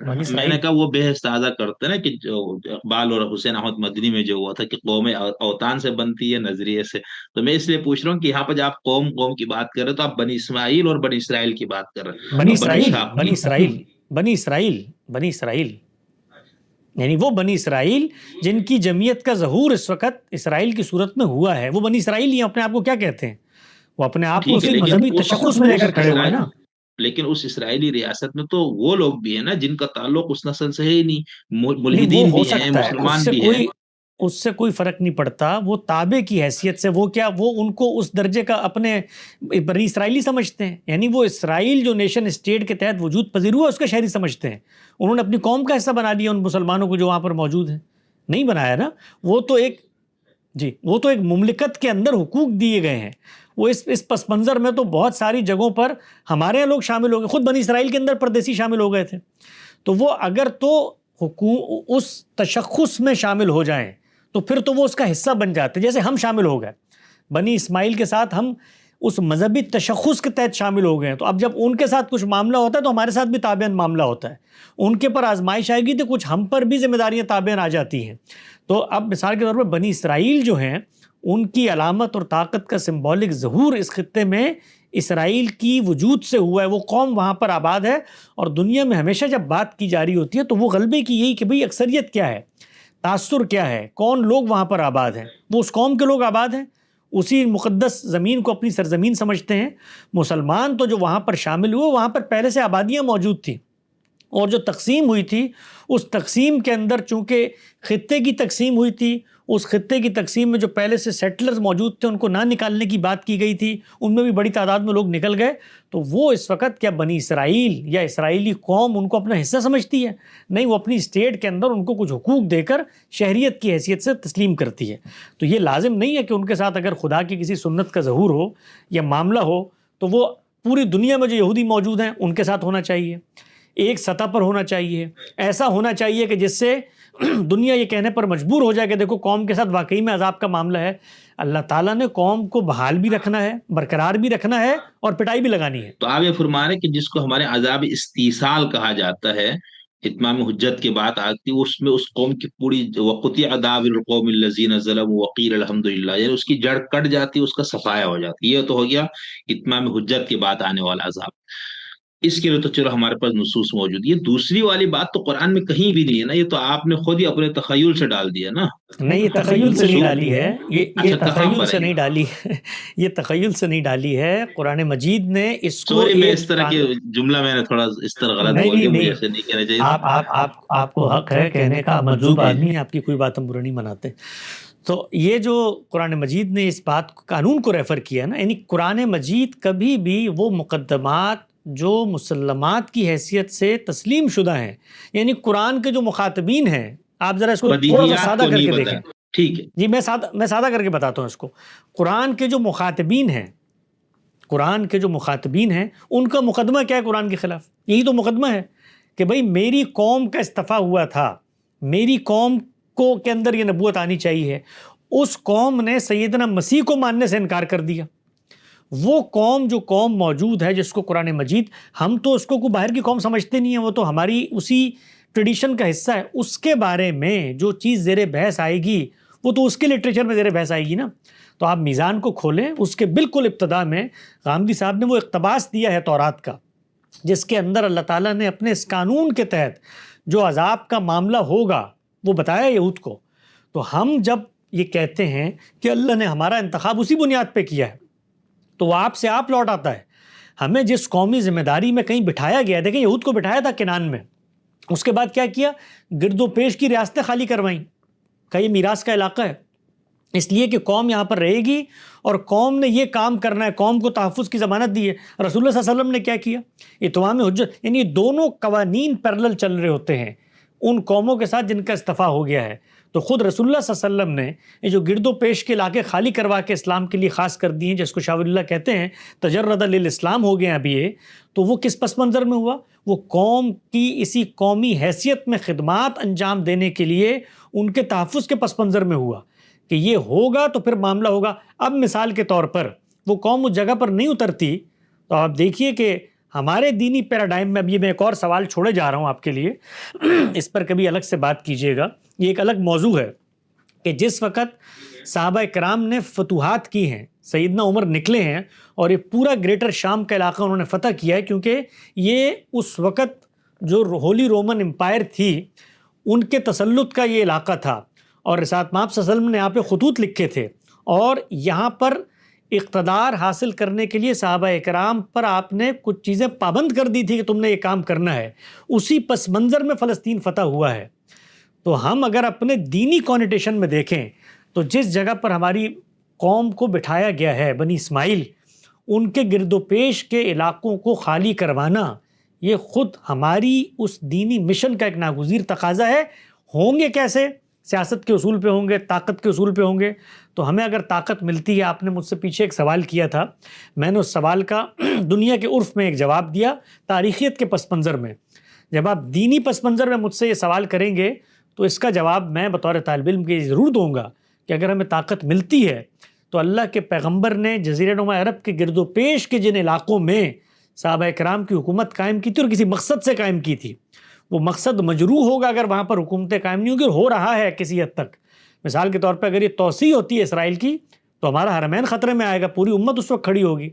میں نے اسرائیل۔ کہا وہ بحث تازہ کرتے ہیں نا کہ جو اقبال اور حسین احمد مدنی میں جو ہوا تھا کہ قوم اوطان سے بنتی ہے نظریے سے، تو میں اس لیے پوچھ رہا ہوں کہ یہاں پہ جب آپ قوم قوم کی بات کر رہے تو آپ بنی اسماعیل اور بنی اسرائیل کی بات کر رہے بنی ہیں، بنی اسرائیل اسحاق بنی کی۔ اسرائیل بنی اسرائیل بنی اسرائیل، یعنی وہ بنی اسرائیل جن کی جمعیت کا ظہور اس وقت اسرائیل کی صورت میں ہوا ہے، وہ بنی اسرائیل ہی اپنے آپ کو کیا کہتے ہیں؟ وہ اپنے آپ کو ٹھیک ہے اسی لیکن مذہبی تشخص میں لے کر کھڑے ہوئے ہیں نا۔ لیکن اس اسرائیلی ریاست میں تو وہ لوگ بھی ہیں نا جن کا تعلق اس نسل سے ہے ہی نہیں، نہیں وہ ملحدین ہو بھی ہیں، سکتا ہے، مسلمان بھی ہیں۔ اس سے کوئی فرق نہیں پڑتا، وہ تابع کی حیثیت سے وہ کیا، وہ ان کو اس درجے کا اپنے بنی اسرائیلی سمجھتے ہیں، یعنی وہ اسرائیل جو نیشن اسٹیٹ کے تحت وجود پذیر ہوا اس کا شہری سمجھتے ہیں، انہوں نے اپنی قوم کا حصہ بنا لیا ان مسلمانوں کو جو وہاں پر موجود ہیں، نہیں بنایا نا۔ وہ تو ایک وہ تو ایک مملکت کے اندر حقوق دیے گئے ہیں، وہ اس پس منظر میں تو بہت ساری جگہوں پر ہمارے یہاں لوگ شامل ہو گئے، خود بنی اسرائیل کے اندر پردیسی شامل ہو گئے تھے، تو وہ اگر تو اس تشخص میں شامل ہو جائیں تو پھر تو وہ اس کا حصہ بن جاتے، جیسے ہم شامل ہو گئے بنی اسماعیل کے ساتھ، ہم اس مذہبی تشخص کے تحت شامل ہو گئے ہیں، تو اب جب ان کے ساتھ کچھ معاملہ ہوتا ہے تو ہمارے ساتھ بھی تابعاً معاملہ ہوتا ہے، ان کے پر آزمائش آئے گی تو کچھ ہم پر بھی ذمہ داریاں تابعاً آ جاتی ہیں۔ تو اب مثال کے طور پر بنی اسرائیل جو ہیں ان کی علامت اور طاقت کا سمبولک ظہور اس خطے میں اسرائیل کی وجود سے ہوا ہے، وہ قوم وہاں پر آباد ہے، اور دنیا میں ہمیشہ جب بات کی جا رہی ہوتی ہے تو وہ غلبے کی یہی کہ بھئی اکثریت کیا ہے، تاثر کیا ہے، کون لوگ وہاں پر آباد ہیں، وہ اس قوم کے لوگ آباد ہیں، اسی مقدس زمین کو اپنی سرزمین سمجھتے ہیں۔ مسلمان تو جو وہاں پر شامل ہوئے وہاں پر پہلے سے آبادیاں موجود تھیں، اور جو تقسیم ہوئی تھی اس تقسیم کے اندر چونکہ خطے کی تقسیم ہوئی تھی، اس خطے کی تقسیم میں جو پہلے سے سیٹلرز موجود تھے ان کو نہ نکالنے کی بات کی گئی تھی، ان میں بھی بڑی تعداد میں لوگ نکل گئے، تو وہ اس وقت کیا بنی اسرائیل یا اسرائیلی قوم ان کو اپنا حصہ سمجھتی ہے؟ نہیں، وہ اپنی اسٹیٹ کے اندر ان کو کچھ حقوق دے کر شہریت کی حیثیت سے تسلیم کرتی ہے۔ تو یہ لازم نہیں ہے کہ ان کے ساتھ اگر خدا کی کسی سنت کا ظہور ہو یا معاملہ ہو تو وہ پوری دنیا میں جو یہودی موجود ہیں ان کے ساتھ ہونا چاہیے، ایک سطح پر ہونا چاہیے، ایسا ہونا چاہیے کہ جس سے دنیا یہ کہنے پر مجبور ہو جائے کہ دیکھو قوم کے ساتھ واقعی میں عذاب کا معاملہ ہے، اللہ تعالیٰ نے قوم کو بحال بھی رکھنا ہے، برقرار بھی رکھنا ہے، اور پٹائی بھی لگانی ہے۔ تو آپ یہ فرما رہے ہیں کہ جس کو ہمارے عذاب استیصال کہا جاتا ہے، اتمام حجت کی بات آتی ہے، اس میں اس قوم کی پوری وقطع عذاب القوم الذین ظلموا وقیل الحمدللہ، یعنی اس کی جڑ کٹ جاتی ہے، اس کا صفایا ہو جاتی ہے۔ یہ تو ہو گیا اتمام حجت کی بات آنے والا عذاب، اس کے لیے تو چلو ہمارے پاس نصوص موجود ہے۔ یہ دوسری والی بات تو قرآن میں کہیں بھی نہیں ہے نا، یہ تو آپ نے خود ہی اپنے تخیل سے ڈال دیا نا۔ نہیں، یہ تخیل سے نہیں ڈالی ہے، یہ اچھا کہاں تخیل پر سے ہے؟ نہیں ڈالی ہے، یہ تخیل سے نہیں ڈالی ہے، قرآن مجید نے اس کو سوری، میں ایک اس طرح کی جملہ میں نے تھوڑا اس طرح غلط نہیں بول نہیں دیا، مجھے نہیں، ایسے نہیں کہنا چاہیے تھا۔ آپ کو حق ہے کہنے کا، مجذوب آدمی ہے، آپ کی کوئی بات ہم برا نہیں مناتے۔ تو یہ جو قرآن مجید نے اس بات قانون کو ریفر کیا نا، یعنی قرآن مجید کبھی بھی وہ مقدمات جو مسلمات کی حیثیت سے تسلیم شدہ ہیں، یعنی قرآن کے جو مخاطبین ہیں، آپ ذرا اس کو تھوڑا سا بدیہیات سادہ کو کر نہیں کے بتا، دیکھیں۔ ٹھیک ہے۔ جی میں سادہ کر کے بتاتا ہوں اس کو۔ قرآن کے جو مخاطبین ہیں، قرآن کے جو مخاطبین ہیں ان کا مقدمہ کیا ہے قرآن کے خلاف؟ یہی تو مقدمہ ہے کہ بھئی میری قوم کا استفا ہوا تھا، میری قوم کو کے اندر یہ نبوت آنی چاہیے، اس قوم نے سیدنا مسیح کو ماننے سے انکار کر دیا۔ وہ قوم جو قوم موجود ہے جس کو قرآن مجید، ہم تو اس کو کوئی باہر کی قوم سمجھتے نہیں ہیں، وہ تو ہماری اسی ٹریڈیشن کا حصہ ہے، اس کے بارے میں جو چیز زیر بحث آئے گی وہ تو اس کے لٹریچر میں زیر بحث آئے گی نا۔ تو آپ میزان کو کھولیں، اس کے بالکل ابتدا میں غامدی صاحب نے وہ اقتباس دیا ہے تورات کا، جس کے اندر اللہ تعالیٰ نے اپنے اس قانون کے تحت جو عذاب کا معاملہ ہوگا وہ بتایا یہود کو۔ تو ہم جب یہ کہتے ہیں کہ اللہ نے ہمارا انتخاب اسی بنیاد پہ کیا ہے، تو وہ آپ سے آپ لوٹ آتا ہے۔ ہمیں جس قومی ذمہ داری میں کہیں بٹھایا گیا ہے، دیکھیں یہود کو بٹھایا تھا کنعان میں، اس کے بعد کیا کیا؟ گرد و پیش کی ریاستیں خالی کروائیں، کہ یہ میراث کا علاقہ ہے، اس لیے کہ قوم یہاں پر رہے گی اور قوم نے یہ کام کرنا ہے، قوم کو تحفظ کی ضمانت دی ہے۔ رسول اللہ صلی اللہ علیہ وسلم نے کیا کیا؟ اتمام حجت، یعنی دونوں قوانین پیرلل چل رہے ہوتے ہیں ان قوموں کے ساتھ جن کا استفا ہو گیا ہے۔ تو خود رسول اللہ صلی اللہ علیہ وسلم نے یہ جو گرد و پیش کے علاقے خالی کروا کے اسلام کے لیے خاص کر دیے، جس کو شاہ ولی اللہ کہتے ہیں تجرد للاسلام ہو گئے ہیں ابھی یہ، تو وہ کس پس منظر میں ہوا؟ وہ قوم کی اسی قومی حیثیت میں خدمات انجام دینے کے لیے ان کے تحفظ کے پس منظر میں ہوا کہ یہ ہوگا تو پھر معاملہ ہوگا۔ اب مثال کے طور پر وہ قوم اس جگہ پر نہیں اترتی تو آپ دیکھیے کہ ہمارے دینی پیراڈائم میں، اب یہ میں ایک اور سوال چھوڑے جا رہا ہوں آپ کے لیے، اس پر کبھی الگ سے بات کیجیے گا، یہ ایک الگ موضوع ہے کہ جس وقت صحابہ کرام نے فتوحات کی ہیں، سیدنا عمر نکلے ہیں اور یہ پورا گریٹر شام کا علاقہ انہوں نے فتح کیا ہے، کیونکہ یہ اس وقت جو ہولی رومن امپائر تھی ان کے تسلط کا یہ علاقہ تھا، اور رسالت مآب صلی اللہ علیہ وسلم نے یہاں پہ خطوط لکھے تھے، اور یہاں پر اقتدار حاصل کرنے کے لیے صحابہ کرام پر آپ نے کچھ چیزیں پابند کر دی تھی کہ تم نے یہ کام کرنا ہے، اسی پس منظر میں فلسطین فتح ہوا ہے۔ تو ہم اگر اپنے دینی کانوٹیشن میں دیکھیں تو جس جگہ پر ہماری قوم کو بٹھایا گیا ہے، بنی اسماعیل، ان کے گرد و پیش کے علاقوں کو خالی کروانا، یہ خود ہماری اس دینی مشن کا ایک ناگزیر تقاضا ہے۔ ہوں گے کیسے؟ سیاست کے اصول پہ ہوں گے، طاقت کے اصول پہ ہوں گے۔ تو ہمیں اگر طاقت ملتی ہے، آپ نے مجھ سے پیچھے ایک سوال کیا تھا، میں نے اس سوال کا دنیا کے عرف میں ایک جواب دیا، تاریخیت کے پس منظر میں۔ جب آپ دینی پس منظر میں مجھ سے یہ سوال کریں گے تو اس کا جواب میں بطور طالب علم کے ضرور دوں گا کہ اگر ہمیں طاقت ملتی ہے تو اللہ کے پیغمبر نے جزیرہ نما عرب کے گرد و پیش کے جن علاقوں میں صحابہ کرام کی حکومت قائم کی تھی اور کسی مقصد سے قائم کی تھی، وہ مقصد مجروح ہوگا اگر وہاں پر حکومتیں قائم نہیں ہوگی، اور ہو رہا ہے کسی حد تک۔ مثال کے طور پہ اگر یہ توسیع ہوتی ہے اسرائیل کی تو ہمارا حرمین خطرے میں آئے گا، پوری امت اس وقت کھڑی ہوگی۔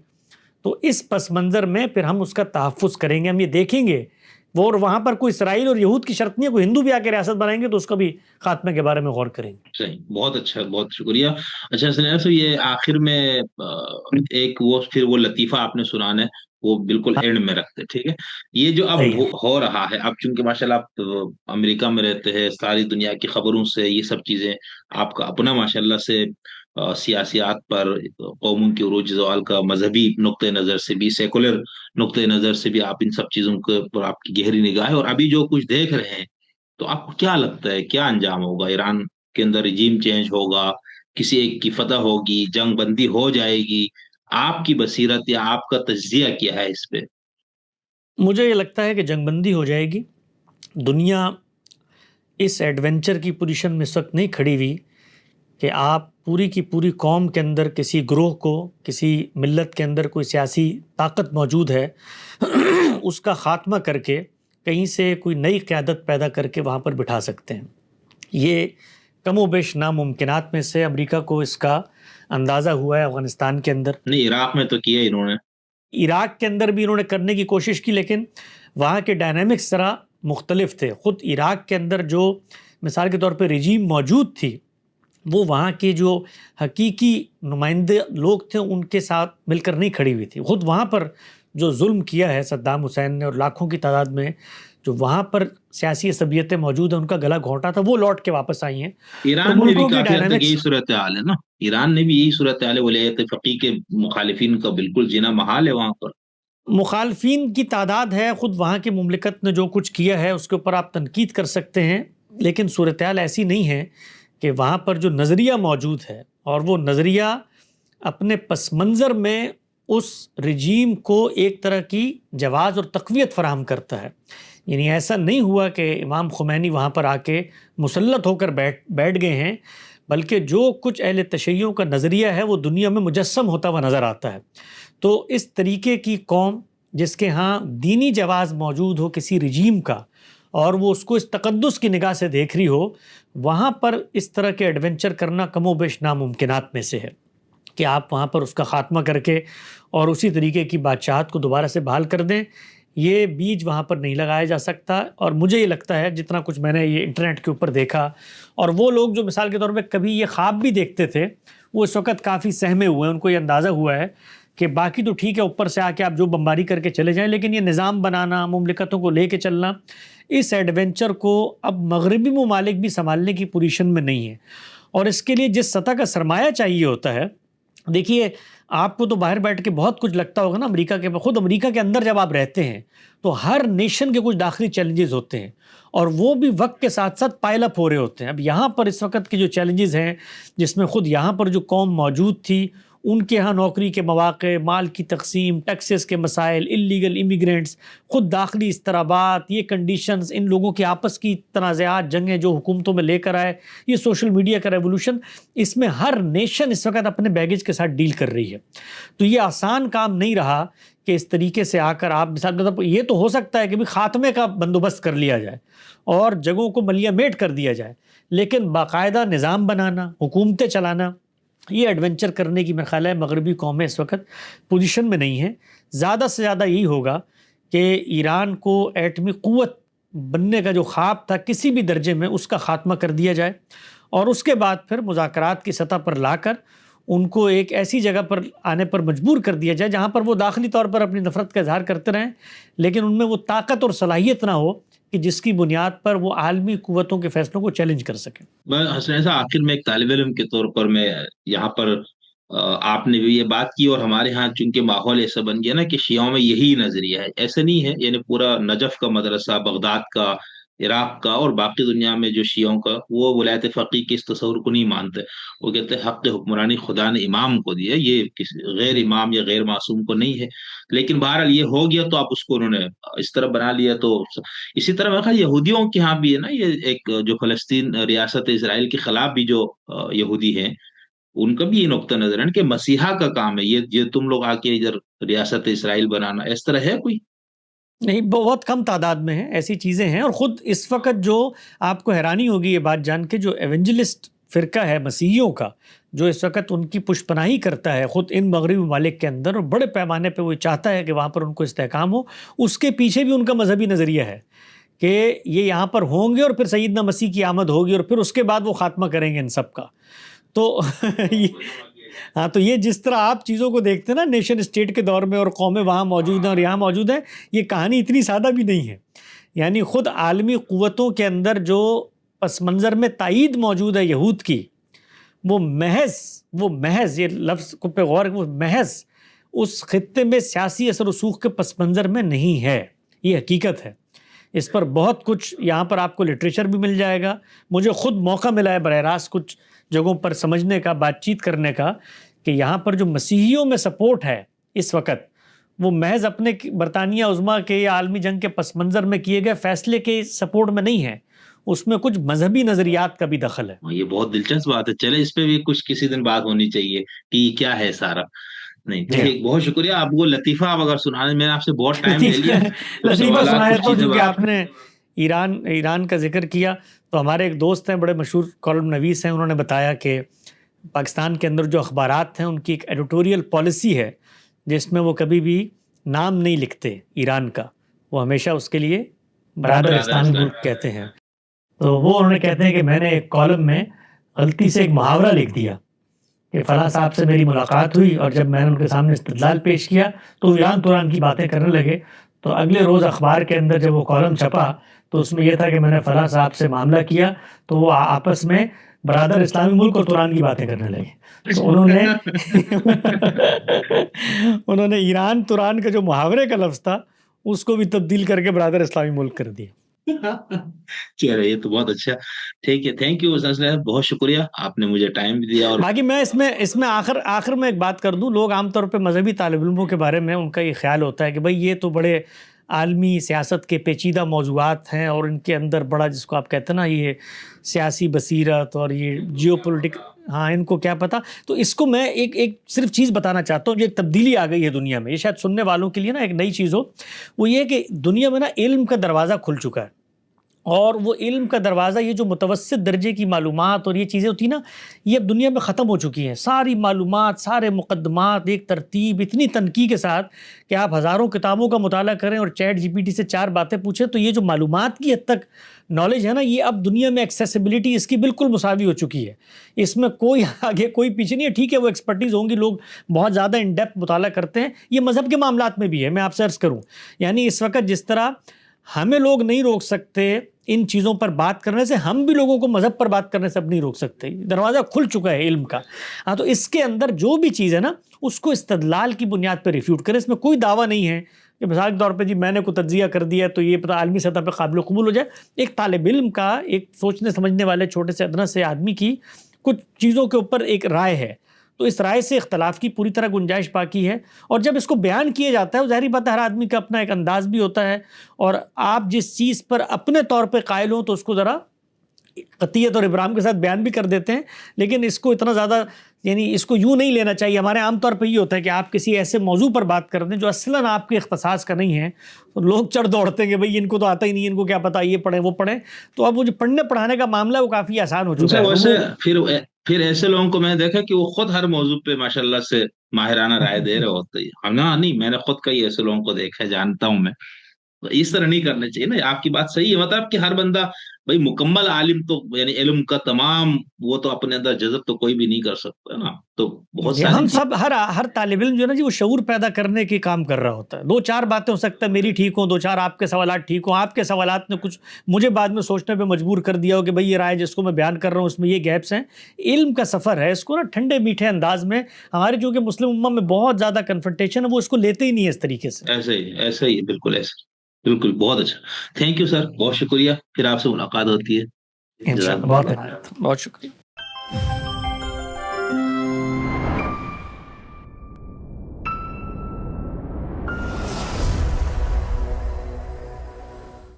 تو اس پس منظر میں پھر ہم اس کا تحفظ کریں گے، ہم یہ دیکھیں گے وہ، اور وہاں پر کوئی اسرائیل اور یہود کی شرط نہیں ہے، کوئی ہندو بھی آ کے ریاست بنائیں گے تو اس کا بھی خاتمے کے بارے میں غور کریں گے۔ صحیح، بہت اچھا، بہت شکریہ۔ اچھا سنیہ صاحب، یہ آخر میں ایک وہ پھر وہ لطیفہ آپ نے سنانا ہے، وہ بالکل ہاں، اینڈ میں رکھتے، ٹھیک ہے؟ یہ جو اب صحیح ہے۔ ہو رہا ہے، اب چونکہ ماشاءاللہ آپ امریکہ میں رہتے ہیں، ساری دنیا کی خبروں سے یہ سب چیزیں، آپ کا اپنا ماشاءاللہ سے سیاسیات پر، قوموں کے عروج زوال کا مذہبی نقطۂ نظر سے بھی، سیکولر نقطۂ نظر سے بھی، آپ ان سب چیزوں کے پر آپ کی گہری نگاہ ہے، اور ابھی جو کچھ دیکھ رہے ہیں، تو آپ کو کیا لگتا ہے کیا انجام ہوگا؟ ایران کے اندر رجیم چینج ہوگا، کسی ایک کی فتح ہوگی، جنگ بندی ہو جائے گی؟ آپ کی بصیرت یا آپ کا تجزیہ کیا ہے اس پہ؟ مجھے یہ لگتا ہے کہ جنگ بندی ہو جائے گی۔ دنیا اس ایڈونچر کی پوزیشن میں اس وقت نہیں کھڑی ہوئی کہ آپ پوری کی پوری قوم کے اندر کسی گروہ کو، کسی ملت کے اندر کوئی سیاسی طاقت موجود ہے اس کا خاتمہ کر کے کہیں سے کوئی نئی قیادت پیدا کر کے وہاں پر بٹھا سکتے ہیں۔ یہ کم و بیش ناممکنات میں سے امریکہ کو اس کا اندازہ ہوا ہے۔ افغانستان کے اندر، نہیں، عراق میں تو کیا انہوں نے۔ عراق کے اندر بھی انہوں نے کرنے کی کوشش کی، لیکن وہاں کے ڈائنامکس ذرا مختلف تھے۔ خود عراق کے اندر جو مثال کے طور پہ رجیم موجود تھی، وہ وہاں کے جو حقیقی نمائندے لوگ تھے ان کے ساتھ مل کر نہیں کھڑی ہوئی تھی۔ خود وہاں پر جو ظلم کیا ہے صدام حسین نے، اور لاکھوں کی تعداد میں جو وہاں پر سیاسی عصبیتیں موجود ہیں ان کا گلا گھونٹا تھا، وہ لوٹ کے واپس آئی ہیں۔ تو ایران میں بھی ملکوں کی کافی حد تک ڈائنامکس، یہی صورتحال ہے نا، ایران نے بھی یہی صورتحال ہے، ولیعت فقیہ کے مخالفین کا بالکل جینا محال ہے وہاں پر۔ مخالفین کی تعداد ہے، خود وہاں کی مملکت نے جو کچھ کیا ہے اس کے اوپر آپ تنقید کر سکتے ہیں، لیکن صورتحال ایسی نہیں ہے کہ وہاں پر جو نظریہ موجود ہے، اور وہ نظریہ اپنے پس منظر میں اس رجیم کو ایک طرح کی جواز اور تقویت فراہم کرتا ہے۔ یعنی ایسا نہیں ہوا کہ امام خمینی وہاں پر آ کے مسلط ہو کر بیٹھ گئے ہیں، بلکہ جو کچھ اہل تشیعوں کا نظریہ ہے وہ دنیا میں مجسم ہوتا ہوا نظر آتا ہے۔ تو اس طریقے کی قوم جس کے ہاں دینی جواز موجود ہو کسی رجیم کا، اور وہ اس کو اس تقدس کی نگاہ سے دیکھ رہی ہو، وہاں پر اس طرح کے ایڈونچر کرنا کم و بیش ناممکنات میں سے ہے کہ آپ وہاں پر اس کا خاتمہ کر کے اور اسی طریقے کی بادشاہت کو دوبارہ سے بحال کر دیں۔ یہ بیج وہاں پر نہیں لگایا جا سکتا، اور مجھے یہ لگتا ہے جتنا کچھ میں نے یہ انٹرنیٹ کے اوپر دیکھا، اور وہ لوگ جو مثال کے طور پہ کبھی یہ خواب بھی دیکھتے تھے، وہ اس وقت کافی سہمے ہوئے ہیں، ان کو یہ اندازہ ہوا ہے کہ باقی تو ٹھیک ہے، اوپر سے آ کے آپ جو بمباری کر کے چلے جائیں، لیکن یہ نظام بنانا، مملکتوں کو لے کے چلنا، اس ایڈونچر کو اب مغربی ممالک بھی سنبھالنے کی پوزیشن میں نہیں ہے۔ اور اس کے لیے جس سطح کا سرمایہ چاہیے ہوتا ہے، دیکھیے آپ کو تو باہر بیٹھ کے بہت کچھ لگتا ہوگا نا امریکہ کے، خود امریکہ کے اندر جب آپ رہتے ہیں تو ہر نیشن کے کچھ داخلی چیلنجز ہوتے ہیں، اور وہ بھی وقت کے ساتھ ساتھ پائل اپ ہو رہے ہوتے ہیں۔ اب یہاں پر اس وقت کے جو چیلنجز ہیں، جس میں خود یہاں پر جو قوم موجود تھی ان کے ہاں نوکری کے مواقع، مال کی تقسیم، ٹیکسز کے مسائل، اللیگل امیگرینٹس، خود داخلی اضطرابات، یہ کنڈیشنز، ان لوگوں کے آپس کی تنازعات، جنگیں جو حکومتوں میں لے کر آئے، یہ سوشل میڈیا کا ریولوشن، اس میں ہر نیشن اس وقت اپنے بیگیج کے ساتھ ڈیل کر رہی ہے. تو یہ آسان کام نہیں رہا کہ اس طریقے سے آ کر آپ مطلب یہ تو ہو سکتا ہے کہ بھی خاتمے کا بندوبست کر لیا جائے اور جگہوں کو ملیہ میٹ کر دیا جائے، لیکن باقاعدہ نظام بنانا، حکومتیں چلانا، یہ ایڈونچر کرنے کی میرا خیال ہے مغربی قومیں اس وقت پوزیشن میں نہیں ہیں. زیادہ سے زیادہ یہی ہوگا کہ ایران کو ایٹمی قوت بننے کا جو خواب تھا کسی بھی درجے میں، اس کا خاتمہ کر دیا جائے، اور اس کے بعد پھر مذاکرات کی سطح پر لا کر ان کو ایک ایسی جگہ پر آنے پر مجبور کر دیا جائے جہاں پر وہ داخلی طور پر اپنی نفرت کا اظہار کرتے رہیں، لیکن ان میں وہ طاقت اور صلاحیت نہ ہو کہ جس کی بنیاد پر وہ عالمی قوتوں کے فیصلوں کو چیلنج کر سکیں. حسنین صاحب، آخر میں ایک طالب علم کے طور پر میں یہاں پر آپ نے بھی یہ بات کی، اور ہمارے ہاں چونکہ ماحول ایسا بن گیا نا کہ شیعوں میں یہی نظریہ ہے. ایسا نہیں ہے، یعنی پورا نجف کا مدرسہ، بغداد کا، عراق کا اور باقی دنیا میں جو شیعوں کا، وہ ولایت فقیہ کے اس تصور کو نہیں مانتے. وہ کہتے ہیں حق حکمرانی خدا نے امام کو دی ہے، یہ کسی غیر امام یا غیر معصوم کو نہیں ہے. لیکن بہرحال یہ ہو گیا تو آپ اس کو انہوں نے اس طرح بنا لیا. تو اسی طرح میں خیال یہودیوں کے ہاں بھی ہے نا، یہ ایک جو فلسطین ریاست اسرائیل کے خلاف بھی جو یہودی ہیں، ان کا بھی یہ نقطہ نظر ہے کہ مسیحا کا کام ہے یہ تم لوگ آ کے ادھر ریاست اسرائیل بنانا. اس طرح ہے کوئی؟ نہیں، بہت کم تعداد میں ہیں ایسی چیزیں ہیں. اور خود اس وقت جو آپ کو حیرانی ہوگی یہ بات جان کے، جو ایونجلسٹ فرقہ ہے مسیحیوں کا، جو اس وقت ان کی پشت پناہی کرتا ہے خود ان مغربی ممالک کے اندر، اور بڑے پیمانے پہ وہ چاہتا ہے کہ وہاں پر ان کو استحکام ہو، اس کے پیچھے بھی ان کا مذہبی نظریہ ہے کہ یہ یہاں پر ہوں گے اور پھر سیدنا مسیح کی آمد ہوگی اور پھر اس کے بعد وہ خاتمہ کریں گے ان سب کا. تو ہاں، تو یہ جس طرح آپ چیزوں کو دیکھتے ہیں نا نیشن اسٹیٹ کے دور میں، اور قومیں وہاں موجود ہیں اور یہاں موجود ہیں، یہ کہانی اتنی سادہ بھی نہیں ہے. یعنی خود عالمی قوتوں کے اندر جو پس منظر میں تائید موجود ہے یہود کی، وہ محض یہ لفظ کو پہ غور، وہ محض اس خطے میں سیاسی اثر و رسوخ کے پس منظر میں نہیں ہے. یہ حقیقت ہے. اس پر بہت کچھ یہاں پر آپ کو لٹریچر بھی مل جائے گا. مجھے خود موقع ملا ہے براہ راست کچھ جگہوں پر سمجھنے کا، بات چیت کرنے کا، کہ یہاں پر جو مسیحیوں میں سپورٹ ہے اس وقت، وہ محض اپنے برطانیہ عظمیٰ کے یا عالمی جنگ کے پس منظر میں کیے گئے فیصلے کے سپورٹ میں نہیں ہے، اس میں کچھ مذہبی نظریات کا بھی دخل ہے. یہ بہت دلچسپ بات ہے. چلے اس پہ بھی کچھ کسی دن بات ہونی چاہیے کہ یہ کیا ہے سارا. نہیں ٹھیک، بہت شکریہ. آپ وہ لطیفہ آپ اگر سنانے، میں نے آپ سے بہت ٹائم لے لیا. لطیفہ سنایا تو چونکہ آپ نے ایران کا ذکر کیا، تو ہمارے ایک دوست ہیں بڑے مشہور کالم نویس ہیں، انہوں نے بتایا کہ پاکستان کے اندر جو اخبارات ہیں ان کی ایک ایڈیٹوریل پالیسی ہے جس میں وہ کبھی بھی نام نہیں لکھتے ایران کا، وہ ہمیشہ اس کے لیے برادر اسلامی ملک کہتے ہیں. تو وہ انہوں نے کہتے ہیں کہ میں نے ایک کالم میں غلطی سے ایک محاورہ لکھ دیا کہ فلاں صاحب سے میری ملاقات ہوئی، اور جب میں نے ان کے سامنے استدلال پیش کیا تو ایران کی باتیں کرنے لگے. تو اگلے روز اخبار کے اندر جب وہ کالم چھپا تو اس میں یہ تھا کہ میں نے فلاں صاحب سے معاملہ کیا، تو وہ آپس میں برادر اسلامی ملک اور تران کی باتیں کرنے لگے. تو انہوں نے ایران تران کا جو محاورے کا لفظ تھا اس کو بھی تبدیل کر کے برادر اسلامی ملک کر دیا. چلے، یہ تو بہت اچھا. ٹھیک ہے، تھینک یو بہت شکریہ، آپ نے مجھے ٹائم بھی دیا. اور باقی میں اس میں آخر میں ایک بات کر دوں. لوگ عام طور پہ مذہبی طالب علموں کے بارے میں ان کا یہ خیال ہوتا ہے کہ بھئی یہ تو بڑے عالمی سیاست کے پیچیدہ موضوعات ہیں اور ان کے اندر بڑا، جس کو آپ کہتے ہیں نا، یہ سیاسی بصیرت اور یہ جیو پولیٹک، ہاں ان کو کیا پتہ. تو اس کو میں ایک صرف چیز بتانا چاہتا ہوں، جو ایک تبدیلی آ گئی ہے دنیا میں، یہ شاید سننے والوں کے لیے نا ایک نئی چیز ہو. وہ یہ کہ دنیا میں نا علم کا دروازہ کھل چکا ہے، اور وہ علم کا دروازہ، یہ جو متوسط درجے کی معلومات اور یہ چیزیں ہوتی ہیں نا، یہ اب دنیا میں ختم ہو چکی ہیں. ساری معلومات، سارے مقدمات ایک ترتیب، اتنی تنقیح کے ساتھ کہ آپ ہزاروں کتابوں کا مطالعہ کریں اور چیٹ جی پی ٹی سے 4 باتیں پوچھیں تو یہ جو معلومات کی حد تک نالج ہے نا، یہ اب دنیا میں ایکسیسیبلٹی اس کی بالکل مساوی ہو چکی ہے. اس میں کوئی آگے کوئی پیچھے نہیں ہے. ٹھیک ہے، وہ ایکسپرٹیز ہوں گی، لوگ بہت زیادہ ان ڈیپتھ مطالعہ کرتے ہیں. یہ مذہب کے معاملات میں بھی ہے. میں آپ سے عرض کروں، یعنی اس وقت جس طرح ہمیں لوگ نہیں روک سکتے ان چیزوں پر بات کرنے سے، ہم بھی لوگوں کو مذہب پر بات کرنے سے اب نہیں روک سکتے. دروازہ کھل چکا ہے علم کا. ہاں، تو اس کے اندر جو بھی چیز ہے نا، اس کو استدلال کی بنیاد پہ ریفیوٹ کریں. اس میں کوئی دعویٰ نہیں ہے کہ مثال کے طور پہ جی میں نے کوئی تجزیہ کر دیا تو یہ پتہ عالمی سطح پہ قابل قبول ہو جائے. ایک طالب علم کا، ایک سوچنے سمجھنے والے چھوٹے سے ادنا سے آدمی کی کچھ چیزوں کے اوپر ایک رائے ہے، تو اس رائے سے اختلاف کی پوری طرح گنجائش باقی ہے، اور جب اس کو بیان کیا جاتا ہے، ظاہری بات ہے ہر آدمی کا اپنا ایک انداز بھی ہوتا ہے، اور آپ جس چیز پر اپنے طور پہ قائل ہوں تو اس کو ذرا قطعیت اور ابرام کے ساتھ بیان بھی کر دیتے ہیں، لیکن اس کو اتنا زیادہ یعنی اس کو یوں نہیں لینا چاہیے۔ ہمارے عام طور پہ یہ ہوتا ہے کہ آپ کسی ایسے موضوع پر بات کر دیں جو اصلاً آپ کے اختصاص کا نہیں ہے، تو لوگ چڑھ دوڑتے ہیں کہ بھئی ان کو تو آتا ہی نہیں، ان کو کیا پتہ، یہ پڑھیں وہ پڑھیں، تو اب وہ جو پڑھنے پڑھانے کا معاملہ ہے وہ کافی آسان ہو چکا ہے۔ ویسے پھر ایسے لوگوں کو میں نے دیکھا کہ وہ خود ہر موضوع پہ ماشاءاللہ سے ماہرانہ رائے دے رہے ہوتے ہیں۔ ہاں نہیں، میں نے خود کئی ایسے لوگوں کو دیکھا ہے، جانتا ہوں میں۔ اس طرح نہیں کرنا چاہیے نا، آپ کی بات صحیح ہے، مطلب کہ ہر بندہ بھائی مکمل عالم تو یعنی علم کا تمام وہ تو اپنے اندر جذب تو کوئی بھی نہیں کر سکتا نا، تو بہت جی ساری ہم سب ہر طالب علم جو ہے نا جی وہ شعور پیدا کرنے کی کام کر رہا ہوتا ہے۔ دو چار باتیں ہو سکتا ہے میری ٹھیک ہوں، دو چار آپ کے سوالات ٹھیک ہوں، آپ کے سوالات نے کچھ مجھے بعد میں سوچنے پہ مجبور کر دیا ہو کہ بھئی یہ رائے جس کو میں بیان کر رہا ہوں اس میں یہ گیپس ہیں۔ علم کا سفر ہے، اس کو نا ٹھنڈے میٹھے انداز میں، ہمارے جو کہ مسلم امہ میں بہت زیادہ کنفرنٹیشن ہے، وہ اس کو لیتے ہی نہیں ہے اس طریقے سے۔ ایسے ہی بالکل ایسے، بالکل بہت اچھا، تھینک یو سر، بہت شکریہ، پھر آپ سے ملاقات ہوتی ہے۔ انشاءاللہ، بہت شکریہ۔